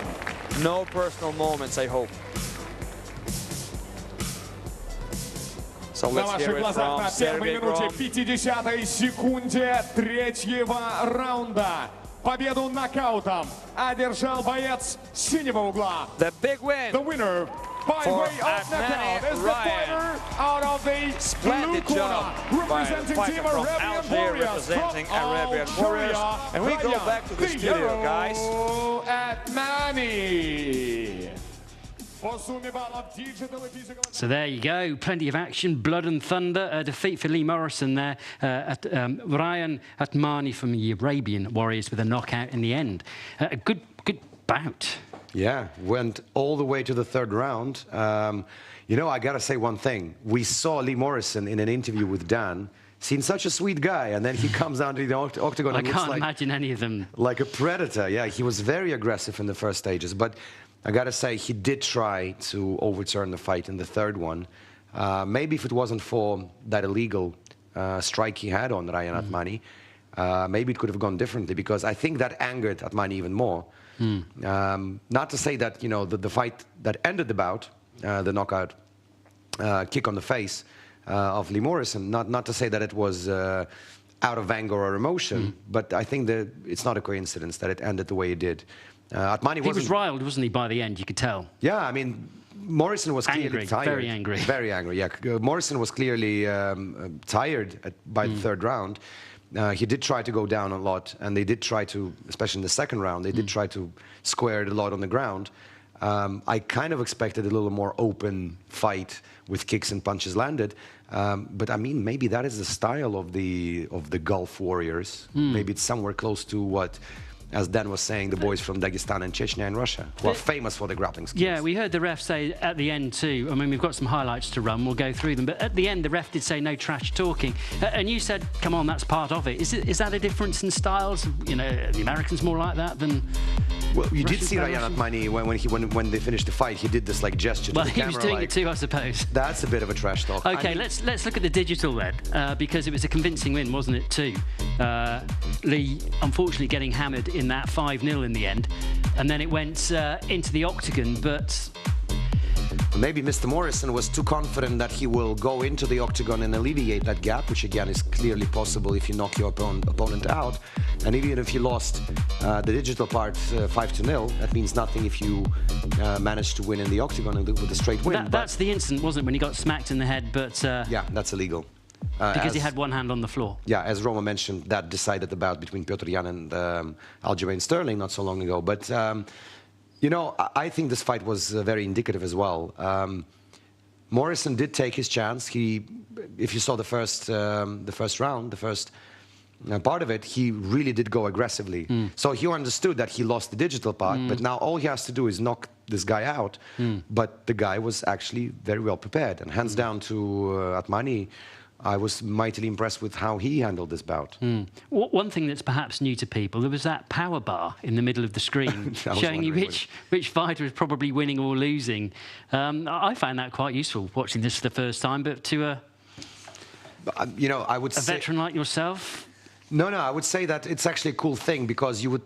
No personal moments, I hope. So let's hear it from Sergey Grom.
50-й секунде третьего раунда. Победу нокаутом одержал боец синего угла.
The big win.
The winner by way of knockout is the fighter out of the blue corner, representing Team Arabian Warriors from Algeria.
And we go back to the studio, guys.
Atmani.
So there you go, plenty of action, blood and thunder. A defeat for Lee Morrison there. Ryan Atmani from the Arabian Warriors with a knockout in the end. A good bout.
Yeah, went all the way to the third round. You know, I got to say one thing. We saw Lee Morrison in an interview with Dan. Seemed such a sweet guy, and then he comes down to the octagon.
I
and
can't
looks
imagine any of them.
Like a predator. Yeah, he was very aggressive in the first stages, but I gotta say he did try to overturn the fight in the third one. Maybe if it wasn't for that illegal strike he had on Ryan Atmani, maybe it could have gone differently, because I think that angered Atmani even more. Not to say that, you know, the fight that ended the bout, the knockout kick on the face of Lee Morrison, not to say that it was out of anger or emotion, but I think that it's not a coincidence that it ended the way it did. Atmani
he was riled, wasn't he, by the end? You could tell.
Yeah, I mean, Morrison was clearly tired.
Very angry.
Very angry, yeah. Morrison was clearly tired by the third round. He did try to go down a lot, and they did try to, especially in the second round, they did try to square it a lot on the ground. I kind of expected a little more open fight with kicks and punches landed. But I mean, maybe that is the style of the Gulf Warriors. Maybe it's somewhere close to what, as Dan was saying, the boys from Dagestan and Chechnya in Russia, who are famous for the grappling skills.
Yeah, we heard the ref say at the end too, I mean, we've got some highlights to run, we'll go through them, but at the end the ref did say no trash talking. And you said, come on, that's part of it. Is that a difference in styles? You know, the Americans more like that than...
Well, you did see Ryan Atmani when they finished the fight, he did this like gesture to the camera.
Well, he was doing it too, I suppose.
That's a bit of a trash talk.
Okay, I mean, let's look at the digital then, because it was a convincing win, wasn't it, too? Lee, unfortunately, getting hammered in that 5-0 in the end, and then it went into the octagon, but...
Maybe Mr. Morrison was too confident that he will go into the octagon and alleviate that gap, which again is clearly possible if you knock your opponent out. And even if you lost the digital part 5-0, that means nothing if you manage to win in the octagon with a straight win.
That's the incident, wasn't it, when he got smacked in the head, but...
yeah, that's illegal.
Because he had one hand on the floor.
Yeah, as Roma mentioned, that decided the bout between Petr Yan and Aljamain Sterling not so long ago. But... you know, I think this fight was very indicative as well. Morrison did take his chance. If you saw the first round, the first part of it, he really did go aggressively. So he understood that he lost the digital part, but now all he has to do is knock this guy out. But the guy was actually very well prepared. And hands down to Atmani, I was mightily impressed with how he handled this bout.
One thing that's perhaps new to people, there was that power bar in the middle of the screen showing you which fighter was probably winning or losing. I found that quite useful watching this for the first time, but to
you know, I would say,
a veteran like yourself...
No, I would say that it's actually a cool thing, because you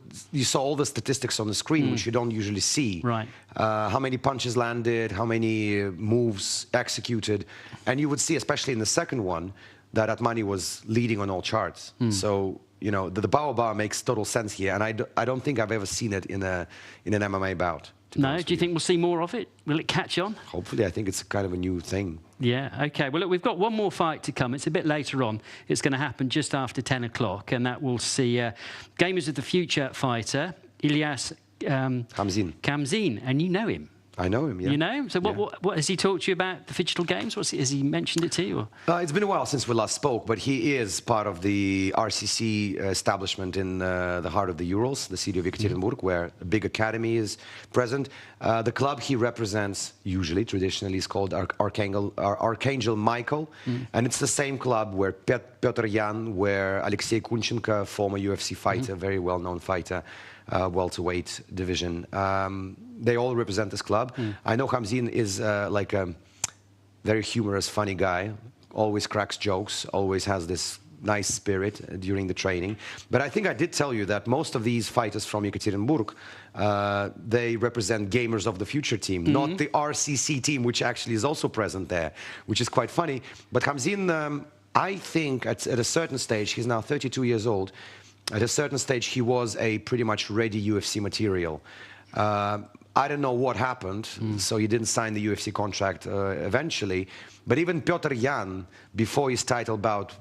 saw all the statistics on the screen, which you don't usually see.
Right.
How many punches landed, how many moves executed, and you would see, especially in the second one, that Atmani was leading on all charts. So, you know, the power bar makes total sense here, and I don't think I've ever seen it in an MMA bout.
No, do you think we'll see more of it? Will it catch on?
Hopefully, I think it's kind of a new thing.
Yeah, OK. Well, look, we've got one more fight to come. It's a bit later on. It's going to happen just after 10 o'clock, and that will see Gamers of the Future fighter, Ilyas Kamzin, and you know him.
I know him, yeah.
You know him? So what has he talked to you about the Digital Games? Has he mentioned it to you?
It's been a while since we last spoke, but he is part of the RCC establishment in the heart of the Urals, the city of Ekaterinburg, where a big academy is present. The club he represents, usually, traditionally, is called Archangel Michael, and it's the same club where Petr Yan, where Alexei Kunchenko, former UFC fighter, very well-known fighter, welterweight division. they all represent this club. I know Hamzin is like a very humorous, funny guy, always cracks jokes, always has this nice spirit during the training. But I think I did tell you that most of these fighters from Yekaterinburg, they represent Gamers of the Future team, not the RCC team, which actually is also present there, which is quite funny. But Hamzin, I think at a certain stage, he's now 32 years old, at a certain stage he was a pretty much ready UFC material. I don't know what happened, so he didn't sign the UFC contract eventually. But even Piotr Jan, before his title bout,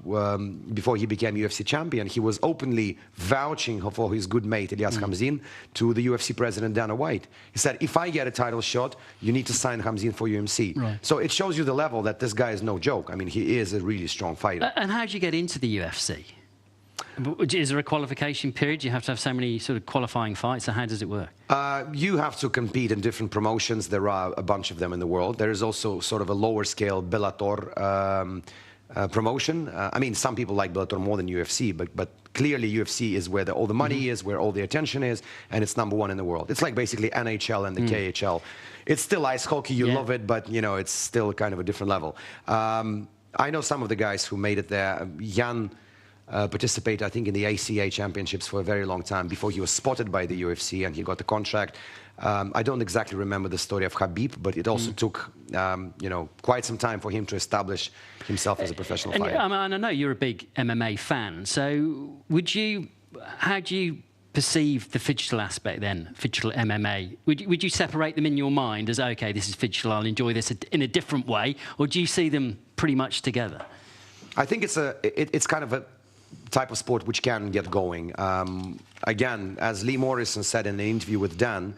before he became UFC champion, he was openly vouching for his good mate, Elias Hamzin, to the UFC president, Dana White. He said, if I get a title shot, you need to sign Hamzin for UMC. Right. So it shows you the level that this guy is no joke. I mean, he is a really strong fighter.
And how did you get into the UFC? Is there a qualification period? You have to have so many sort of qualifying fights, so how does it work?
You have to compete in different promotions. There are a bunch of them in the world. There is also sort of a lower scale Bellator promotion. I mean, some people like Bellator more than UFC, but clearly UFC is where all the money is, where all the attention is, and it's #1 in the world. It's like basically NHL and the KHL. It's still ice hockey, you love it, but you know, it's still kind of a different level. I know some of the guys who made it there. Jan participated, I think, in the ACA championships for a very long time before he was spotted by the UFC and he got the contract. I don't exactly remember the story of Khabib, but it also took, you know, quite some time for him to establish himself as a professional fighter.
And I know you're a big MMA fan, so how do you perceive the phygital aspect then, phygital MMA? Would you separate them in your mind as, okay, this is phygital, I'll enjoy this in a different way, or do you see them pretty much together?
I think it's kind of a type of sport which can get going. Again, as Lee Morrison said in an interview with Dan,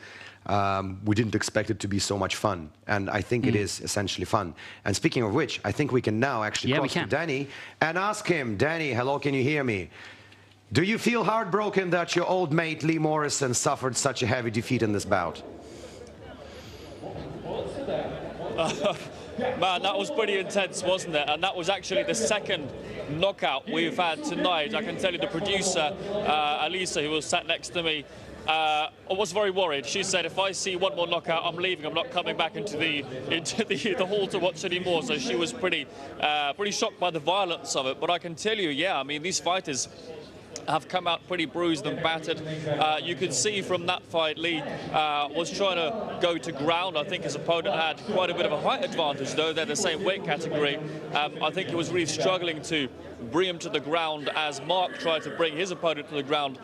we didn't expect it to be so much fun, and I think it is essentially fun. And speaking of which, I think we can now actually cross to Danny and ask him, Danny, hello, can you hear me? Do you feel heartbroken that your old mate Lee Morrison suffered such a heavy defeat in this bout?
Man, that was pretty intense, wasn't it? And that was actually the second knockout we've had tonight. I can tell you the producer, Alisa, who was sat next to me, was very worried. She said, if I see one more knockout, I'm leaving. I'm not coming back into the hall to watch anymore. So she was pretty shocked by the violence of it. But I can tell you, yeah, I mean, these fighters have come out pretty bruised and battered. You could see from that fight, Lee was trying to go to ground. I think his opponent had quite a bit of a height advantage, though they're the same weight category. I think he was really struggling to bring him to the ground as Mark tried to bring his opponent to the ground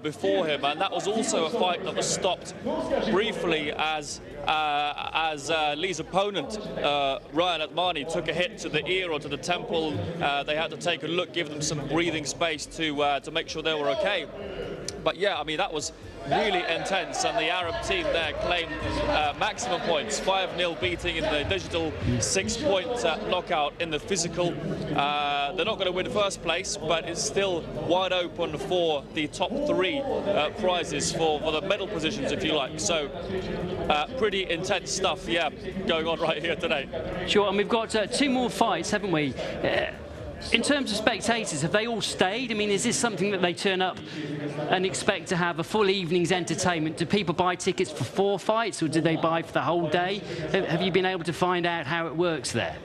before him. And that was also a fight that was stopped briefly as Lee's opponent, Ryan Atmani, took a hit to the ear or to the temple. They had to take a look, give them some breathing space to make sure they were okay. But yeah, I mean, that was really intense, and the Arab team there claimed maximum points, 5-0 beating in the digital, 6-point knockout in the physical. They're not going to win first place, but it's still wide open for the top 3 prizes for the medal positions, if you like. So pretty intense stuff, yeah, going on right here today.
Sure, and we've got 2 more fights, haven't we? In terms of spectators, have they all stayed? I mean, is this something that they turn up and expect to have a full evening's entertainment? Do people buy tickets for 4 fights, or do they buy for the whole day? Have you been able to find out how it works there?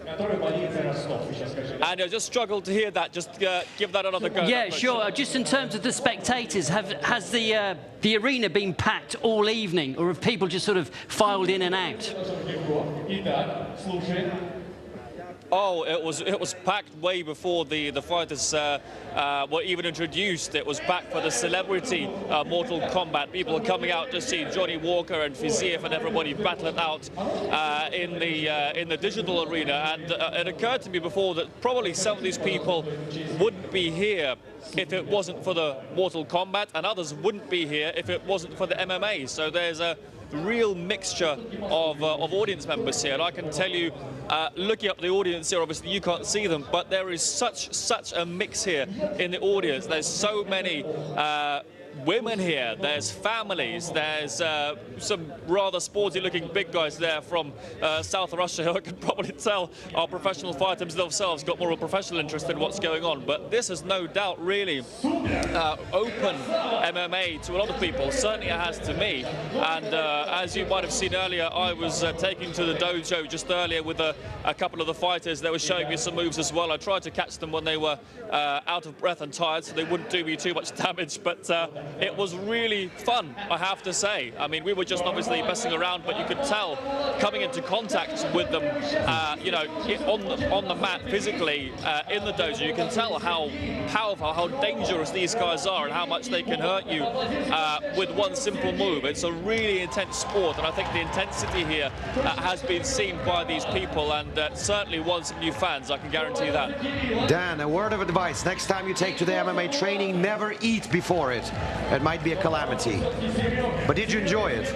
And I just struggled to hear that. Just give that another go.
Yeah, sure. Just in terms of the spectators, has the arena been packed all evening, or have people just sort of filed in and out?
Oh, it was packed way before the fighters were even introduced. It was packed for the celebrity Mortal Kombat. People are coming out to see Johnny Walker and Fiziev and everybody battling out in the digital arena. And it occurred to me before that probably some of these people wouldn't be here if it wasn't for the Mortal Kombat, and others wouldn't be here if it wasn't for the MMA. So there's a real mixture of audience members here, and I can tell you, looking up the audience here, obviously you can't see them, but there is such a mix here in the audience. There's so many women here, there's families, there's some rather sporty-looking big guys there from South Russia who I could probably tell are professional fighters themselves, got more of a professional interest in what's going on. But this has no doubt really opened MMA to a lot of people. Certainly it has to me. And as you might have seen earlier, I was taking to the dojo just earlier with a couple of the fighters. They were showing me some moves as well. I tried to catch them when they were out of breath and tired, so they wouldn't do me too much damage. But it was really fun, I have to say. I mean, we were just obviously messing around, but you could tell coming into contact with them, you know, on the mat physically in the dojo, you can tell how powerful, how dangerous these guys are and how much they can hurt you with one simple move. It's a really intense sport, and I think the intensity here has been seen by these people, and certainly won some new fans, I can guarantee that.
Dan, a word of advice. Next time you take to the MMA training, never eat before it. It might be a calamity. But did you enjoy it?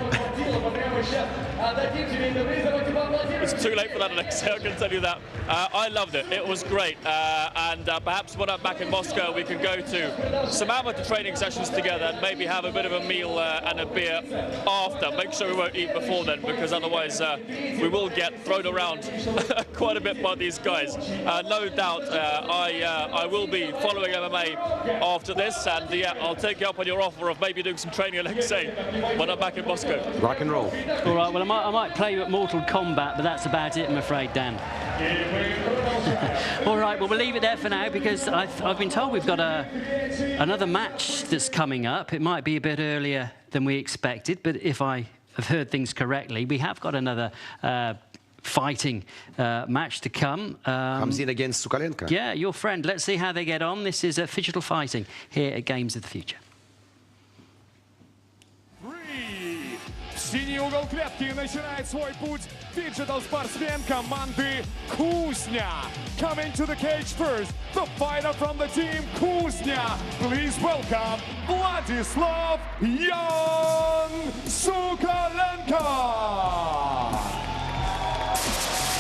It's too late for that, Alexei, I can tell you that. I loved it. It was great. And perhaps when I'm back in Moscow, we can go to some amateur training sessions together and maybe have a bit of a meal and a beer after. Make sure we won't eat before then, because otherwise we will get thrown around quite a bit by these guys. No doubt I will be following MMA after this, and yeah, I'll take you up on your offer of maybe doing some training, Alexei, when I'm back in Moscow.
Rock and roll.
All right, well, I might play you at Mortal Kombat, but that's about it, I'm afraid, Dan. All right, well, we'll leave it there for now, because I've been told we've got another match that's coming up. It might be a bit earlier than we expected, but if I have heard things correctly, we have got another fighting match to come.
Comes in against Sukalenka.
Yeah, your friend. Let's see how they get on. This is Digital Fighting here at Games of the Future.
Синий угол клетки начинает свой путь диджитал-спортсмен команды Кузня. Coming to the cage first, the fighter from the team Kuznya. Please welcome Vladislav Jan Sukalenka.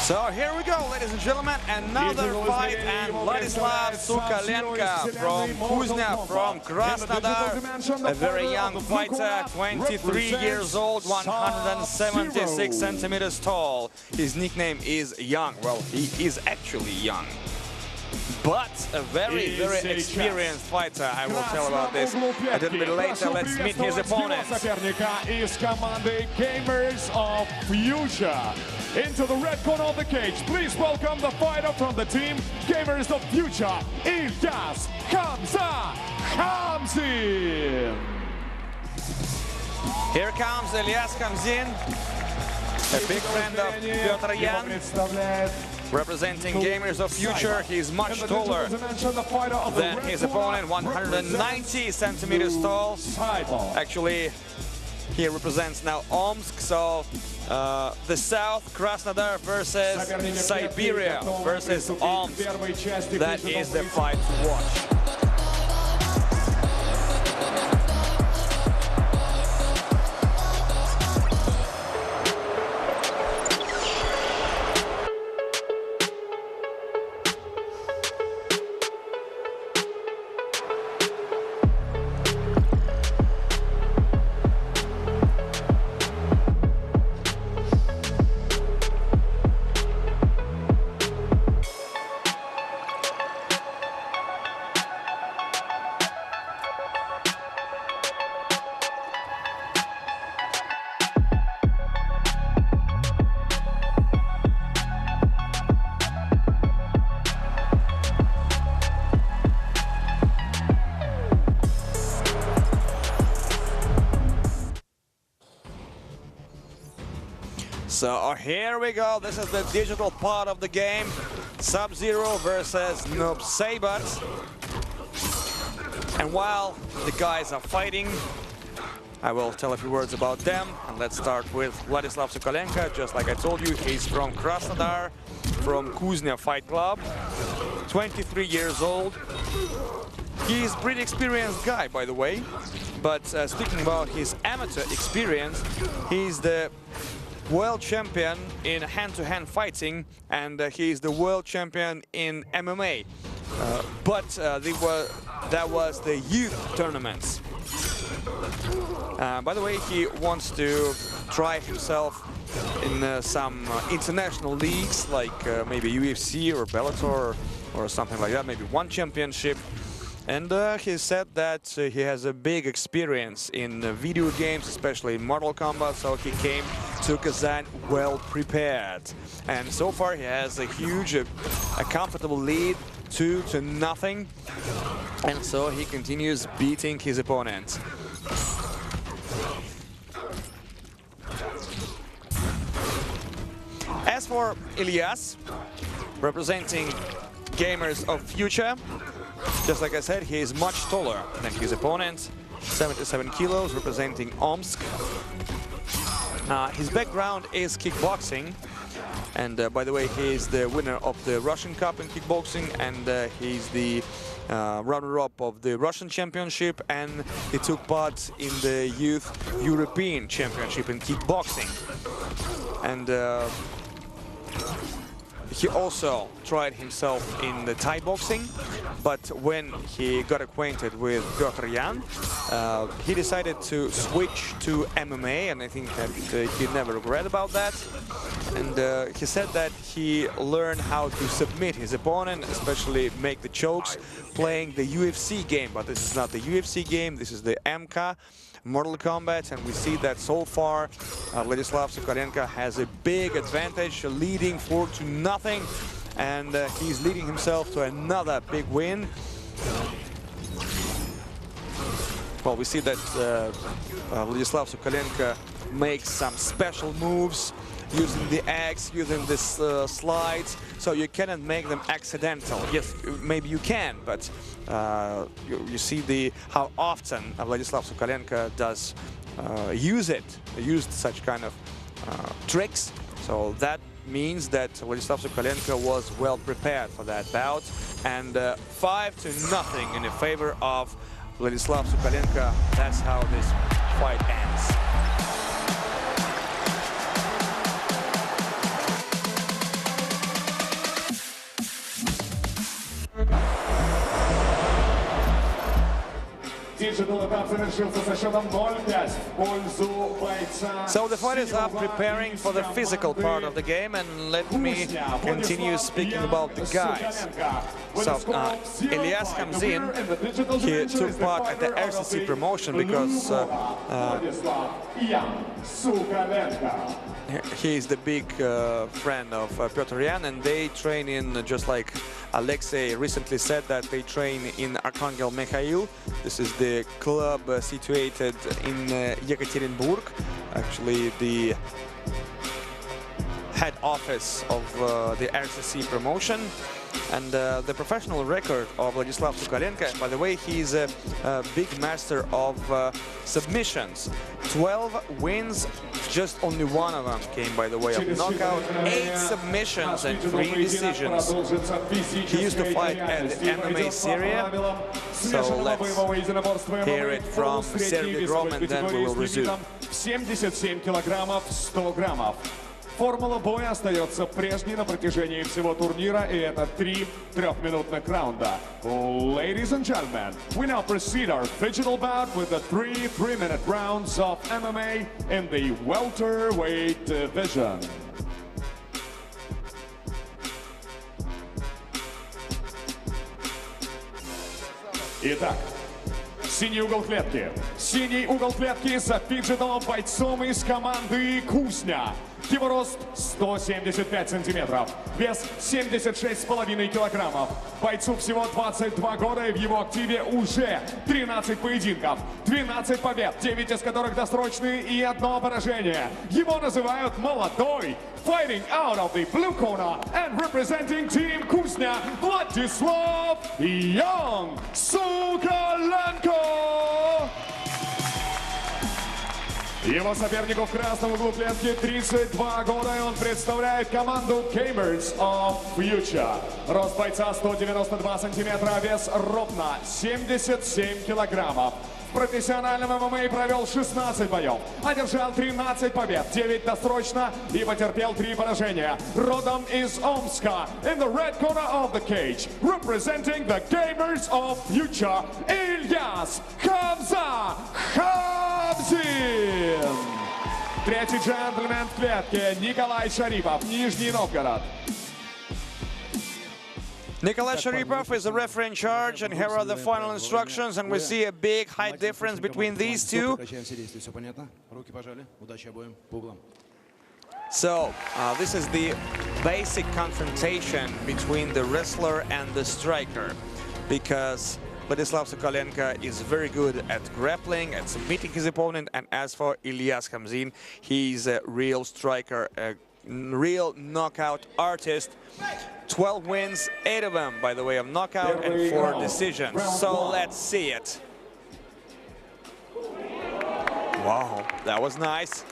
So here we go, ladies and gentlemen, another fight, and Vladislav Sukalenka from Kuznya, from Krasnodar, a very young fighter, 23 years old, 176 centimeters tall. His nickname is Young. Well, he is actually young, but a very, very experienced fighter. I will tell about this a little bit later. Let's meet his opponent.
Is команды Gamers of Future. Into the red corner of the cage, please welcome the fighter from the team Gamers of Future, Ilyas Khamzin.
Here comes Ilyas Khamzin, a big friend of Piotr Yan, representing Gamers of Future. He's much taller than his opponent, 190 centimeters tall. Actually, he represents now Omsk, so the south, Krasnodar versus Siberia versus Omsk. That is the fight to watch. So here we go, this is the digital part of the game. Sub-Zero versus Noob Saibot. And while the guys are fighting, I will tell a few words about them. And let's start with Vladislav Sukalenka. Just like I told you, he's from Krasnodar, from Kuznya Fight Club. 23 years old. He's a pretty experienced guy, by the way. But speaking about his amateur experience, he's the world champion in hand-to-hand fighting, and he's the world champion in MMA. But that was the youth tournaments. By the way, he wants to try himself in some international leagues, like maybe UFC or Bellator or something like that, maybe one championship. And he said that he has a big experience in video games, especially in Mortal Kombat, so he came to Kazan well prepared. And so far he has a huge, a comfortable lead, 2-0. And so he continues beating his opponents. As for Ilyas, representing Gamers of Future, just like I said, he is much taller than his opponent, 77 kilos, representing Omsk. His background is kickboxing, and by the way, he is the winner of the Russian Cup in kickboxing, and he's the runner-up of the Russian Championship, and he took part in the Youth European Championship in kickboxing. And he also tried himself in the Thai boxing, but when he got acquainted with Piotr Yan, he decided to switch to MMA, and I think that he never regret about that. And he said that he learned how to submit his opponent, especially make the chokes, playing the UFC game. But this is not the UFC game, this is the MK, Mortal Kombat, and we see that so far Vladislav Sokolenko has a big advantage, leading 4-0, and he's leading himself to another big win. Well, we see that Vladislav Sokolenko makes some special moves, using the X, using this slides, so you cannot make them accidental. Yes, maybe you can, but you see how often Vladislav Sokolenko does used such kind of tricks. So that means that Vladislav Sokolenko was well prepared for that bout, and 5-0 in favor of Vladislav Sokolenko. That's how this fight ends. So the fighters are preparing for the physical part of the game, and let me continue speaking about the guys. So Ilyas comes in. He took part at the RCC promotion because he is the big friend of Piotr Yan, and they train in, just like Alexei recently said, that they train in Archangel Mikhail. This is the club situated in Yekaterinburg, actually the head office of the RCC promotion. And the professional record of Vladislav Sokolenko, by the way, he's a big master of submissions. 12 wins, just only one of them came by the way of knockout. 8 submissions and 3 decisions. He used to fight at the MMA Syria. So let's hear it from Sergey Grom, and then we will resume.
77 килограммов, 100 граммов. Формула боя остается прежней на протяжении всего турнира, и это 3 трехминутных раунда. Ladies and gentlemen, we now proceed our digital bout with the 3 3-minute rounds of MMA in the welterweight division. Итак, синий угол клетки. Синий угол клетки за фиджитовым бойцом из команды Кузня. Его рост 175 сантиметров, вес 76,5 килограммов. Бойцу всего 22 года, и в его активе уже 13 поединков, 12 побед, 9 из которых досрочные и 1 поражение. Его называют молодой. Fighting out of the blue corner and representing Team Kuzня, Vladislav Young Sokolenko. Его сопернику в красном углу клетки 32 года, и он представляет команду Gamers of Future. Рост бойца 192 сантиметра, вес ровно 77 килограммов. В профессиональном ММА провел 16 боев, одержал 13 побед, 9 досрочно и потерпел 3 поражения. Родом из Омска, in the red corner of the cage, representing the Gamers of Future, Ilyas Khamza. 1. Третий джентльмен в клетке Николай Шарипов, Нижний Новгород.
Nikolai Sharipov is the referee in charge, and here are the final instructions, and we see a big height difference between these two. So, this is the basic confrontation between the wrestler and the striker, because Vladislav Sokolenko is very good at grappling, at submitting his opponent, and as for Ilyas Khamzin, he's a real striker, a real knockout artist. 12 wins, 8 of them by the way of knockout and 4 decisions. So let's see it. Wow, that was nice.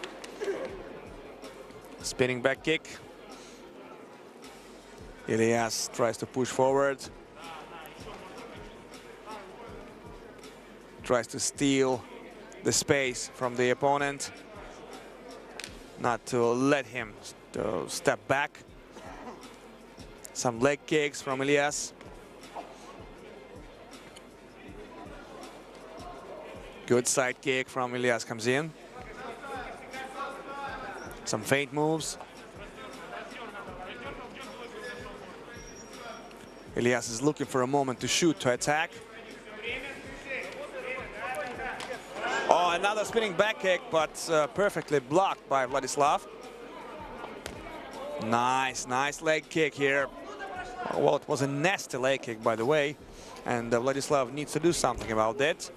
Spinning back kick. Ilyas tries to push forward. Tries to steal the space from the opponent. Not to let him step back. Some leg kicks from Ilyas. Good side kick from Ilyas Khamzin. Some feint moves. Ilyas is looking for a moment to shoot, to attack. Oh, another spinning back kick, but perfectly blocked by Vladislav. Nice, nice leg kick here. Well, it was a nasty leg kick, by the way, and Vladislav needs to do something about that,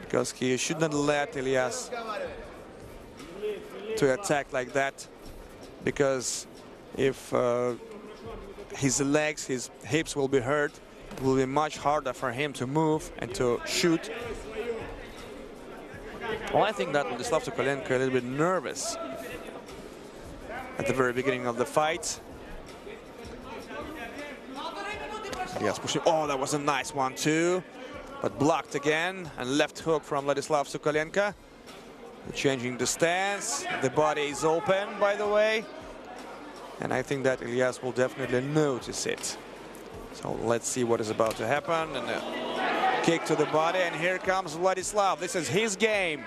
because he should not let Ilyas to attack like that, because if his legs, his hips will be hurt, it will be much harder for him to move and to shoot. Well, I think that Vladislav Sokolenko a little bit nervous at the very beginning of the fight. Yes, pushing. Oh, that was a nice one too, but blocked again, and left hook from Vladislav Sokolenko. Changing the stance. The body is open, by the way, and I think that Ilyas will definitely notice it. So let's see what is about to happen. And a kick to the body, and here comes Vladislav. This is his game.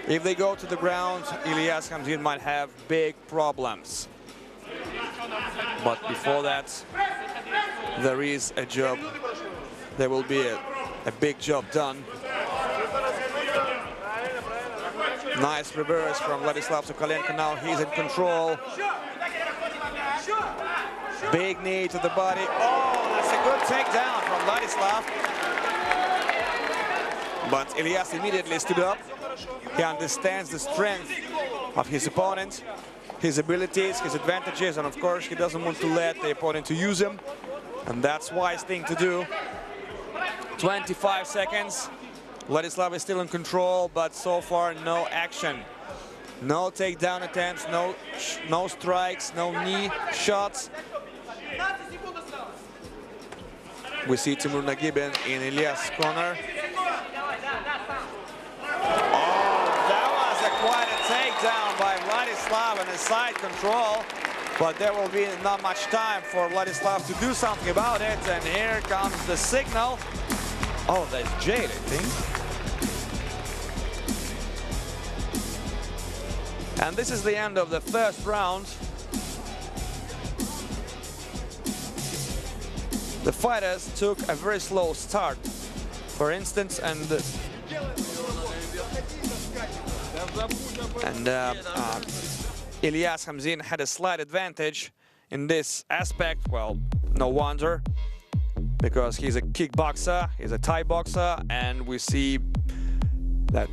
If they go to the ground, Ilyas Khamzin might have big problems. But before that, there is a job. There will be a big job done. Nice reverse from Vladislav Sokolenko. Now he's in control. Big knee to the body. Oh, that's a good takedown from Vladislav. But Ilyas immediately stood up. He understands the strength of his opponent, his abilities, his advantages, and of course he doesn't want to let the opponent to use him, and that's wise thing to do. 25 seconds. Vladislav is still in control, but so far no action. No takedown attempts, no strikes, no knee shots. We see Timur Nagibin in Ilyas' corner. Quite a takedown by Vladislav and a side control, but there will be not much time for Vladislav to do something about it, and here comes the signal. Oh, that's Jade, I think. And this is the end of the first round. The fighters took a very slow start, for instance, and Ilyas Khamzin had a slight advantage in this aspect. Well, no wonder, because he's a kickboxer, he's a Thai boxer, and we see that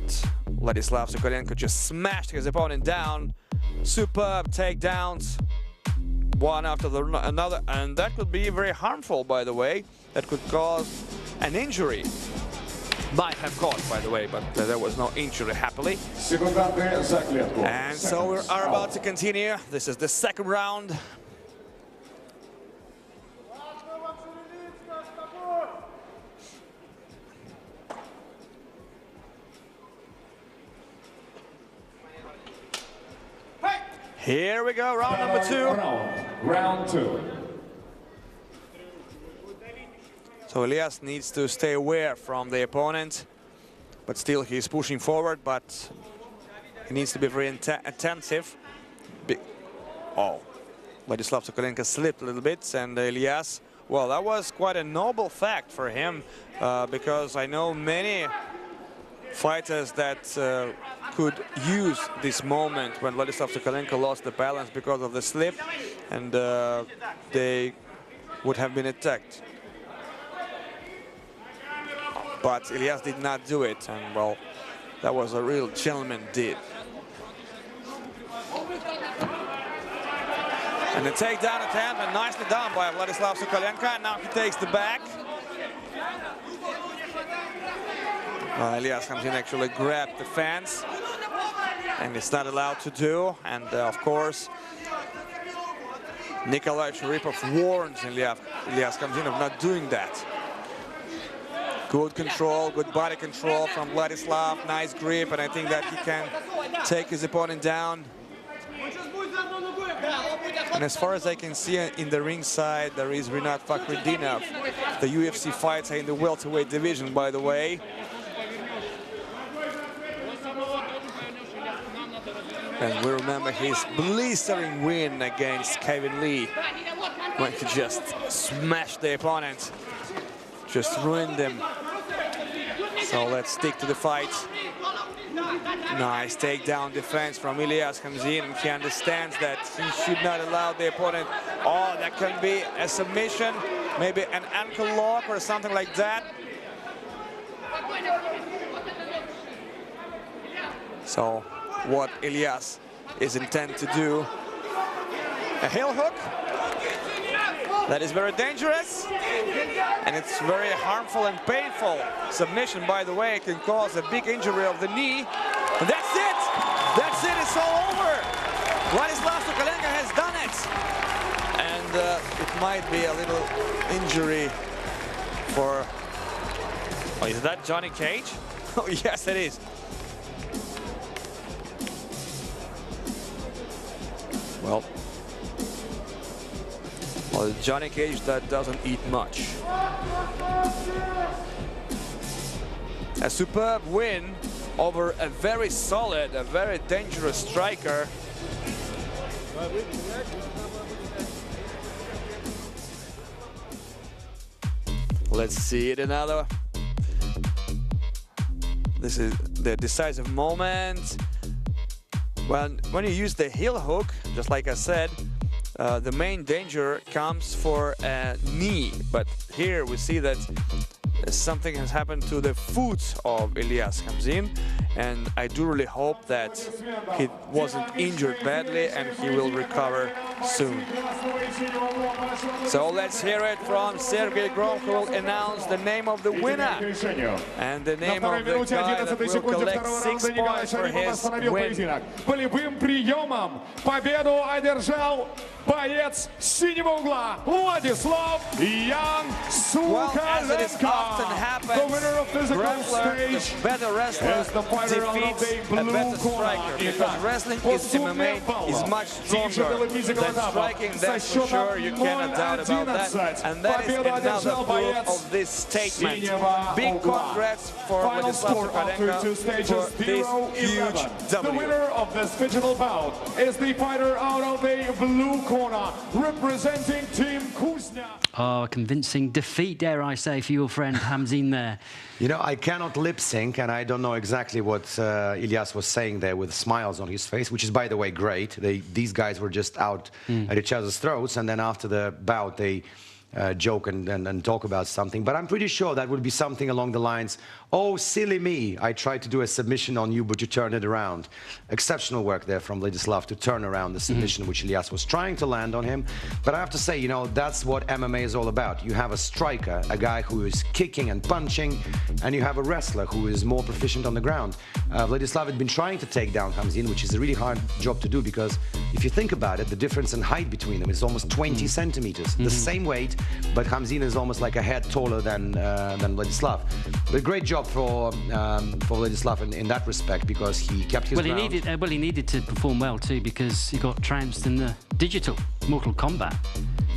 Vladislav Sokolenko just smashed his opponent down. Superb takedowns, one after another, and that could be very harmful, by the way. That could cause an injury. Might have caused, by the way, but there was no injury, happily. And so we are about to continue. This is the second round. Here we go, round number 2.
Round 2.
So Ilyas needs to stay aware from the opponent, but still he's pushing forward, but he needs to be very attentive. Oh, Vladislav Sokolenko slipped a little bit, and Elias, well, that was quite a noble fact for him, because I know many fighters that could use this moment when Vladislav Sokolenko lost the balance because of the slip, and they would have been attacked. But Elias did not do it, and well, that was a real gentleman deed. And the takedown attempt, and nicely done by Vladislav Sokolenko, and now he takes the back. Elias comes in, actually grabbed the fence, and it's not allowed to do. And of course, Nikolai Sharipov warns Elias comes in of not doing that. Good control, good body control from Vladislav, nice grip, and I think that he can take his opponent down. And as far as I can see in the ringside, there is Rinat Fakhretdinov. The UFC fighter in the welterweight division, by the way. And we remember his blistering win against Kevin Lee, when he just smashed the opponent, just ruined him. So let's stick to the fight. Nice takedown defense from Elias comes in, and he understands that he should not allow the opponent. Oh, that can be a submission, maybe an ankle lock or something like that. So what Elias is intended to do, a heel hook. That is very dangerous, and it's very harmful and painful. Submission, by the way, can cause a big injury of the knee. And that's it! That's it, it's all over! Vladislav Sokolenko has done it! And it might be a little injury for... Oh, is that Johnny Cage? Oh, yes, it is. Well, Johnny Cage that doesn't eat much. A superb win over a very solid, a very dangerous striker. Let's see it another. This is the decisive moment. When you use the heel hook, just like I said, the main danger comes for a knee, but here we see that something has happened to the foot of Elias comes in, and I do really hope that he wasn't injured badly and he will recover soon. So let's hear it from Sergey Grom, who will announce the name of the winner and the name of the guy that will collect 6 points for his win.
Болевым приемом победу одержал боец синего угла Владислав Ян Sokolenko. The winner of physical stage
better wrestler
is the fighter out of the blue corner.
Because wrestling is MMA is much stronger than striking, that's for sure, you cannot doubt about that. And that is another proof of this statement. Big congrats for Vladislav Sokolenko for this huge W.
The winner of this digital bout is the fighter out of the blue corner, representing Team Kuzna.
Oh, convincing defeat, dare I say, for your friend Hamzin there.
You know, I cannot lip sync, and I don't know exactly what Elias was saying there with smiles on his face, which is, by the way, great. These guys were just out at each other's throats, and then after the bout, they joke and talk about something. But I'm pretty sure that would be something along the lines, oh, silly me, I tried to do a submission on you, but you turned it around. Exceptional work there from Vladislav to turn around the submission which Elias was trying to land on him. But I have to say, you know, that's what MMA is all about. You have a striker, a guy who is kicking and punching, and you have a wrestler who is more proficient on the ground. Vladislav had been trying to take down Hamzin, which is a really hard job to do, because if you think about it, the difference in height between them is almost 20 centimeters. The same weight, but Hamzin is almost like a head taller than Vladislav. But great job for Vladislav in that respect, because he kept his ground.
He needed to perform well too, because he got trounced in the digital Mortal Kombat.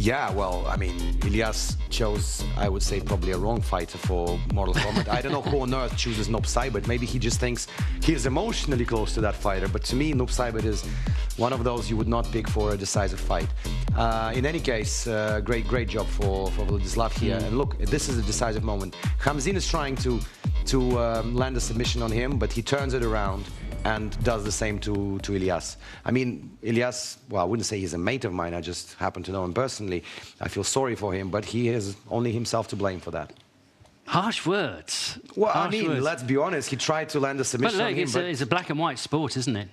Yeah, well, I mean, Ilyas chose, I would say, probably a wrong fighter for Mortal Kombat. I don't know who on earth chooses Noob Saibot. Maybe he just thinks he is emotionally close to that fighter. But to me, Noob Saibot is one of those you would not pick for a decisive fight. In any case, great job for Vladislav here. And look, this is a decisive moment. Khamzin is trying to land a submission on him, but he turns it around and does the same to Ilyas. I mean, Ilyas, well, I wouldn't say he's a mate of mine, I just happen to know him personally. I feel sorry for him, but he has only himself to blame for that.
Harsh words.
Well,
Harsh
I mean,
words.
let's be honest, he tried to land a submission
But look,
on him.
it's a black and white sport, isn't it?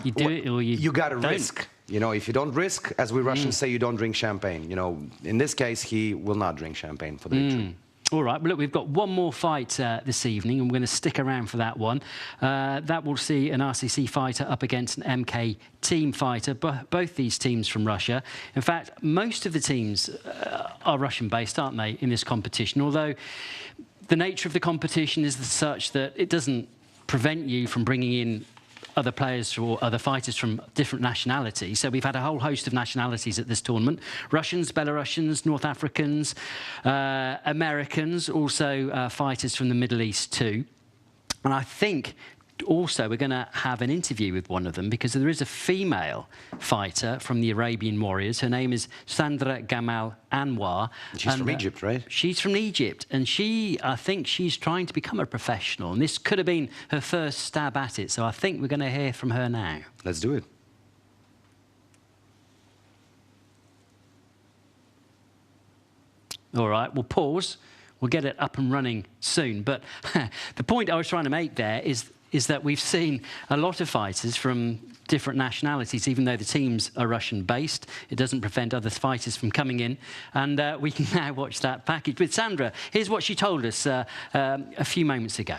You do it or you
gotta
don't.
risk. You know, if you don't risk, as we Russians say, you don't drink champagne. You know, in this case, he will not drink champagne for the victory.
All right, well, look, we've got one more fight this evening, and we're going to stick around for that one. That will see an RCC fighter up against an MK team fighter, both these teams from Russia. In fact, most of the teams are Russian-based, aren't they, in this competition? Although the nature of the competition is such that it doesn't prevent you from bringing in other players or other fighters from different nationalities. So we've had a whole host of nationalities at this tournament. Russians, Belarusians, North Africans, Americans, also fighters from the Middle East too. And I think also we're going to have an interview with one of them because there is a female fighter from the Arabian Warriors. Her name is Sandra Gamal Anwar.
She's from Egypt, right?
She's from Egypt, and I think she's trying to become a professional, and this could have been her first stab at it, so I think we're going to hear from her now.
Let's do it.
All right, we'll pause. We'll get it up and running soon. But the point I was trying to make there is that we've seen a lot of fighters from different nationalities, even though the teams are Russian-based. It doesn't prevent other fighters from coming in. And we can now watch that package. With Sandra, here's what she told us a few moments ago.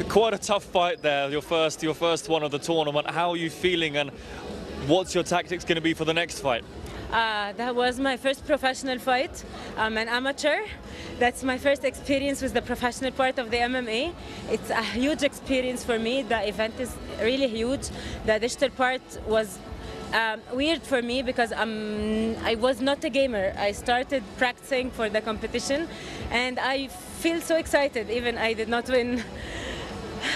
Quite a tough fight there, your first one of the tournament. How are you feeling, and what's your tactics going to be for the next fight?
That was my first professional fight. I'm an amateur. That's my first experience with the professional part of the MMA. It's a huge experience for me. The event is really huge. The digital part was weird for me because I was not a gamer. I started practicing for the competition, and I feel so excited, even I did not win.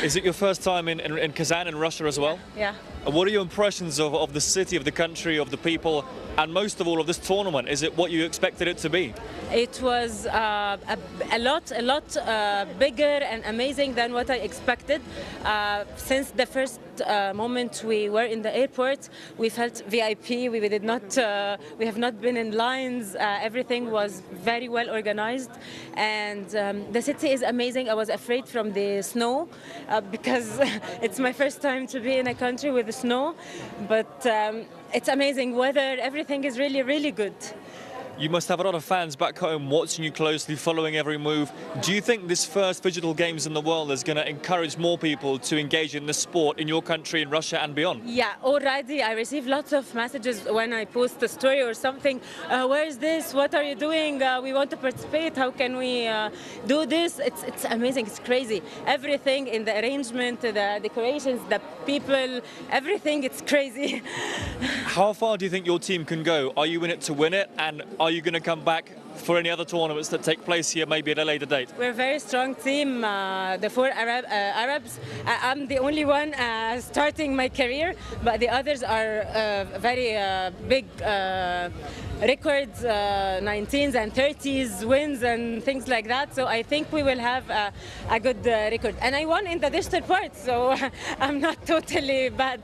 Is it your first time in Kazan in Russia as well?
Yeah.
And what are your impressions of the city, of the country, of the people, and most of all of this tournament? Is it what you expected it to be?
It was a lot bigger and amazing than what I expected. Since the first moment we were in the airport, we felt VIP. We have not been in lines. Everything was very well organized, and the city is amazing. I was afraid from the snow because it's my first time to be in a country with snow, but it's amazing weather. Everything is really, really good.
You must have a lot of fans back home watching you closely, following every move. Do you think this first digital games in the world is going to encourage more people to engage in this sport in your country, in Russia and beyond?
Yeah, already I receive lots of messages when I post a story or something. Where is this? What are you doing? We want to participate. How can we do this? It's amazing. It's crazy. Everything in the arrangement, the decorations, the people, everything, it's crazy.
How far do you think your team can go? Are you in it to win it? And are you going to come back for any other tournaments that take place here, maybe at a later date?
We're a very strong team, the four Arabs. I'm the only one starting my career, but the others are very big records, 19s and 30s wins and things like that. So I think we will have a good record. And I won in the digital part, so I'm not totally bad.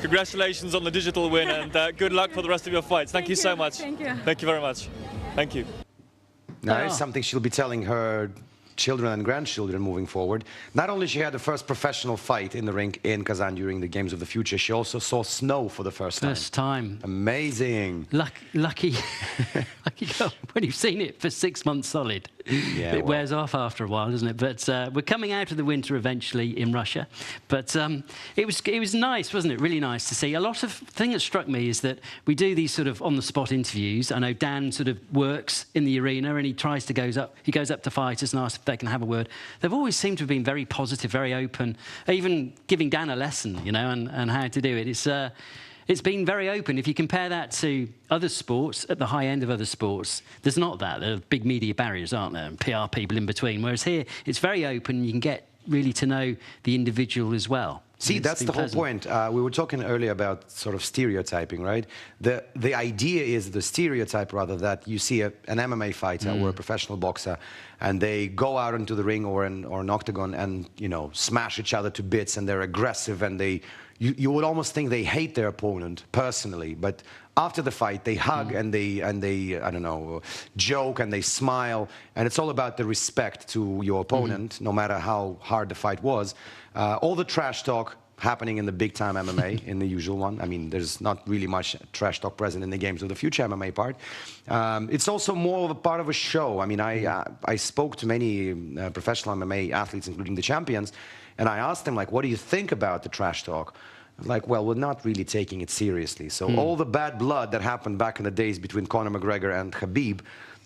Congratulations on the digital win, and good luck for the rest of your fights. Thank you so much.
Thank you.
Thank you very much. Thank you.
Now, it's something she'll be telling her children and grandchildren moving forward. Not only she had the first professional fight in the ring in Kazan during the Games of the Future, she also saw snow for the first time.
First time.
Amazing.
Lucky girl, when you've seen it for 6 months solid.
Yeah,
it wears off after a while, doesn't it? But we're coming out of the winter eventually in Russia. But it was nice, wasn't it? Really nice to see. A lot of thing that struck me is that we do these sort of on-the-spot interviews. I know Dan sort of works in the arena and he goes up to fighters and asks if they can have a word. They've always seemed to have been very positive, very open, even giving Dan a lesson, you know, and how to do it. It's been very open. If you compare that to other sports, at the high end of other sports, there's not that. There are big media barriers, aren't there? And PR people in between. Whereas here, it's very open. You can get really to know the individual as well.
See, that's the whole point. We were talking earlier about sort of stereotyping, right? The idea is, the stereotype rather, that you see an MMA fighter or a professional boxer, and they go out into the ring or an octagon and, you know, smash each other to bits, and they're aggressive, and you would almost think they hate their opponent personally, but after the fight they hug and they I don't know, joke and they smile, and it's all about the respect to your opponent, no matter how hard the fight was. All the trash talk happening in the big-time MMA, in the usual one. I mean, there's not really much trash talk present in the Games of the Future MMA part. It's also more of a part of a show. I mean, I spoke to many professional MMA athletes, including the champions, and I asked them, like, what do you think about the trash talk? Like, well, we're not really taking it seriously. So all the bad blood that happened back in the days between Conor McGregor and Khabib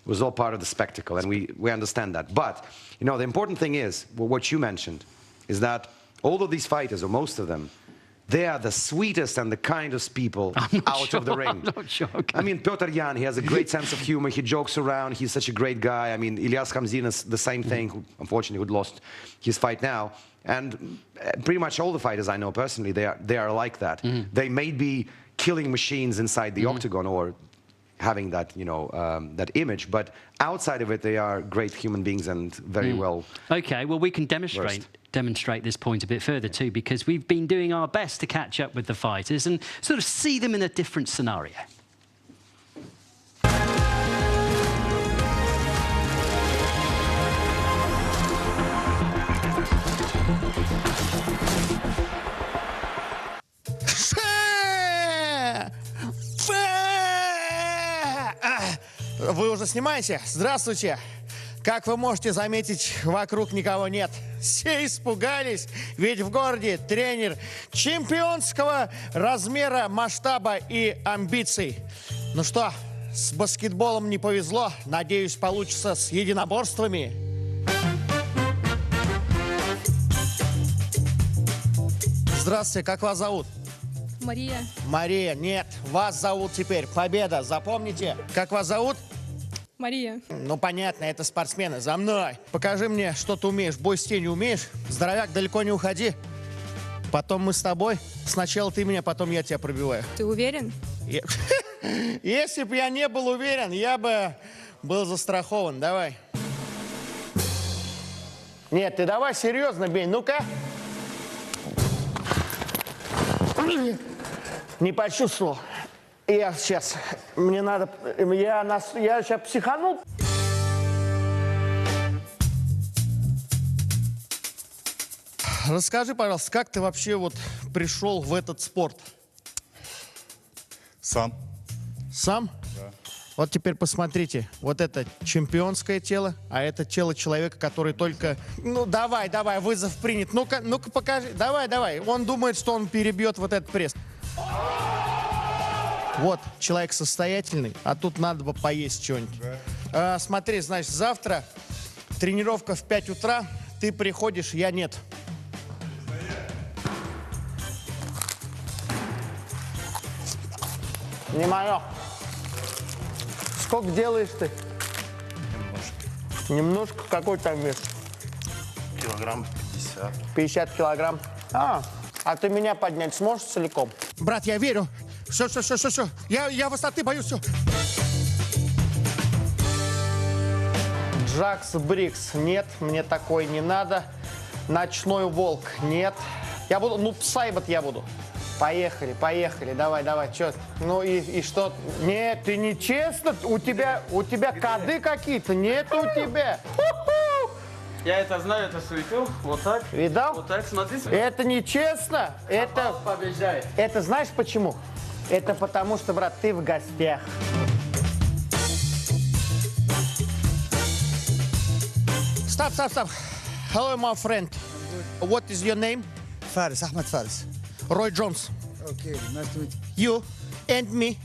was all part of the spectacle, and we understand that. But, you know, the important thing is, well, what you mentioned, is that all of these fighters, or most of them, they are the sweetest and the kindest people out of the ring.
I'm not shocked.
I mean, Petr Yan, he has a great sense of humor. He jokes around. He's such a great guy. I mean, Ilyas Khamzin is the same thing, who, unfortunately, who lost his fight now. And pretty much all the fighters I know personally, they are like that. They may be killing machines inside the octagon or having that, you know, that image, but outside of it, they are great human beings and very well.
Okay, well, we can demonstrate this point a bit further too, because we've been doing our best to catch up with the fighters and sort of see them in a different scenario.
Вы уже снимаете? Здравствуйте. Как вы можете заметить, вокруг никого нет. Все испугались, ведь в городе тренер чемпионского размера, масштаба и амбиций. Ну что, с баскетболом не повезло. Надеюсь, получится с единоборствами. Здравствуйте, как вас зовут?
Мария.
Мария, нет, вас зовут теперь Победа, запомните. Как вас зовут?
Мария.
Ну, понятно, это спортсмены. За мной. Покажи мне, что ты умеешь. Бой с тенью умеешь? Здоровяк, далеко не уходи. Потом мы с тобой. Сначала ты меня, потом я тебя пробиваю.
Ты уверен?
Если бы я не был уверен, я бы был застрахован. Давай. Нет, ты давай серьезно бей. Ну-ка. Не почувствовал. Я сейчас, мне надо, я сейчас психанул. Расскажи, пожалуйста, как ты вообще вот пришел в этот спорт?
Сам.
Сам?
Да.
Вот теперь посмотрите, вот это чемпионское тело, а это тело человека, который только... Ну, давай, вызов принят. Ну-ка, покажи. Давай. Он думает, что он перебьет вот этот пресс. Вот, человек состоятельный, а тут надо бы поесть что-нибудь. Да. Смотри, значит, завтра тренировка в 5 утра, ты приходишь, я нет. Не мое. Сколько делаешь ты? Немножко. Какой там вес?
Килограмм 50.
50 килограмм. А ты меня поднять сможешь целиком? Брат, я верю. Все. Я высоты боюсь, все. Джакс Брикс. Нет, мне такой не надо. Ночной волк. Нет. Я буду, ну, Сайбот я буду. Поехали. Давай. Чё? Ну и что? Нет, ты нечестно. У тебя коды какие-то. Нет у тебя.
Я это знаю, это суету. Вот так.
Видал?
Вот так, смотрите.
Это нечестно. Это
побеждает.
Это знаешь почему? Это потому что, брат, ты в гостях. Stop. Hello, my friend. What is your name?
Faris, Ahmed Faris.
Roy Jones.
Okay, nice to meet you.
You and me.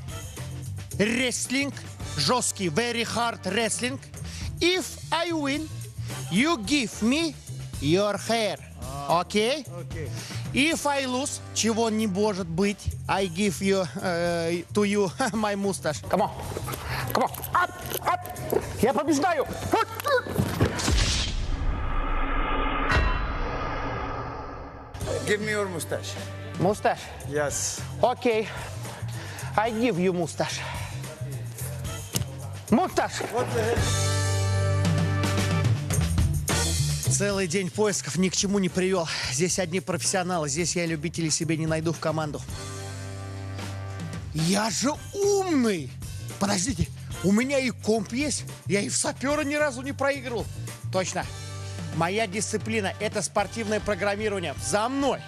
Wrestling. Жесткий, very hard wrestling. If I win, you give me your hair. Okay?
Okay.
If I lose, чего не может быть, I give you to you my mustache. Come on. Come on. Up, up. Я побеждаю.
Give me your mustache.
Mustache?
Yes.
Okay. I give you mustache. Mustache!
What the hell?
Целый день поисков ни к чему не привел. Здесь одни профессионалы, здесь я любителей себе не найду в команду. Я же умный! Подождите, у меня и комп есть, я и в сапера ни разу не проигрывал. Точно. Моя дисциплина – это спортивное программирование. За мной!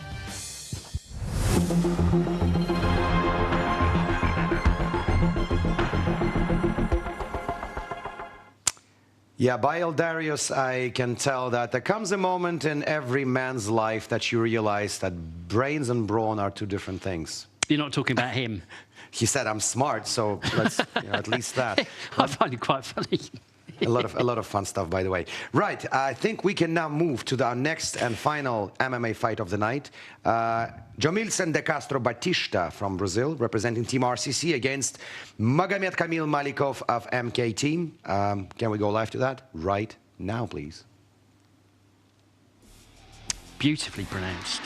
Yeah, by Eldarius, I can tell that there comes a moment in every man's life that you realize that brains and brawn are two different things.
You're not talking about him.
He said, I'm smart, so let's, at least that.
I find it quite funny.
A lot of fun stuff, by the way. Right, I think we can now move to our next and final MMA fight of the night. Jomilson de Castro Batista from Brazil, representing Team RCC, against Magomed Kamil Malikov of MK Team. Can we go live to that? Right now, please.
Beautifully pronounced.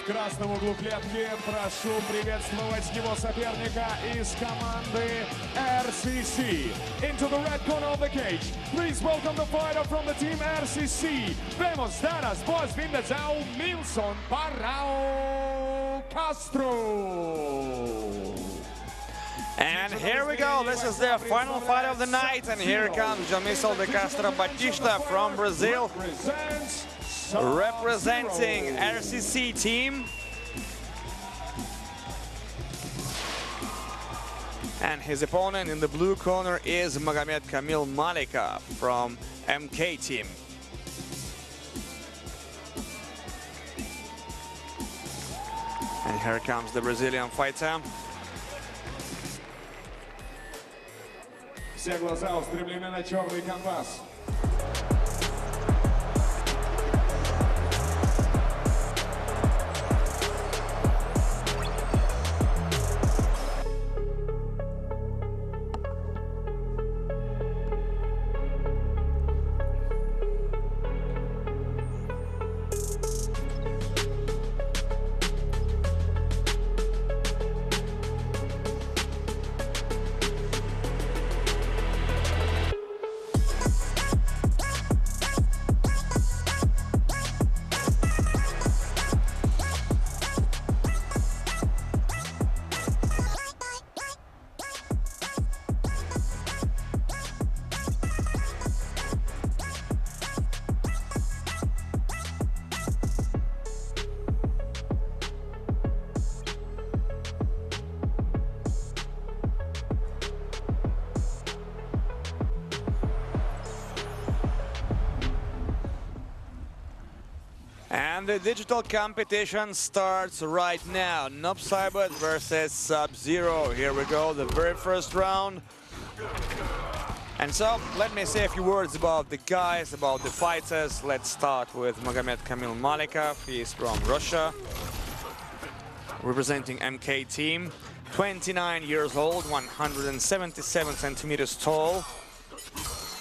В красном углу клетки прошу приветствовать его соперника из команды RCC. Into the red corner of the cage, please welcome the fighter from the team RCC. Vamos dar as boas-vindas ao Milson Barão Castro.
And here we go, this is the final fight of the night, and here comes Jomilson de Castro Batista from Brazil, representing RCC team. And his opponent in the blue corner is Magomed Kamil Malikov from MK team. And here comes the Brazilian fighter.
Все глаза устремлены на черный канвас.
And the digital competition starts right now. Noob Saibot versus Sub-Zero. Here we go, the very first round. And so, let me say a few words about the guys, about the fighters. Let's start with Magomed Kamil Malikov. He is from Russia, representing MK team. 29 years old, 177 centimeters tall.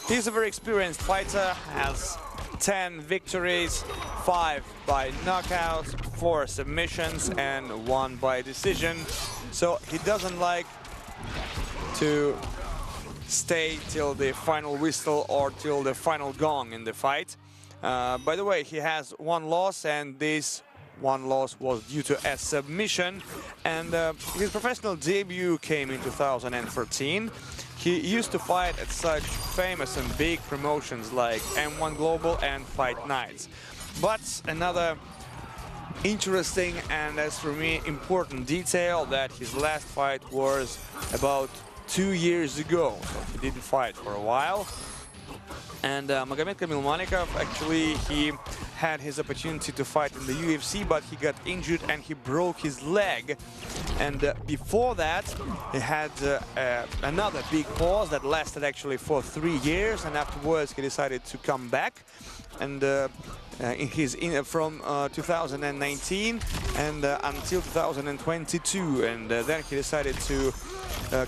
He's a very experienced fighter, has 10 victories, 5 by knockout, 4 submissions, and 1 by decision. So he doesn't like to stay till the final whistle or till the final gong in the fight. By the way, he has 1 loss, and this 1 loss was due to a submission. And his professional debut came in 2013. He used to fight at such famous and big promotions like M1 Global and Fight Nights. But another interesting and, as for me, important detail that his last fight was about 2 years ago. So he didn't fight for a while. And Magomed Kamil Malikov, actually, he had his opportunity to fight in the UFC, but he got injured and he broke his leg And before that, he had another big pause that lasted actually for 3 years, and afterwards he decided to come back. And from 2019 and until 2022, and then he decided to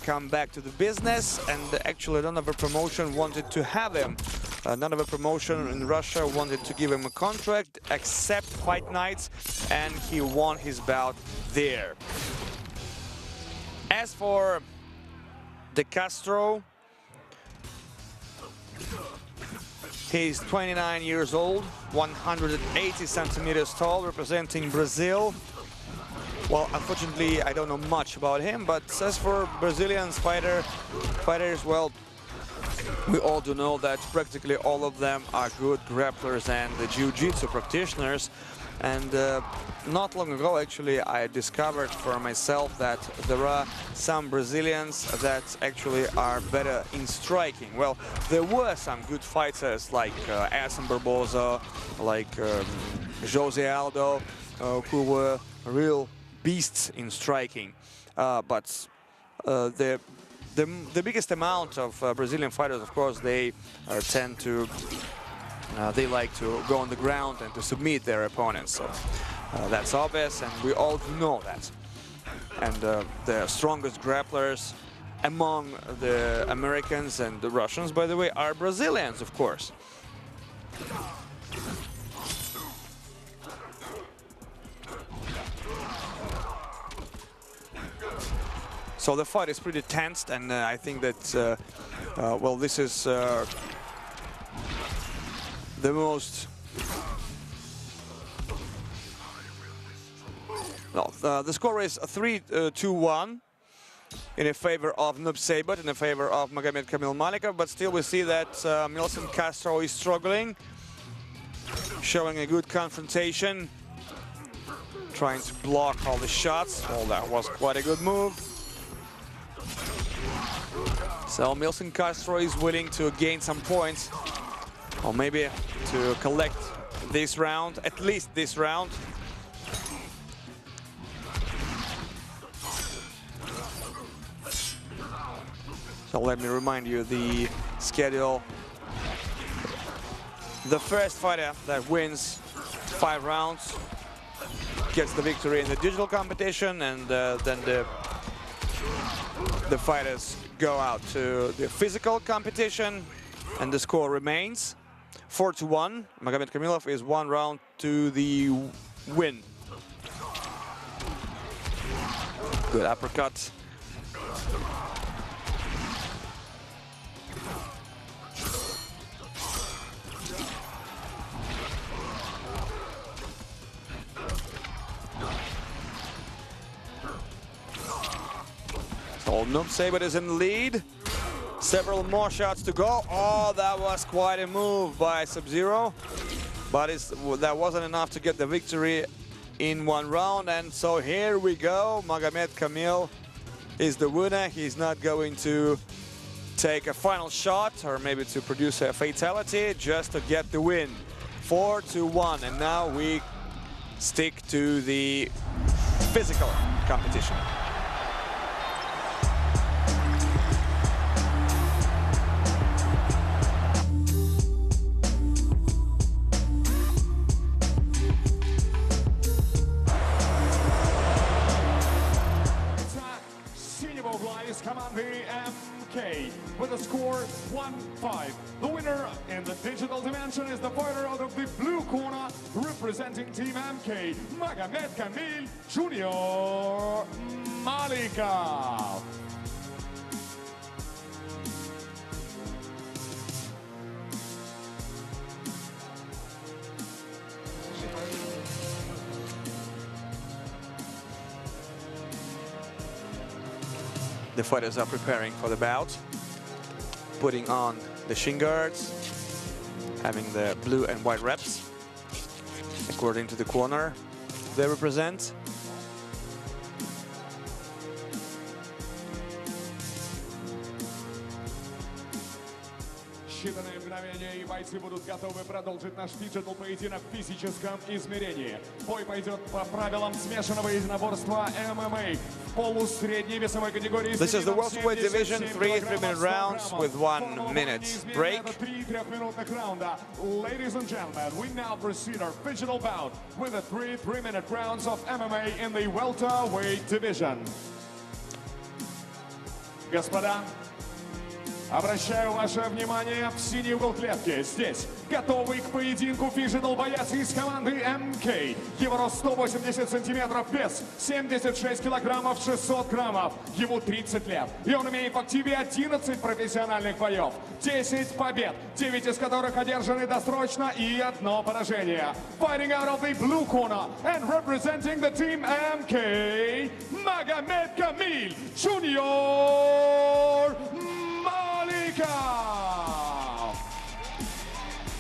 come back to the business, and actually none of the promotion wanted to have him. None of the promotion in Russia wanted to give him a contract except Fight Nights, and he won his bout there. As for De Castro, he's 29 years old, 180 centimeters tall, representing Brazil. Well, unfortunately, I don't know much about him, but as for Brazilian fighters, well, we all do know that practically all of them are good grapplers and jiu-jitsu practitioners. And not long ago, actually, I discovered for myself that there are some Brazilians that actually are better in striking. Well, there were some good fighters like Edson Barboza, like Jose Aldo, who were real beasts in striking. But the biggest amount of Brazilian fighters, of course, they tend to they like to go on the ground and to submit their opponents. So that's obvious, and we all know that. And the strongest grapplers among the Americans and the Russians, by the way, are Brazilians, of course. So the fight is pretty tensed, and I think that, well, this is the most... No, the score is 3-2-1 in favor of Noob Saibot, in favor of Magomed Kamil Malikov, but still we see that Milson Castro is struggling, showing a good confrontation, trying to block all the shots. Well, that was quite a good move. So Milson Castro is willing to gain some points, or maybe to collect this round, at least this round. So let me remind you the schedule. The first fighter that wins 5 rounds gets the victory in the digital competition, and then the fighters go out to the physical competition, and the score remains 4-1. Magomed Kamilov is 1 round to the win. Good uppercut. So Noob Saibot is in the lead. Several more shots to go. Oh, that was quite a move by Sub-Zero. But that wasn't enough to get the victory in 1 round. And so here we go. Magomed Kamil is the winner. He's not going to take a final shot or maybe to produce a fatality, just to get the win. 4-1. And now we stick to the physical competition.
Commandy MK with a score 1-5. The winner in the digital dimension is the fighter out of the blue corner, representing Team MK, Magomed Kamil Jr. Malikov.
The fighters are preparing for the bout, putting on the shin guards, having the blue and white reps, according to the corner they represent.
считанные мгновения, и бойцы будут готовы продолжить наш диджитал-поединок в физическом измерении. Бой пойдет по правилам смешанного единоборства ММА в полусредней весовой категории.
This is the welterweight division, 3 3-minute rounds with 1 minute break.
Ladies and gentlemen, we now proceed our digital bout with the 3 3-minute rounds of MMA in the welterweight division. Господа, обращаю ваше внимание в синий угол клетки. Здесь готовый к поединку фиджитал-боец из команды МК. Его рост 180 сантиметров, вес 76 килограммов 600 граммов. Ему 30 лет. И он имеет в активе 11 профессиональных боев. 10 побед, 9 из которых одержаны досрочно и 1 поражение. Fighting out of the blue corner and representing the team MK, Magomed Kamil Jr.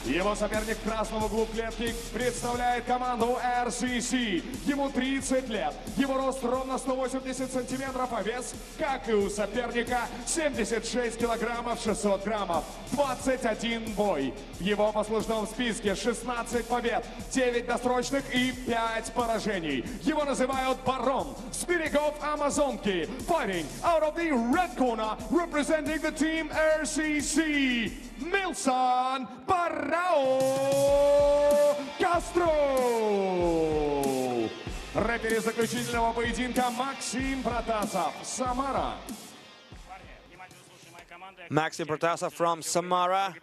Его соперник в красном углу клетки представляет команду RCC. Ему 30 лет. Его рост ровно 180 сантиметров, а вес, как и у соперника, 76 килограммов 600 граммов. 21 бой. В его послужном списке 16 побед, 9 досрочных и 5 поражений. Его называют барон с берегов Амазонки. Fighting out of the red corner, representing the team RCC. Милсон Барао Кастро. Рефери заключительного поединка Максим Протасов, Самара.
Maxim Protasov from Samara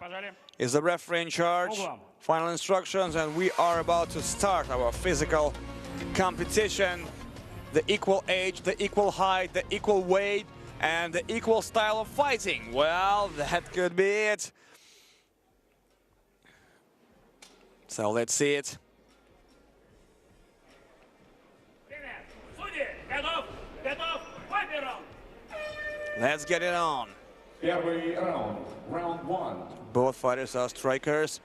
is the referee in charge. Final instructions, and we are about to start our physical competition. The equal age, the equal height, the equal weight, and the equal style of fighting. Well, that could be it. So let's see it. Let's get it on.
Round 1.
Both fighters are strikers.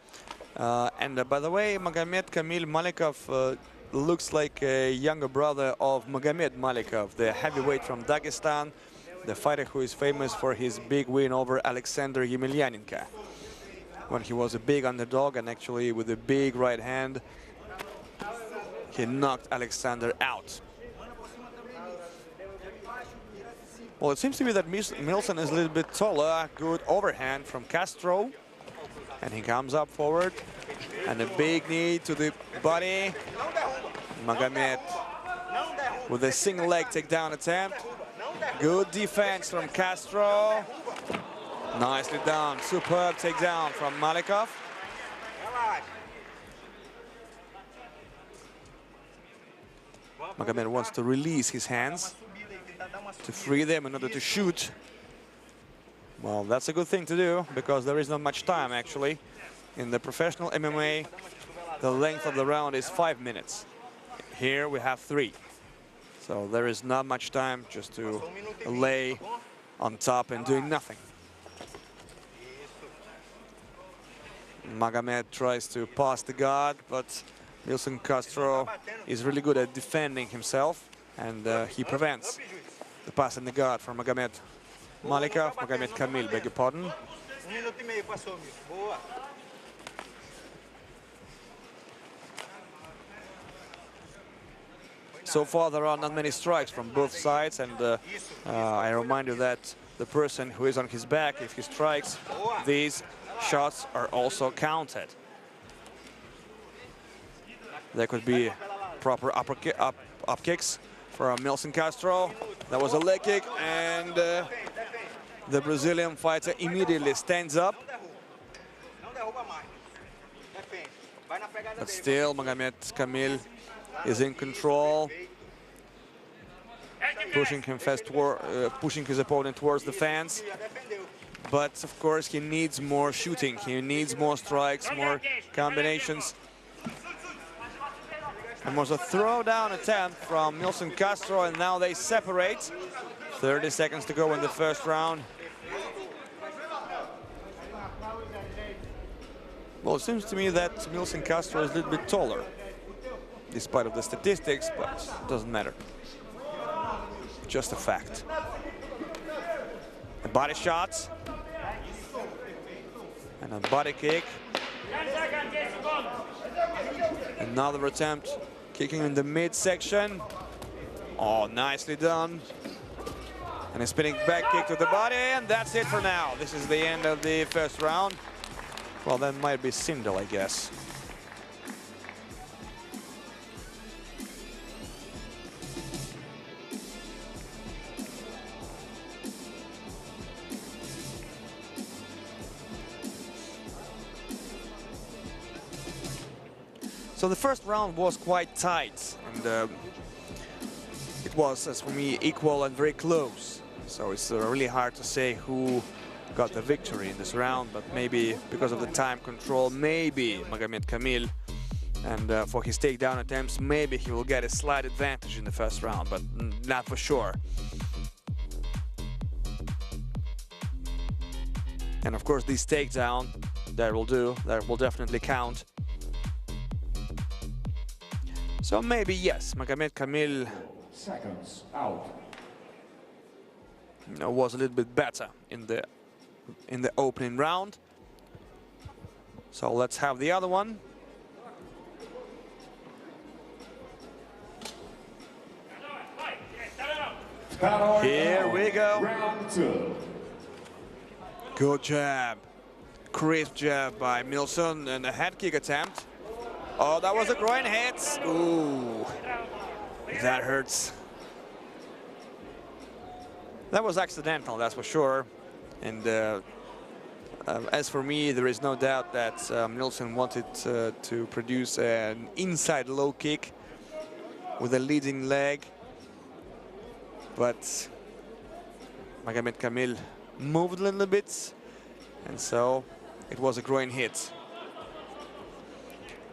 And by the way, Magomed Kamil Malikov looks like a younger brother of Magomed Malikov, the heavyweight from Dagestan, the fighter who is famous for his big win over Alexander Yemelyanenko, when he was a big underdog, and actually with a big right hand he knocked Alexander out. Well, it seems to me that Milson is a little bit taller. Good overhand from Castro, and he comes up forward, and a big knee to the body. Magomed with a single leg takedown attempt. Good defense from Castro. Nicely done. Superb takedown from Malikov. Magomed wants to release his hands to free them in order to shoot. Well, that's a good thing to do, because there is not much time actually. In the professional MMA, the length of the round is 5 minutes. Here we have 3. So there is not much time just to lay on top and doing nothing. Magomed tries to pass the guard, but Milson Castro is really good at defending himself, and he prevents the pass in the guard from Magomed Malikov. Magomed Kamil, beg your pardon. So far there are not many strikes from both sides, and I remind you that the person who is on his back, if he strikes, these shots are also counted. There could be proper up kicks from Milson Castro. That was a leg kick, and the Brazilian fighter immediately stands up. But still, Magomed Kamil is in control, pushing his opponent towards the fence. But of course, he needs more shooting. He needs more strikes, more combinations. And was a throwdown attempt from Milson Castro, and now they separate. 30 seconds to go in the first round. Well, it seems to me that Milson Castro is a little bit taller, despite of the statistics, but it doesn't matter. Just a fact. The body shots. And a body kick. Another attempt, kicking in the midsection. Oh, nicely done. And a spinning back kick to the body, and that's it for now. This is the end of the first round. Well, that might be Sindel, I guess. So the first round was quite tight, and it was, as for me, equal and very close. So it's really hard to say who got the victory in this round, but maybe because of the time control, maybe Magomed Kamil, and for his takedown attempts, maybe he will get a slight advantage in the first round, but not for sure. And of course, this takedown that will definitely count. So maybe yes, Magomed Kamil was a little bit better in the opening round. So let's have the other one. Here we go.
Round 2.
Good jab. Crisp jab by Milson, and a head kick attempt. Oh, that was a groin hit. Ooh, that hurts. That was accidental, that's for sure. And as for me, there is no doubt that Nilsson wanted to produce an inside low kick with a leading leg. But Magomed Kamil moved a little bit, and so it was a groin hit.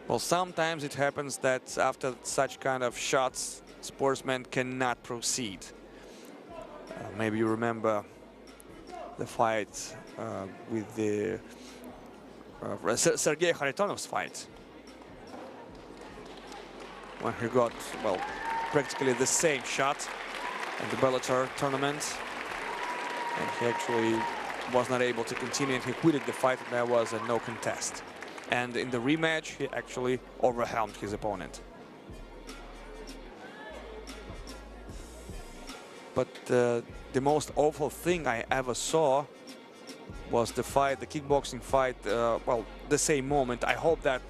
Well, sometimes it happens that after such kind of shots, sportsmen cannot proceed. Maybe you remember the fight with the Sergei Kharitonov's fight, when he got, well, practically the same shot in the Bellator tournament, and he actually was not able to continue, and he quitted the fight, and there was a no contest. And in the rematch, he actually overwhelmed his opponent. But the most awful thing I ever saw was the fight, the kickboxing fight, well, the same moment. I hope that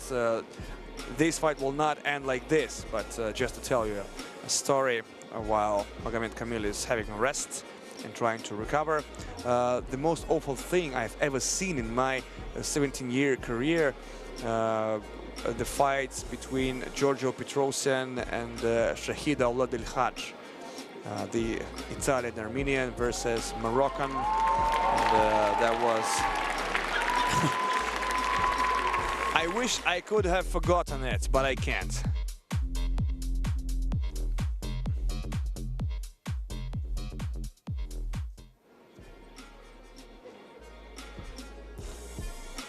this fight will not end like this, but just to tell you a story while Magomed Kamil is having a rest and trying to recover. The most awful thing I've ever seen in my 17-year career, the fights between Giorgio Petrosyan and Shahid Al-Hajj. The Italian Armenian versus Moroccan, and that was I wish I could have forgotten it, but I can't.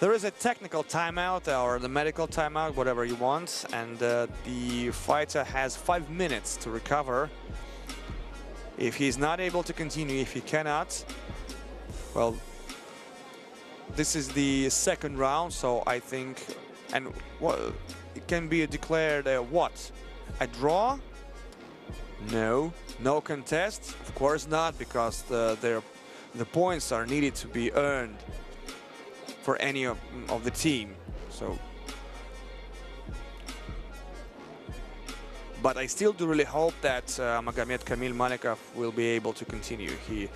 There is a technical timeout, or the medical timeout, whatever you want, and the fighter has 5 minutes to recover. If he's not able to continue, if he cannot, well, this is the second round, so I think, and well, it can be declared a what? A draw? No. No contest? Of course not, because the points are needed to be earned for any of the team. So, but I still do really hope that Magomed Kamil Malikov will be able to continue. He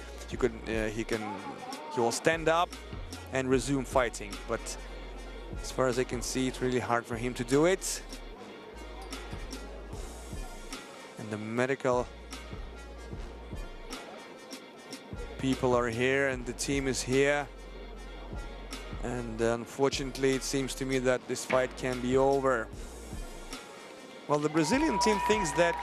will stand up and resume fighting. But as far as I can see, it's really hard for him to do it. And the medical people are here, and the team is here. And unfortunately, it seems to me that this fight can be over. Well, the Brazilian team thinks that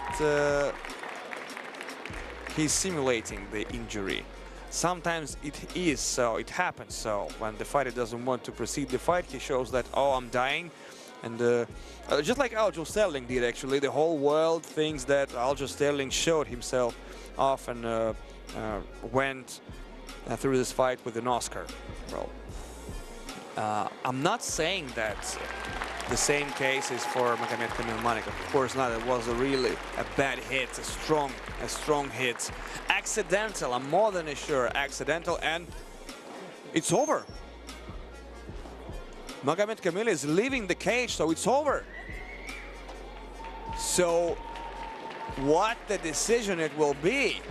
he's simulating the injury. Sometimes it is so, it happens so. When the fighter doesn't want to proceed the fight, he shows that, oh, I'm dying. And just like Aljo Sterling did, actually, the whole world thinks that Aljo Sterling showed himself off and went through this fight with an Oscar. Well, I'm not saying that the same case is for Magomed Kamil Malikov. Of course not. It was really a bad hit, a strong hit. Accidental, I'm more than sure, accidental, and it's over. Magomed Kamil is leaving the cage, so it's over. So what the decision it will be?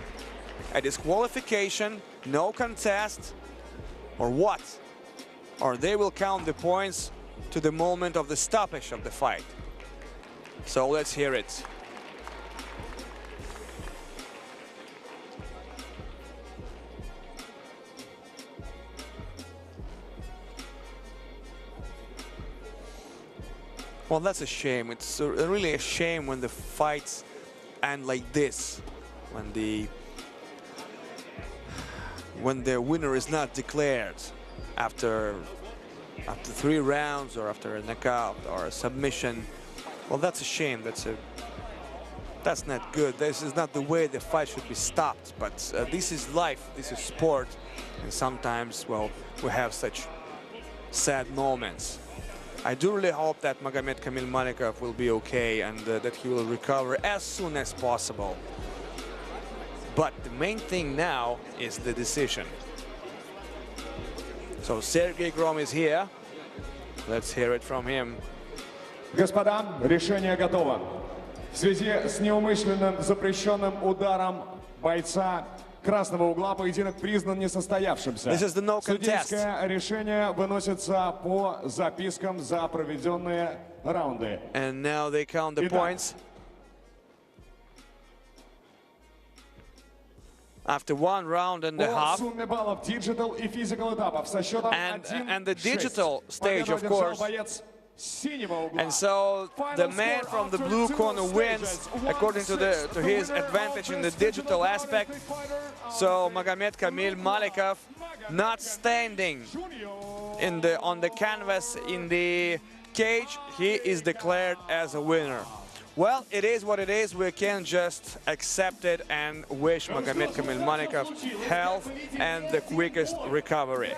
A disqualification, no contest, or what? Or they will count the points to the moment of the stoppage of the fight. So let's hear it. Well, that's a shame. It's really a shame when the fights end like this, when the winner is not declared after 3 rounds or after a knockout or a submission. Well, that's a shame. That's not good. This is not the way the fight should be stopped. But this is life. This is sport, and sometimes, well, we have such sad moments. I do really hope that Magomed Kamil Malikov will be okay and that he will recover as soon as possible. But the main thing now is the decision. So Sergey Grom is here. Let's hear it from him.
Господа, решение готово. В связи с неумышленным запрещенным ударом бойца красного угла поединок признан несостоявшимся. Судейское решение выносится по запискам за проведенные раунды.
And now they count the points. After 1 round and a half. And the digital stage, of course. And so the man from the blue corner wins according to his advantage in the digital aspect. So Magomed Kamil Malikov not standing on the canvas in the cage, he is declared as a winner. Well, it is what it is. We can just accept it and wish Magomed Kamil Malikov health and the quickest recovery.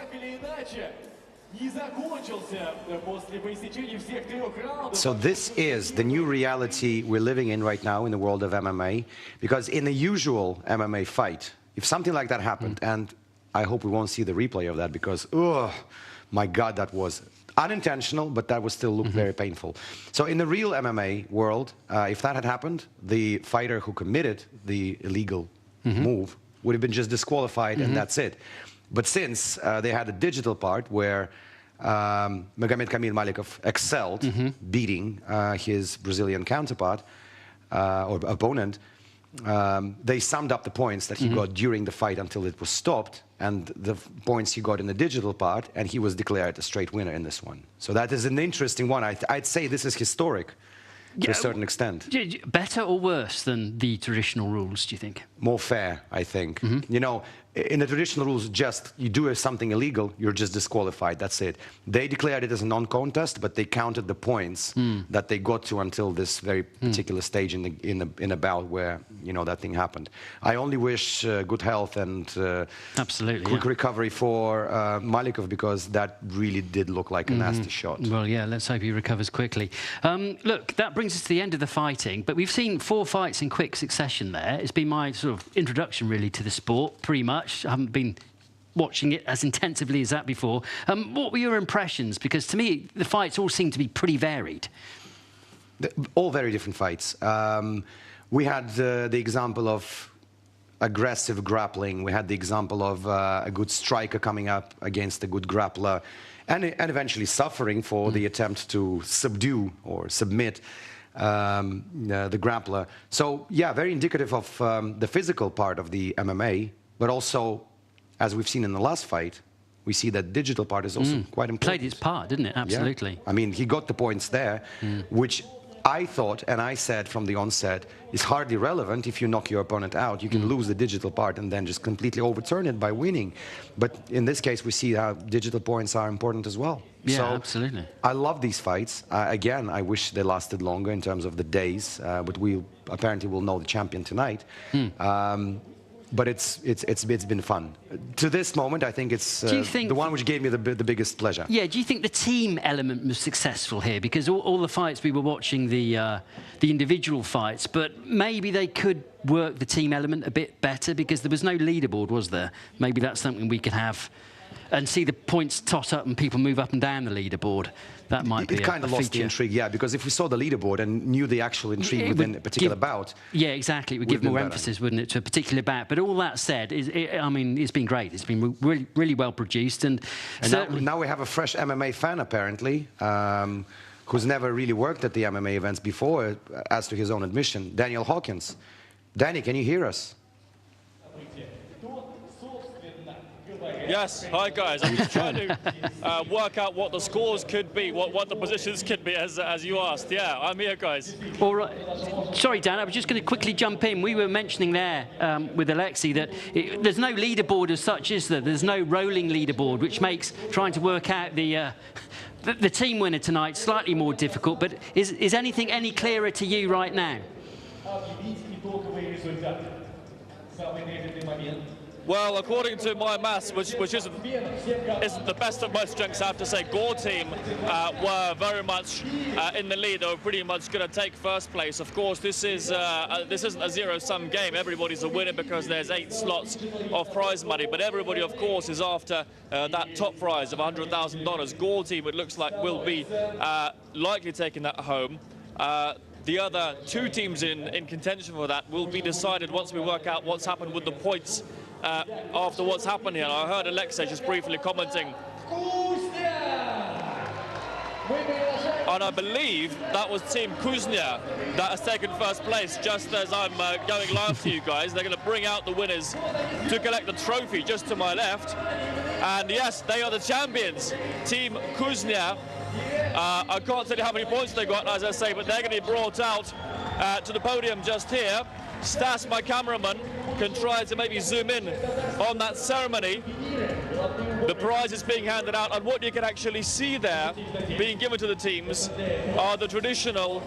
So this is the new reality we're living in right now in the world of MMA, because in a usual MMA fight, if something like that happened, and I hope we won't see the replay of that because, oh my God, that was unintentional, but that would still look very painful. So in the real MMA world, if that had happened, the fighter who committed the illegal move would have been just disqualified and that's it. But since they had a digital part where Magomed Kamil Malikov excelled, beating his Brazilian counterpart or opponent, they summed up the points that he got during the fight until it was stopped, and the points he got in the digital part, and he was declared a straight winner in this one. So that is an interesting one. I'd say this is historic to a certain extent.
Better or worse than the traditional rules, do you think?
More fair, I think. You know, in the traditional rules, just you do something illegal, you're just disqualified, that's it. They declared it as a non-contest, but they counted the points that they got to until this very particular stage in a bout where, you know, that thing happened. I only wish good health and quick recovery for Malikov, because that really did look like a nasty shot.
Well, yeah, let's hope he recovers quickly. Look, that brings us to the end of the fighting, but we've seen 4 fights in quick succession there. It's been my sort of introduction, really, to the sport, pretty much. I haven't been watching it as intensively as that before. What were your impressions? Because to me, the fights all seem to be pretty varied.
All very different fights. We had the example of aggressive grappling. We had the example of a good striker coming up against a good grappler, and eventually suffering for the attempt to subdue or submit the grappler. So, yeah, very indicative of the physical part of the MMA, but also, as we've seen in the last fight, we see that digital part is also quite important.
Played its part, didn't it? Absolutely.
Yeah. I mean, he got the points there, which I thought, and I said from the onset, is hardly relevant. If you knock your opponent out, you can lose the digital part and then just completely overturn it by winning. But in this case, we see how digital points are important as well.
Yeah,
so
absolutely.
I love these fights. Again, I wish they lasted longer in terms of the days, but we apparently will know the champion tonight. but it's been fun. To this moment, I think it's the one which gave me the biggest pleasure.
Yeah, do you think the team element was successful here? Because all the fights, we were watching the individual fights, but maybe they could work the team element a bit better because there was no leaderboard, was there? Maybe that's something we could have and see the points tot up and people move up and down the leaderboard. That might be
it kind of lost the intrigue, yeah, because if we saw the leaderboard and knew the actual intrigue within a particular bout...
Yeah, exactly. It would give more emphasis, wouldn't it, to a particular bout. But all that said, I mean, it's been great. It's been really well produced. And
now we have a fresh MMA fan, apparently, who's never really worked at the MMA events before, as to his own admission, Daniel Hawkins. Danny, can you hear us?
Yes, hi guys. I'm just trying to work out what the scores could be, what the positions could be, as you asked. Yeah, I'm here, guys.
All right. Sorry, Dan, I was just going to quickly jump in. We were mentioning there with Alexei that there's no leaderboard as such, is there? There's no rolling leaderboard, which makes trying to work out the team winner tonight slightly more difficult. But is anything any clearer to you right now?
Well, according to my maths, which isn't the best of my strengths, I have to say, Gore team were very much in the lead. They were pretty much going to take first place. Of course, this isn't a zero-sum game. Everybody's a winner because there's 8 slots of prize money. But everybody, of course, is after that top prize of $100,000. Gore team, it looks like, will be likely taking that home. The other 2 teams in contention for that will be decided once we work out what's happened with the points after what's happened here. I heard Alexei just briefly commenting. And I believe that was Team Kuznia that has taken first place just as I'm going live to you guys. They're going to bring out the winners to collect the trophy just to my left. And yes, they are the champions, Team Kuznia. I can't tell you how many points they got, as I say, but they're going to be brought out to the podium just here. Stas, my cameraman, can try to maybe zoom in on that ceremony. The prize is being handed out, and what you can actually see there being given to the teams are the traditional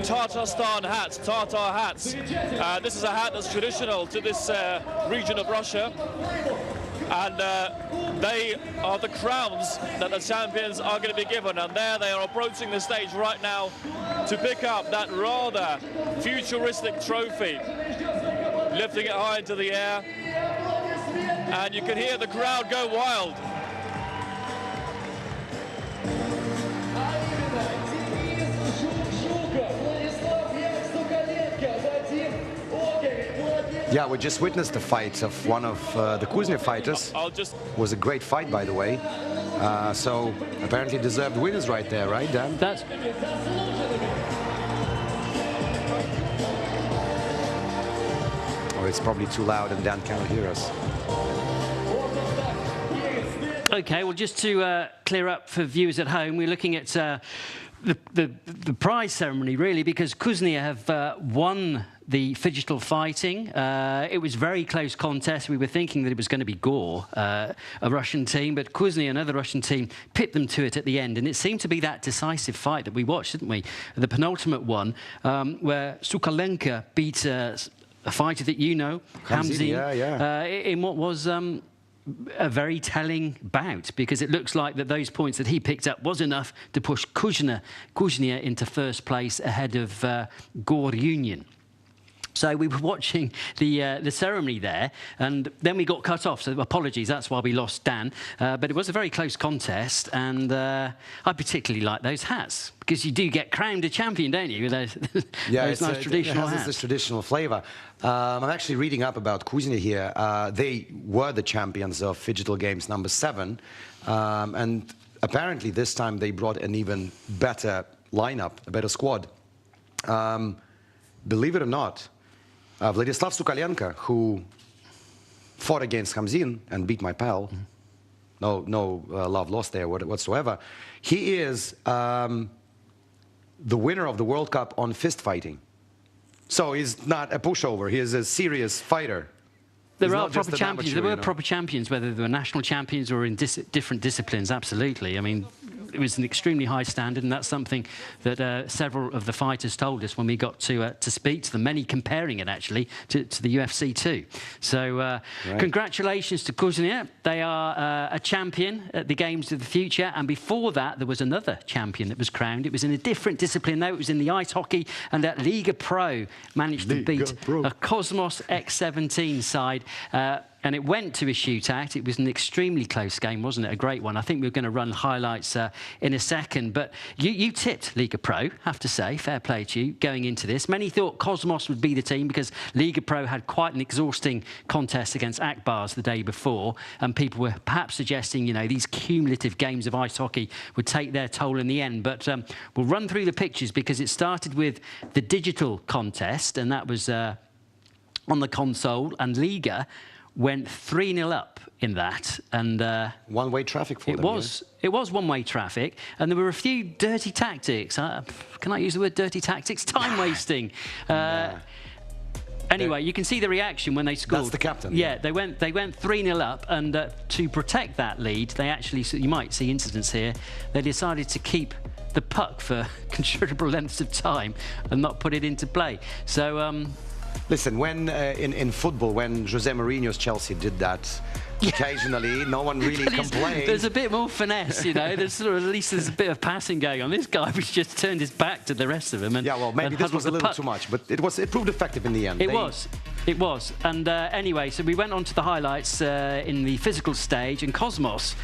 Tatarstan hats, Tatar hats. This is a hat that's traditional to this region of Russia. And they are the crowns that the champions are going to be given. And there they are approaching the stage right now to pick up that rather futuristic trophy, lifting it high into the air. And you can hear the crowd go wild.
Yeah, we just witnessed the fight of one of the Kuznia fighters. It was a great fight, by the way. So apparently deserved winners right there, right, Dan?
That's...
Oh, it's probably too loud and Dan cannot hear us.
Okay, well, just to clear up for viewers at home, we're looking at the prize ceremony, really, because Kuznia have won the Phygital fighting. It was a very close contest. We were thinking that it was going to be Gore, a Russian team, but Kuznia, another Russian team, pipped them to it at the end. And it seemed to be that decisive fight that we watched, didn't we? The penultimate one, where Sukalenka beat a fighter that you know, Hamzin, in what was a very telling bout, because it looks like that those points that he picked up was enough to push Kuznia into first place ahead of Gore Union. So we were watching the ceremony there, and then we got cut off, so apologies, that's why we lost Dan. But it was a very close contest, and I particularly like those hats, because you do get crowned a champion, don't you, with those, those nice traditional hats.
It has this traditional flavour. I'm actually reading up about Kuznia here. They were the champions of Phygital Games number 7, and apparently this time they brought an even better lineup, a better squad. Believe it or not, Vladislav Sukalenka, who fought against Hamzin and beat my pal, no love lost there whatsoever, he is the winner of the World Cup on fist fighting. So he's not a pushover, he is a serious fighter.
There are proper champions. There were proper champions, whether they were national champions or in different disciplines, absolutely. I mean, it was an extremely high standard, and that's something that several of the fighters told us when we got to speak to them, many comparing it actually to the UFC too. So congratulations to Kuznia. They are a champion at the Games of the Future, and before that there was another champion that was crowned. It was in a different discipline though. It was in the ice hockey, and that Liga Pro managed to beat a Cosmos X17 side. And it went to a shootout. It was an extremely close game, wasn't it? A great one. I think we're going to run highlights in a second. But you tipped Liga Pro, have to say. Fair play to you going into this. Many thought Cosmos would be the team because Liga Pro had quite an exhausting contest against Akbars the day before. And people were perhaps suggesting, you know, these cumulative games of ice hockey would take their toll in the end. But we'll run through the pictures because it started with the digital contest, and that was on the console. And Liga went 3-0 up in that, and
one-way traffic for them.
It was one-way traffic, and there were a few dirty tactics. Can I use the word dirty tactics? Time wasting. Anyway, you can see the reaction when they scored.
That's the captain.
Yeah, they went 3-0 up, and to protect that lead, they actually, so you might see incidents here, they decided to keep the puck for considerable lengths of time and not put it into play. So.
Listen, when in football, when Jose Mourinho's Chelsea did that, occasionally, no one really complained.
There's a bit more finesse, you know. There's sort of, at least there's a bit of passing going on. This guy was just turned his back to the rest of them. And,
yeah, well, maybe this was a little too much, but it proved effective in the end.
It was. And anyway, so we went on to the highlights in the physical stage, and Cosmos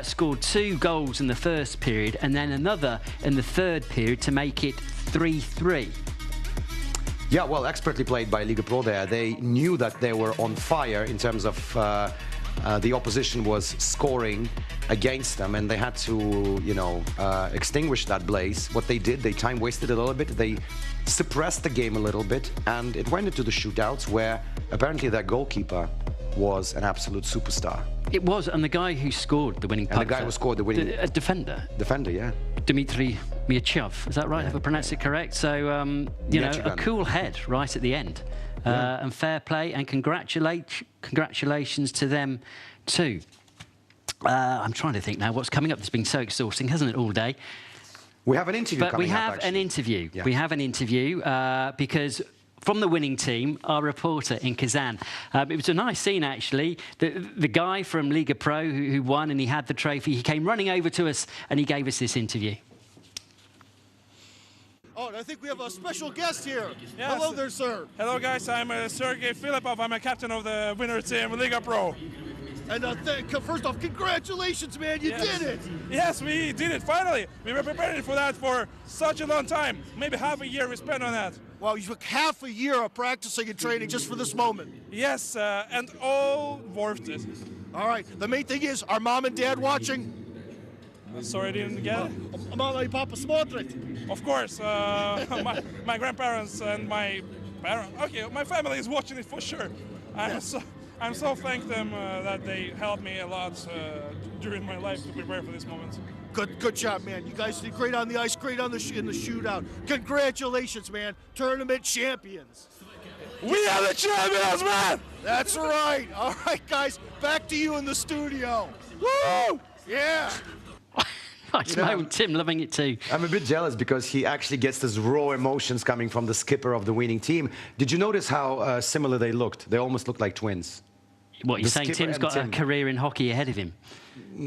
scored 2 goals in the first period, and then another in the third period to make it 3-3.
Yeah, well, expertly played by Liga Pro there. They knew that they were on fire in terms of the opposition was scoring against them, and they had to, you know, extinguish that blaze. What they did, they time wasted a little bit. They suppressed the game a little bit, and it went into the shootouts where apparently their goalkeeper was an absolute superstar.
It was, and the guy who scored the winning puck.
And the guy who scored the winning...
A defender.
Defender, yeah.
Dmitry Miachov, is that right? Have I pronounced it correct? So, you know, a cool head right at the end. And fair play, and congratulations to them too. I'm trying to think now what's coming up. It's been so exhausting, hasn't it, all day?
We have an interview coming up,
we have an interview. Yeah. We have an interview because from the winning team, our reporter in Kazan. It was a nice scene, actually. The guy from Liga Pro who won and he had the trophy, he came running over to us and he gave us this interview.
Oh, and I think we have a special guest here. Yes. Hello there, sir.
Hello, guys. I'm Sergey Filipov. I'm a captain of the winner team, Liga Pro.
And first off, congratulations, man. You did it.
Yes, we did it, finally. We were preparing for that for such a long time. Maybe half a year we spent on that.
Wow, you took half a year of practicing and training just for this moment.
Yes, and all worth it.
All right, the main thing is, are mom and dad watching?
Sorry, I didn't get it.
Mama and Papa смотрят.
Of course, my grandparents and my parents. Okay, my family is watching it for sure. I'm so thank them that they helped me a lot during my life to prepare for this moment.
Good job, man. You guys did great on the ice, great on in the shootout. Congratulations, man. Tournament champions.
We are the champions, man!
That's right. All right, guys, back to you in the studio. Woo! Yeah.
Tim loving it too.
I'm a bit jealous because he actually gets these raw emotions coming from the skipper of the winning team. Did you notice how similar they looked? They almost looked like twins.
What, you're saying Tim's got a career in hockey ahead of him?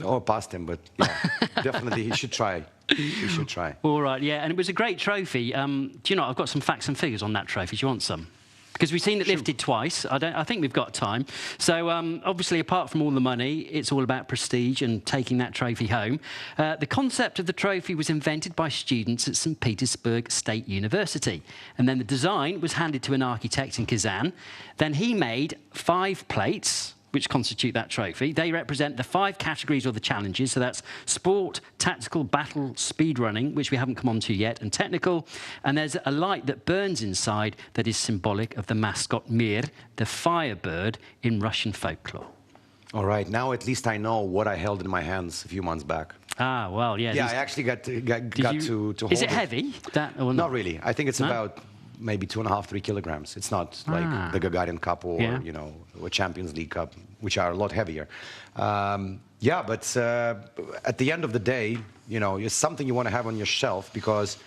Or past him, but yeah, definitely he should try. He should try.
All right, yeah, and it was a great trophy. Do you know, I've got some facts and figures on that trophy. Do you want some? Because we've seen it lifted twice. I think we've got time. So obviously, apart from all the money, it's all about prestige and taking that trophy home. The concept of the trophy was invented by students at St. Petersburg State University. And then the design was handed to an architect in Kazan. Then he made 5 plates, which constitute that trophy. They represent the 5 categories or the challenges. So that's sport, tactical, battle, speed running, which we haven't come on to yet, and technical. And there's a light that burns inside that is symbolic of the mascot Mir, the firebird in Russian folklore.
All right, now at least I know what I held in my hands a few months back.
Ah, well, yeah.
Yeah, I actually got to hold
Is it heavy? That or not?
Not really. I think it's about maybe 2.5, 3 kilograms. It's not like the Gagarin Cup or, you know, a Champions League Cup, which are a lot heavier. Yeah, but at the end of the day, you know, it's something you want to have on your shelf, because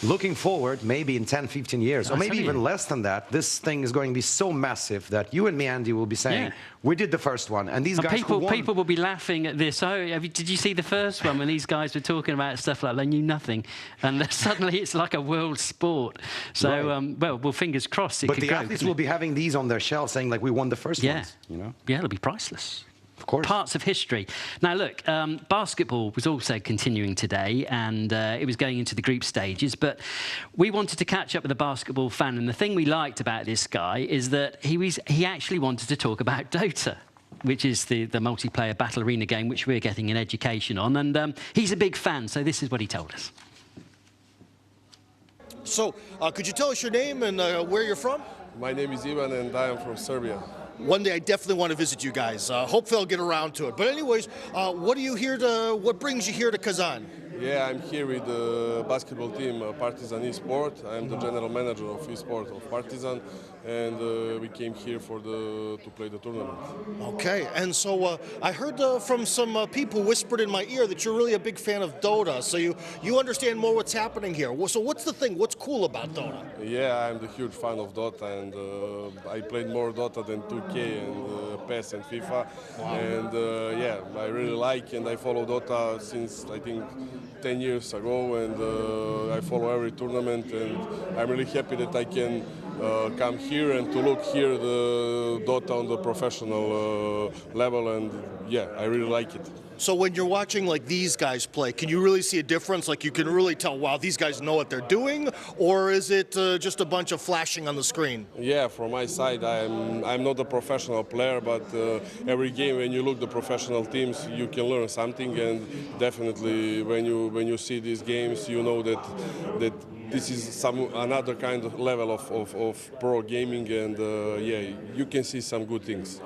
looking forward, maybe in 10, 15 years, or maybe even less than that, this thing is going to be so massive that you and me, Andy, will be saying, we did the first one, and these guys
people will be laughing at this. Oh, did you see the first one when these guys were talking about stuff like they knew nothing, and suddenly it's like a world sport. So, well, fingers crossed it could go.
But the athletes will be having these on their shelf saying, like, we won the first ones, you know?
Yeah, it'll be priceless.
Of course.
Parts of history. Now, look, basketball was also continuing today, and it was going into the group stages, but we wanted to catch up with a basketball fan, and the thing we liked about this guy is that he actually wanted to talk about Dota, which is the multiplayer battle arena game which we're getting an education on, and he's a big fan, so this is what he told us.
So, could you tell us your name and where you're from?
My name is Ivan, and I am from Serbia.
One day I definitely want to visit you guys. Hopefully I'll get around to it. But anyways, what brings you here to Kazan?
Yeah, I'm here with the basketball team, Partizan esports. I'm the general manager of esports of Partizan, and we came here to play the tournament.
Okay, and so I heard from some people whispered in my ear that you're really a big fan of Dota, so you understand more what's happening here. So what's the thing? What's cool about Dota?
Yeah, I'm the huge fan of Dota, and I played more Dota than 2K and PES and FIFA. Wow. And yeah, I really like and I follow Dota since I think 10 years ago, and I follow every tournament, and I'm really happy that I can come here and to look here the Dota on the professional level, and yeah, I really like it.
So when you're watching like these guys play, can you really see a difference? Like you can really tell, wow, these guys know what they're doing, or is it just a bunch of flashing on the screen?
Yeah, from my side, I'm not a professional player, but every game when you look the professional teams, you can learn something, and definitely when you see these games, you know that this is another kind of level of pro gaming, and yeah, you can see some good things.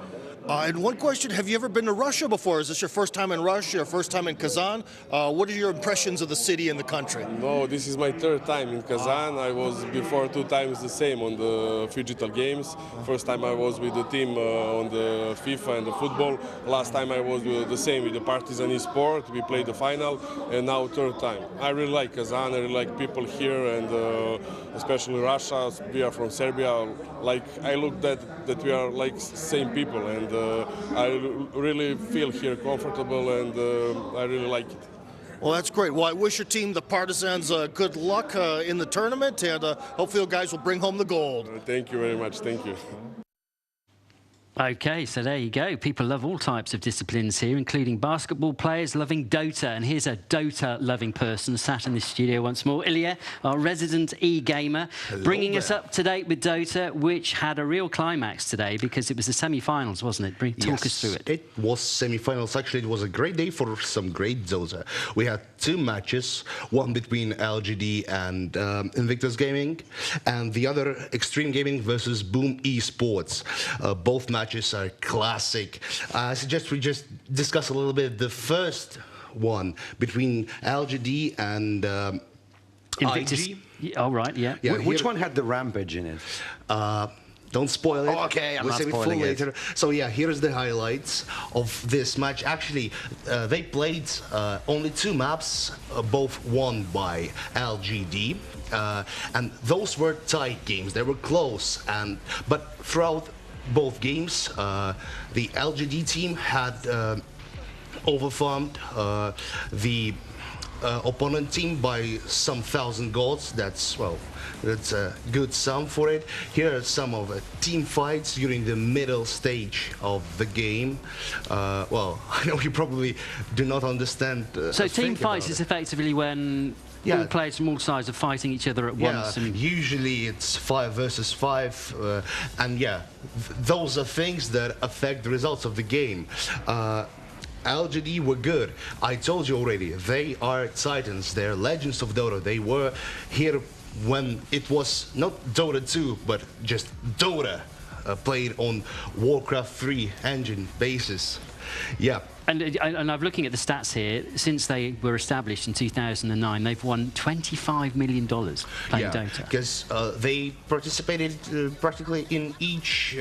And one question, have you ever been to Russia before? Is this your first time in Russia, your first time in Kazan? What are your impressions of the city and the country?
No, this is my third time in Kazan. I was before 2 times the same on the Digital Games. First time I was with the team on the FIFA and the football. Last time I was the same with the Partizan esports. We played the final, and now third time. I really like Kazan, I really like people here, and especially Russia. We are from Serbia. Like, I look that we are like same people, and I really feel here comfortable, and I really like it.
Well, that's great. Well, I wish your team, the Partisans, good luck in the tournament, and hopefully you guys will bring home the gold.
Thank you very much. Thank you.
Okay, so there you go. People love all types of disciplines here, including basketball players loving Dota. And here's a Dota-loving person sat in the studio once more. Ilya, our resident e-gamer, bringing us up to date with Dota, which had a real climax today because it was the semi-finals, wasn't it? Talk us through it.
It was semi-finals. Actually, it was a great day for some great Dota. We had 2 matches, one between LGD and Invictus Gaming, and the other Extreme Gaming versus Boom Esports. Both matches are classic. I suggest we just discuss a little bit the first one between LGD and
Invictus.
IG.
Oh, right, yeah.
Which one had the Rampage in it?
Don't spoil it.
Oh, okay, I'm not spoiling it.
Later. So yeah, here's the highlights of this match. Actually, they played only 2 maps, both won by LGD, and those were tight games. They were close, but throughout both games, the LGD team had overfarmed the opponent team by some 1,000 golds. That's a good sum for it. Here are some of the team fights during the middle stage of the game. Well, I know you probably do not understand.
So team fights is effectively when all players from all sides are fighting each other at once.
And usually it's 5 versus 5, and yeah, those are things that affect the results of the game. LGD were good. I told you already, they are titans. They're legends of Dota. They were here when it was not Dota 2, but just Dota, played on Warcraft 3 engine basis. Yeah.
And I'm looking at the stats here. Since they were established in 2009, they've won $25 million playing Dota.
Because they participated practically in each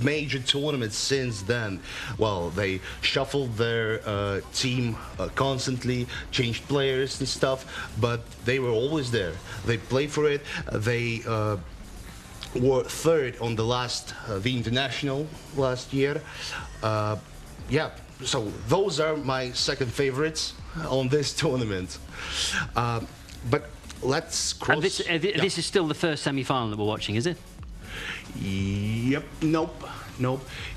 major tournament since then. Well, they shuffled their team constantly, changed players and stuff, but they were always there. They played for it. They were third on the international last year. Yeah. So those are my second favorites on this tournament. But let's cross...
And this is still the first semi-final that we're watching, is it?
Yep. Nope.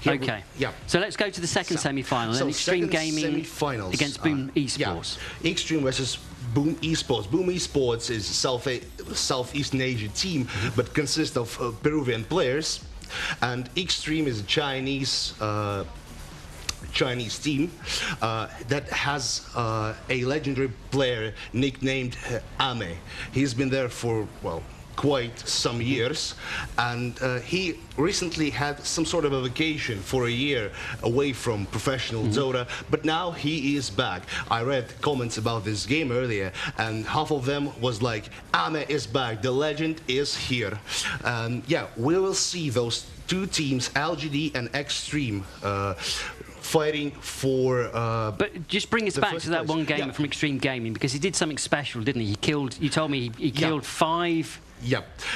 Okay.
Yeah.
So let's go to the second semi-final. So Extreme Gaming against Boom Esports.
Yeah. Extreme versus Boom Esports. Boom Esports is a Southeastern Asian team, but consists of Peruvian players. And Extreme is a Chinese team that has a legendary player nicknamed Ame. He's been there for, well, quite some years, and he recently had some sort of a vacation for a year away from professional Dota, but now he is back. I read comments about this game earlier, and half of them was like, Ame is back, the legend is here. And yeah, we will see those two teams, LGD and Extreme, fighting for...
but just bring us back to that one game from Extreme Gaming, because he did something special, didn't he? You told me he killed 5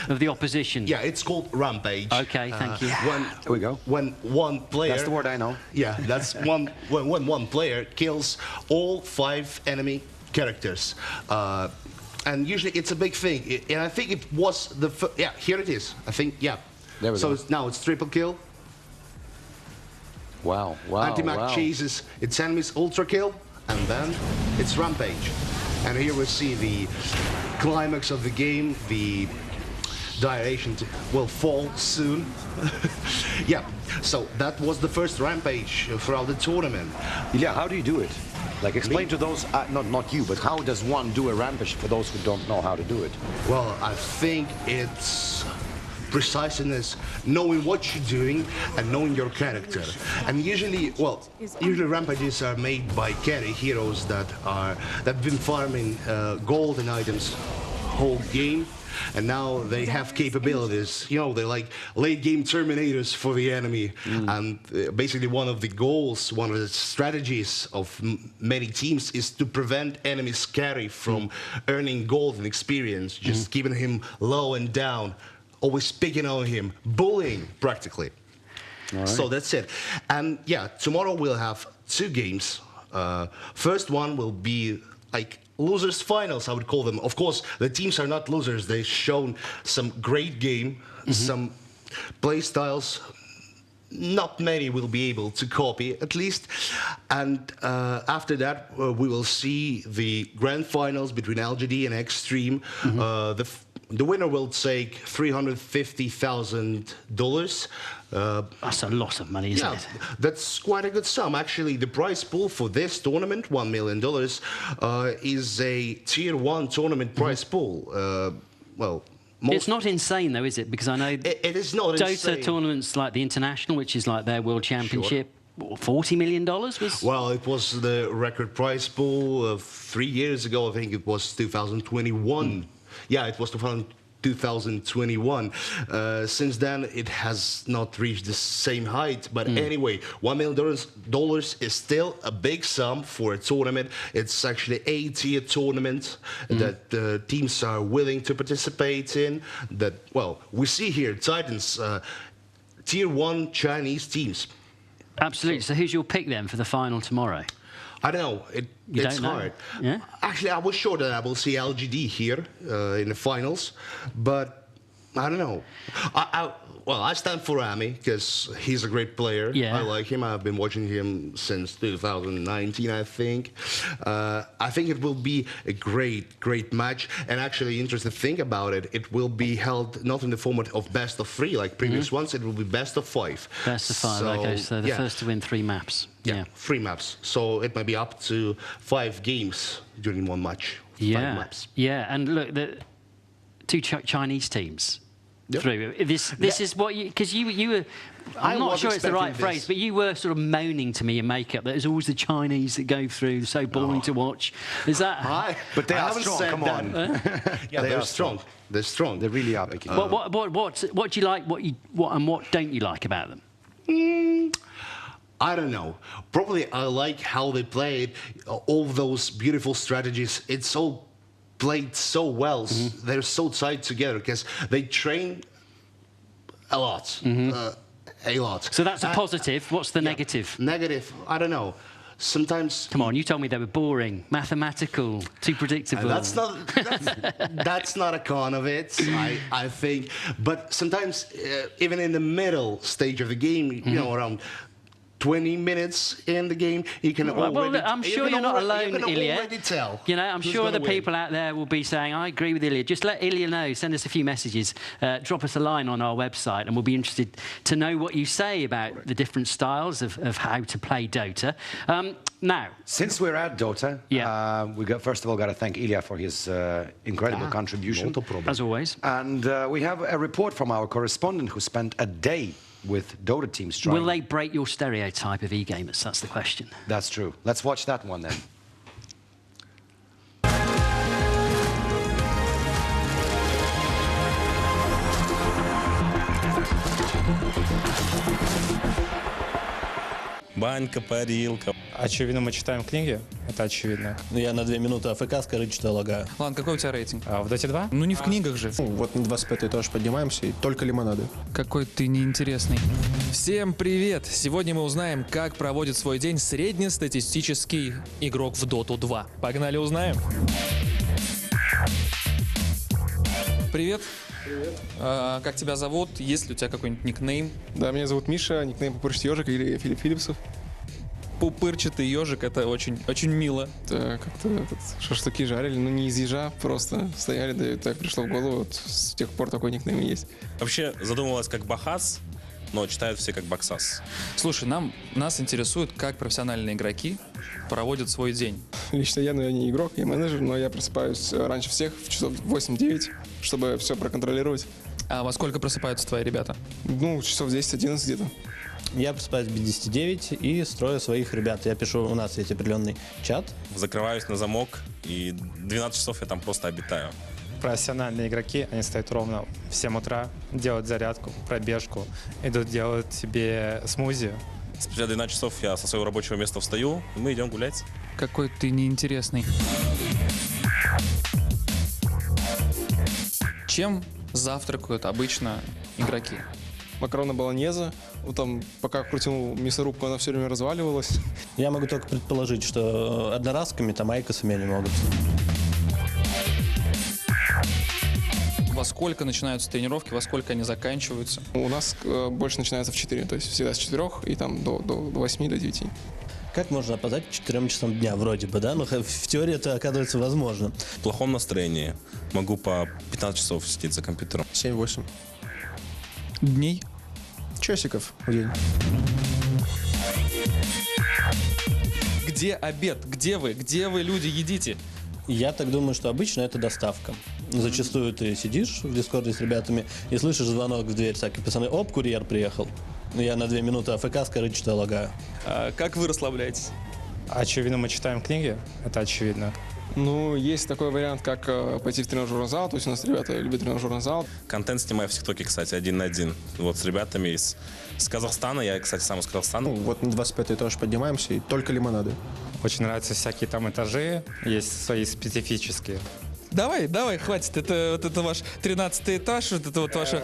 of the opposition.
Yeah, it's called Rampage.
Okay, thank you.
There we go.
When one player...
That's the word I know.
Yeah, that's when one player kills all 5 enemy characters. And usually it's a big thing. And I think it was the... Yeah, here it is. I think, yeah.
There we go.
Now it's triple kill.
Wow.
Anti-Mac chases its enemies, ultra kill, and then it's Rampage. And here we see the climax of the game, the duration will fall soon. Yeah, so that was the first Rampage throughout the tournament.
Yeah, how do you do it? Like, explain to those, not you, but how does one do a Rampage for those who don't know how to do it?
Well, I think it's preciseness, knowing what you're doing and knowing your character. And usually rampages are made by carry heroes that've been farming gold and items whole game, and now they have capabilities. You know, they're like late game terminators for the enemy. And basically one of the goals, one of the strategies of many teams is to prevent enemies carry from earning gold and experience, just keeping him low and down, always picking on him, bullying practically.
Right.
So that's it. And yeah, tomorrow we'll have 2 games. First one will be like losers finals, I would call them. Of course, the teams are not losers. They've shown some great game, some play styles not many will be able to copy, at least. And after that, we will see the grand finals between LGD and Extreme. The winner will take $350,000.
That's a lot of money, isn't it?
That's quite a good sum. Actually, the prize pool for this tournament, $1 million, is a Tier 1 tournament prize pool.
It's not insane, though, is it? Because I know
it is not
Dota
insane.
tournaments like the International, which is like their World Championship, $40 million was?
Well, it was the record prize pool of 3 years ago. I think it was 2021. Yeah, it was 2021. Since then, it has not reached the same height. But anyway, $1 million is still a big sum for a tournament. It's actually a tier tournament that teams are willing to participate in. That, well, we see here Titans, tier 1 Chinese teams.
Absolutely. So who's your pick then for the final tomorrow?
I don't know. It's hard.
Yeah?
Actually, I was sure that I will see LGD here in the finals, but I don't know. I stand for Ami because he's a great player.
Yeah.
I like him. I've been watching him since 2019, I think. I think it will be a great match. And actually, interesting thing about it, it will be held not in the format of best of 3 like previous ones. It will be best of 5.
Best of 5. Okay, so the first to win 3 maps.
Yeah, 3 maps. So it might be up to 5 games during one match. 5 maps.
Yeah, and look, the 2 Chinese teams, through. This is what you, because you were, I'm not sure it's the right phrase, but you were sort of moaning to me in makeup that it's always the Chinese that go through, so boring to watch. Is that?
But they are strong. Come on.
Yeah, they're strong. They're strong.
They really are.
What do you like? What don't you like about them?
I don't know. Probably I like how they played all those beautiful strategies. It's all played so well. They're so tied together because they train a lot. A lot.
So that's a positive. What's the negative?
Negative, I don't know. Sometimes.
Come on, you told me they were boring, mathematical, too predictable.
That's not a con of it, I think. But sometimes, even in the middle stage of the game, you know, around 20 minutes in the game, you can already.
Well, I'm sure you're not alone, Ilya.
Already tell.
You know, I'm sure the people out there will be saying, I agree with Ilya. Just let Ilya know. Send us a few messages. Drop us a line on our website, and we'll be interested to know what you say about the different styles of how to play Dota. Now,
since we're at Dota, we first of all got to thank Ilya for his incredible contribution.
As always.
And we have a report from our correspondent who spent a day with Dota teams trying.
Will they break your stereotype of e-gamers? That's the question.
That's true. Let's watch that one then.
Банька, парилка.
Очевидно, мы читаем книги, это очевидно.
Я на 2 минуты АФК, скажите, что я лагаю.
Ладно, какой у тебя рейтинг?
В Доте 2?
Ну не в книгах же.
Вот на 25-й тоже поднимаемся, и только лимонады.
Какой ты неинтересный. Всем привет! Сегодня мы узнаем, как проводит свой день среднестатистический игрок в Доту 2. Погнали узнаем. Привет.
Привет.
Как тебя зовут? Есть ли у тебя какой-нибудь никнейм?
Да, меня зовут Миша, никнейм Пупырчатый ежик или Филипп Филипсов.
Пупырчатый ежик, это очень мило.
Да, как-то шашлыки жарили, но не из ежа, просто стояли, да и так пришло в голову, вот с тех пор такой никнейм и есть.
Вообще задумывалось как Бахас, но читают все как Баксас.
Слушай, нас интересует, как профессиональные игроки проводят свой день.
Лично я не игрок, я менеджер, но я просыпаюсь раньше всех, в часов 8-9, чтобы все проконтролировать.
А во сколько просыпаются твои ребята?
Ну, часов 10-11 где-то.
Я просыпаюсь в 10-9 и строю своих ребят. Я пишу, у нас есть определенный чат.
Закрываюсь на замок, и 12 часов я там просто обитаю.
Профессиональные игроки, они встают ровно в 7 утра, делают зарядку, пробежку, идут делать себе смузи.
Спустя 12 часов я со своего рабочего места встаю, и мы идем гулять.
Какой ты неинтересный. Чем завтракают обычно игроки?
Макароны болоньезе. Вот там, пока крутил мясорубку, она все время разваливалась.
Я могу только предположить, что одноразками, там, айкосами они могут.
Во сколько начинаются тренировки, во сколько они заканчиваются?
У нас больше начинается в 4, то есть всегда с 4 и там до 8, до 9.
Как можно опоздать к 4 часам дня, вроде бы, да? Но в теории это, оказывается, возможно.
В плохом настроении могу по 15 часов сидеть за компьютером.
7-8.
Дней?
Часиков в день.
Где обед? Где вы? Где вы, люди, едите?
Я так думаю, что обычно это доставка. Зачастую ты сидишь в дискорде с ребятами и слышишь звонок в дверь, всякие пацаны, оп, курьер приехал. Я на 2 минуты АФК, скажите, что я лагаю.
Как вы расслабляетесь?
Очевидно, мы читаем книги, это очевидно.
Ну, есть такой вариант, как пойти в тренажерный зал, то есть у нас ребята любят тренажерный зал.
Контент снимаю в ТикТоке, кстати, 1 на 1. Вот с ребятами из Казахстана, я, кстати, сам из Казахстана.
Вот на 25-й тоже поднимаемся, и только лимонады.
Очень нравятся всякие там этажи, есть свои специфические.
Давай, хватит. Это ваш 13-й этаж, вот это вот ваши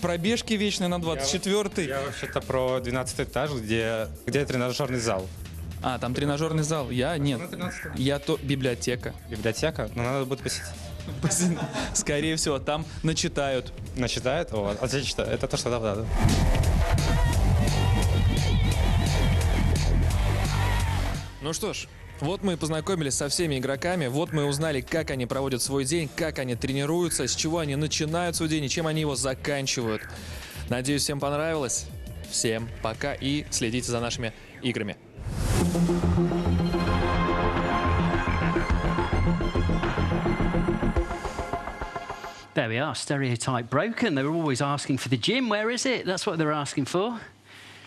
пробежки вечные на 24-й.
Я вообще-то про 12-й этаж, где тренажерный зал.
А, там тренажерный зал. Я нет. Я то библиотека.
Библиотека? Но надо будет посетить.
Скорее всего, там начитают.
Начитают? О, отлично. Это то, что надо.
Ну что ж, вот мы и познакомились со всеми игроками, вот мы узнали, как они проводят свой день, как они тренируются, с чего они начинают свой день и чем они его заканчивают. Надеюсь, всем понравилось. Всем пока и следите за нашими играми.
There There we are, stereotype broken. They were always asking for the gym. Where is it? That's what they're asking for.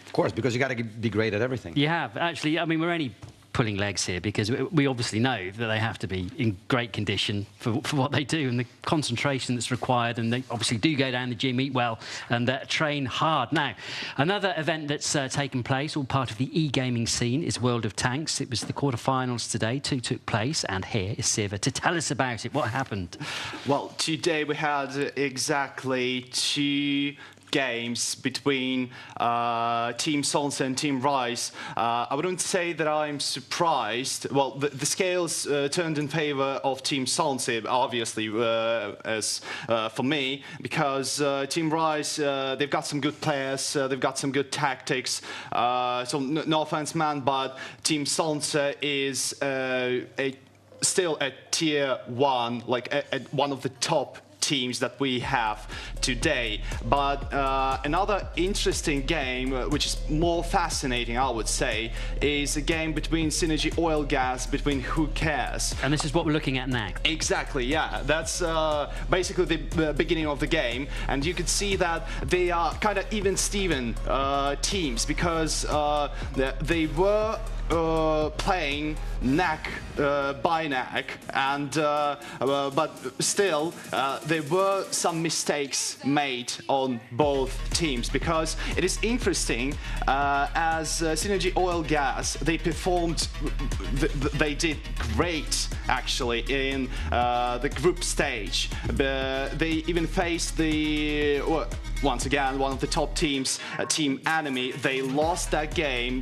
Of course, because you got to be great at everything.
You have. Actually, I mean, we're only pulling legs here because we obviously know that they have to be in great condition for what they do and the concentration that's required, and they obviously do go down the gym, eat well, and train hard. Now, another event that's taken place, all part of the e-gaming scene, is World of Tanks. It was the quarterfinals today. 2 took place, and here is Siva to tell us about it. What happened?
Well, today we had exactly 2 games between Team Solnce and Team Rise. I wouldn't say that I'm surprised. Well, the scales turned in favor of Team Solnce, obviously, as for me, because Team Rise, they've got some good players, they've got some good tactics. So no offense, man, but Team Solnce is still at tier 1, like at one of the top teams that we have today. But another interesting game, which is more fascinating, I would say, is a game between Synergy Oil Gas, between Who Cares.
And this is what we're looking at now.
Exactly, yeah. That's basically the beginning of the game. And you could see that they are kind of even-Steven teams, because they were playing neck by neck, and but still there were some mistakes made on both teams, because it is interesting, as Synergy Oil Gas, they performed, they did great actually in the group stage. They even faced the once again one of the top teams, Team Enemy. They lost that game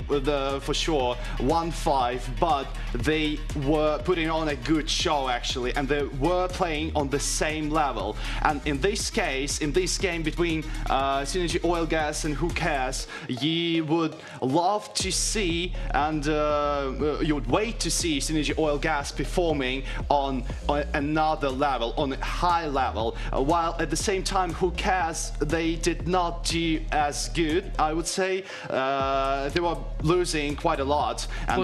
for sure, 1-5, but they were putting on a good show actually, and they were playing on the same level. And in this case, in this game between Synergy Oil Gas and Who Cares, you would love to see, and you would wait to see Synergy Oil Gas performing on another level, on a high level, while at the same time Who Cares, they did not do as good, I would say. They were losing quite a lot. And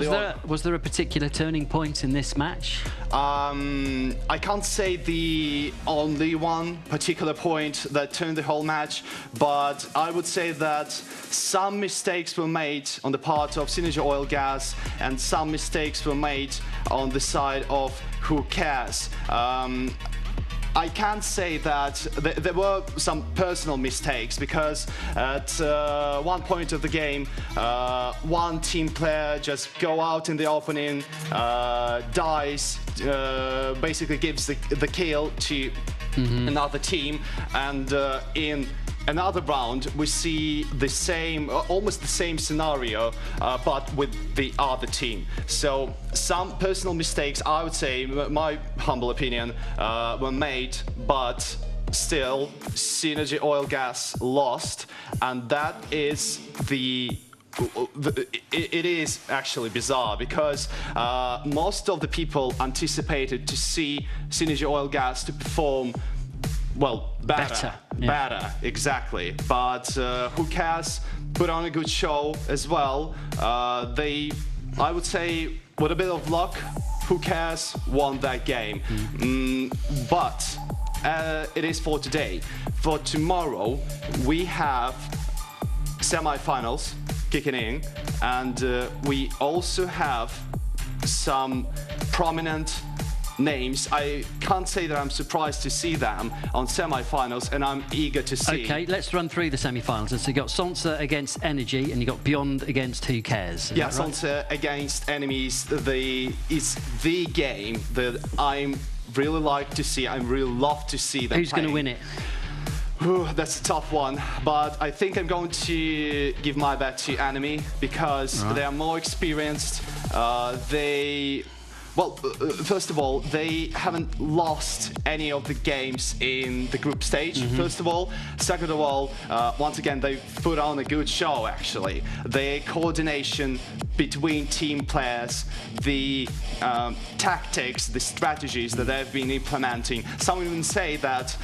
was there a particular turning point in this match?
I can't say the only one particular point that turned the whole match, but I would say that some mistakes were made on the part of Synergy Oil Gas, and some mistakes were made on the side of Who Cares. I can't say that there were some personal mistakes, because at one point of the game, one team player just go out in the opening, dies, basically gives the kill to another team, and in another round we see the same, almost the same scenario, but with the other team. So some personal mistakes, I would say, my humble opinion, were made, but still Synergy Oil Gas lost, and that is it is actually bizarre, because most of the people anticipated to see Synergy Oil Gas to perform well, better, exactly. But Who Cares put on a good show as well. I would say, with a bit of luck, Who Cares won that game. But it is for today. For tomorrow, we have semi-finals kicking in, and we also have some prominent names. I can't say that I'm surprised to see them on semi-finals, and I'm eager to see.
Okay, let's run through the semi-finals. So you got Solnce against Energy, and you got Beyond against Who Cares.
Yeah, Solnce against Enemies. Is the game that I'm really like to see. I really love to see them.
Who's going to win it?
That's a tough one, but I think I'm going to give my bet to Enemy, because they are more experienced. Well, first of all, they haven't lost any of the games in the group stage, first of all. Second of all, once again, they put on a good show, actually. Their coordination between team players, the tactics, the strategies that they've been implementing. Some even say that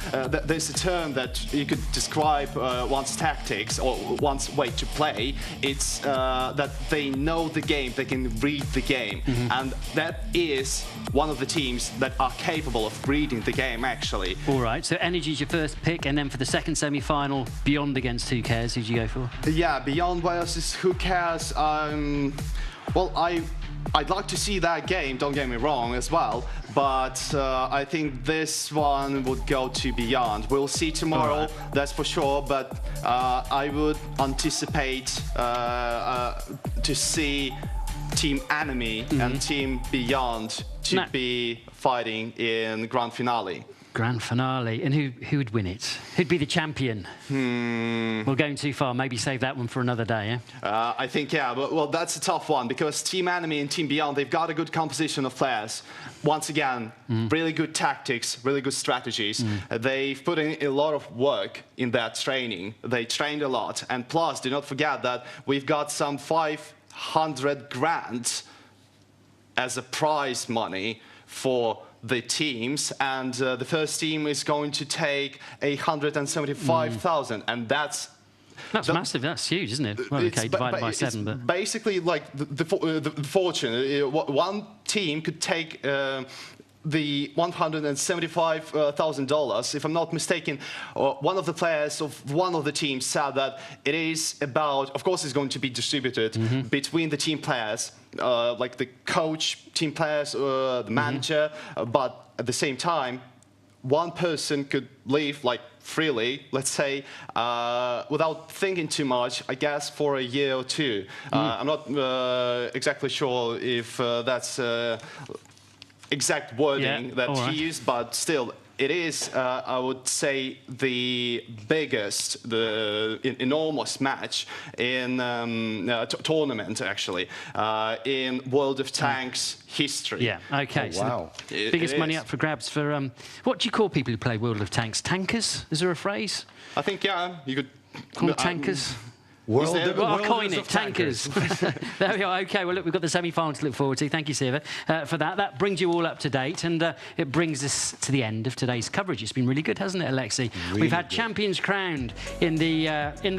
there's a term that you could describe one's tactics or one's way to play. It's that they know the game, they can read the game, and that is one of the teams that are capable of reading the game, actually.
All right, so Energy's your first pick, and then for the second semi-final, Beyond against Who Cares, who'd you go for?
Yeah, Beyond versus Who Cares. Well, I'd like to see that game, don't get me wrong, as well, but I think this one would go to Beyond. We'll see tomorrow, that's for sure, but I would anticipate to see Team Enemy and Team Beyond to be fighting in grand finale.
Grand finale, and who would win it? Who'd be the champion? We're going too far. Maybe save that one for another day. Yeah.
I think well, that's a tough one because Team Enemy and Team Beyond, they've got a good composition of players. Once again, really good tactics, really good strategies. They've put in a lot of work in that training. They trained a lot, and plus, do not forget that we've got some 500 grand as a prize money for the teams, and the first team is going to take 175,000, and that's
massive. That's huge, isn't it? Well, okay, divided by 7, but
basically like the fortune. One team could take the $175,000. If I'm not mistaken, one of the players of one of the teams said that it is about, of course it's going to be distributed between the team players, like the coach, team players, the manager, but at the same time, one person could leave like freely, let's say, without thinking too much, I guess for a year or two. I'm not exactly sure if that's exact wording that he used, but still, it is, I would say, the biggest, the enormous match in tournament, actually, in World of Tanks history.
Yeah, okay.
Wow.
So biggest money up for grabs for, what do you call people who play World of Tanks? Tankers? Is there a phrase?
I think, yeah, you could
call tankers. I'll coin it, tankers. There we are. Okay, well, look, we've got the semi-final to look forward to. Thank you, Siva, for that. That brings you all up to date, and it brings us to the end of today's coverage. It's been really good, hasn't it, Alexei?
Really
we've had
good.
champions crowned in the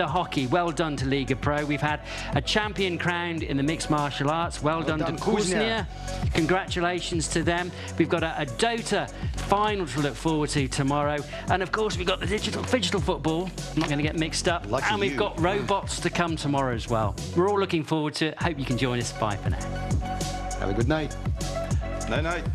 hockey. Well done to Liga Pro. We've had a champion crowned in the mixed martial arts. Well done to Kuznia. Congratulations to them. We've got a Dota final to look forward to tomorrow, and of course we've got the digital football. I'm not going to get mixed up. And we've got robots to come tomorrow as well. We're all looking forward to it. Hope you can join us. Bye for now.
Have a good night.
Night.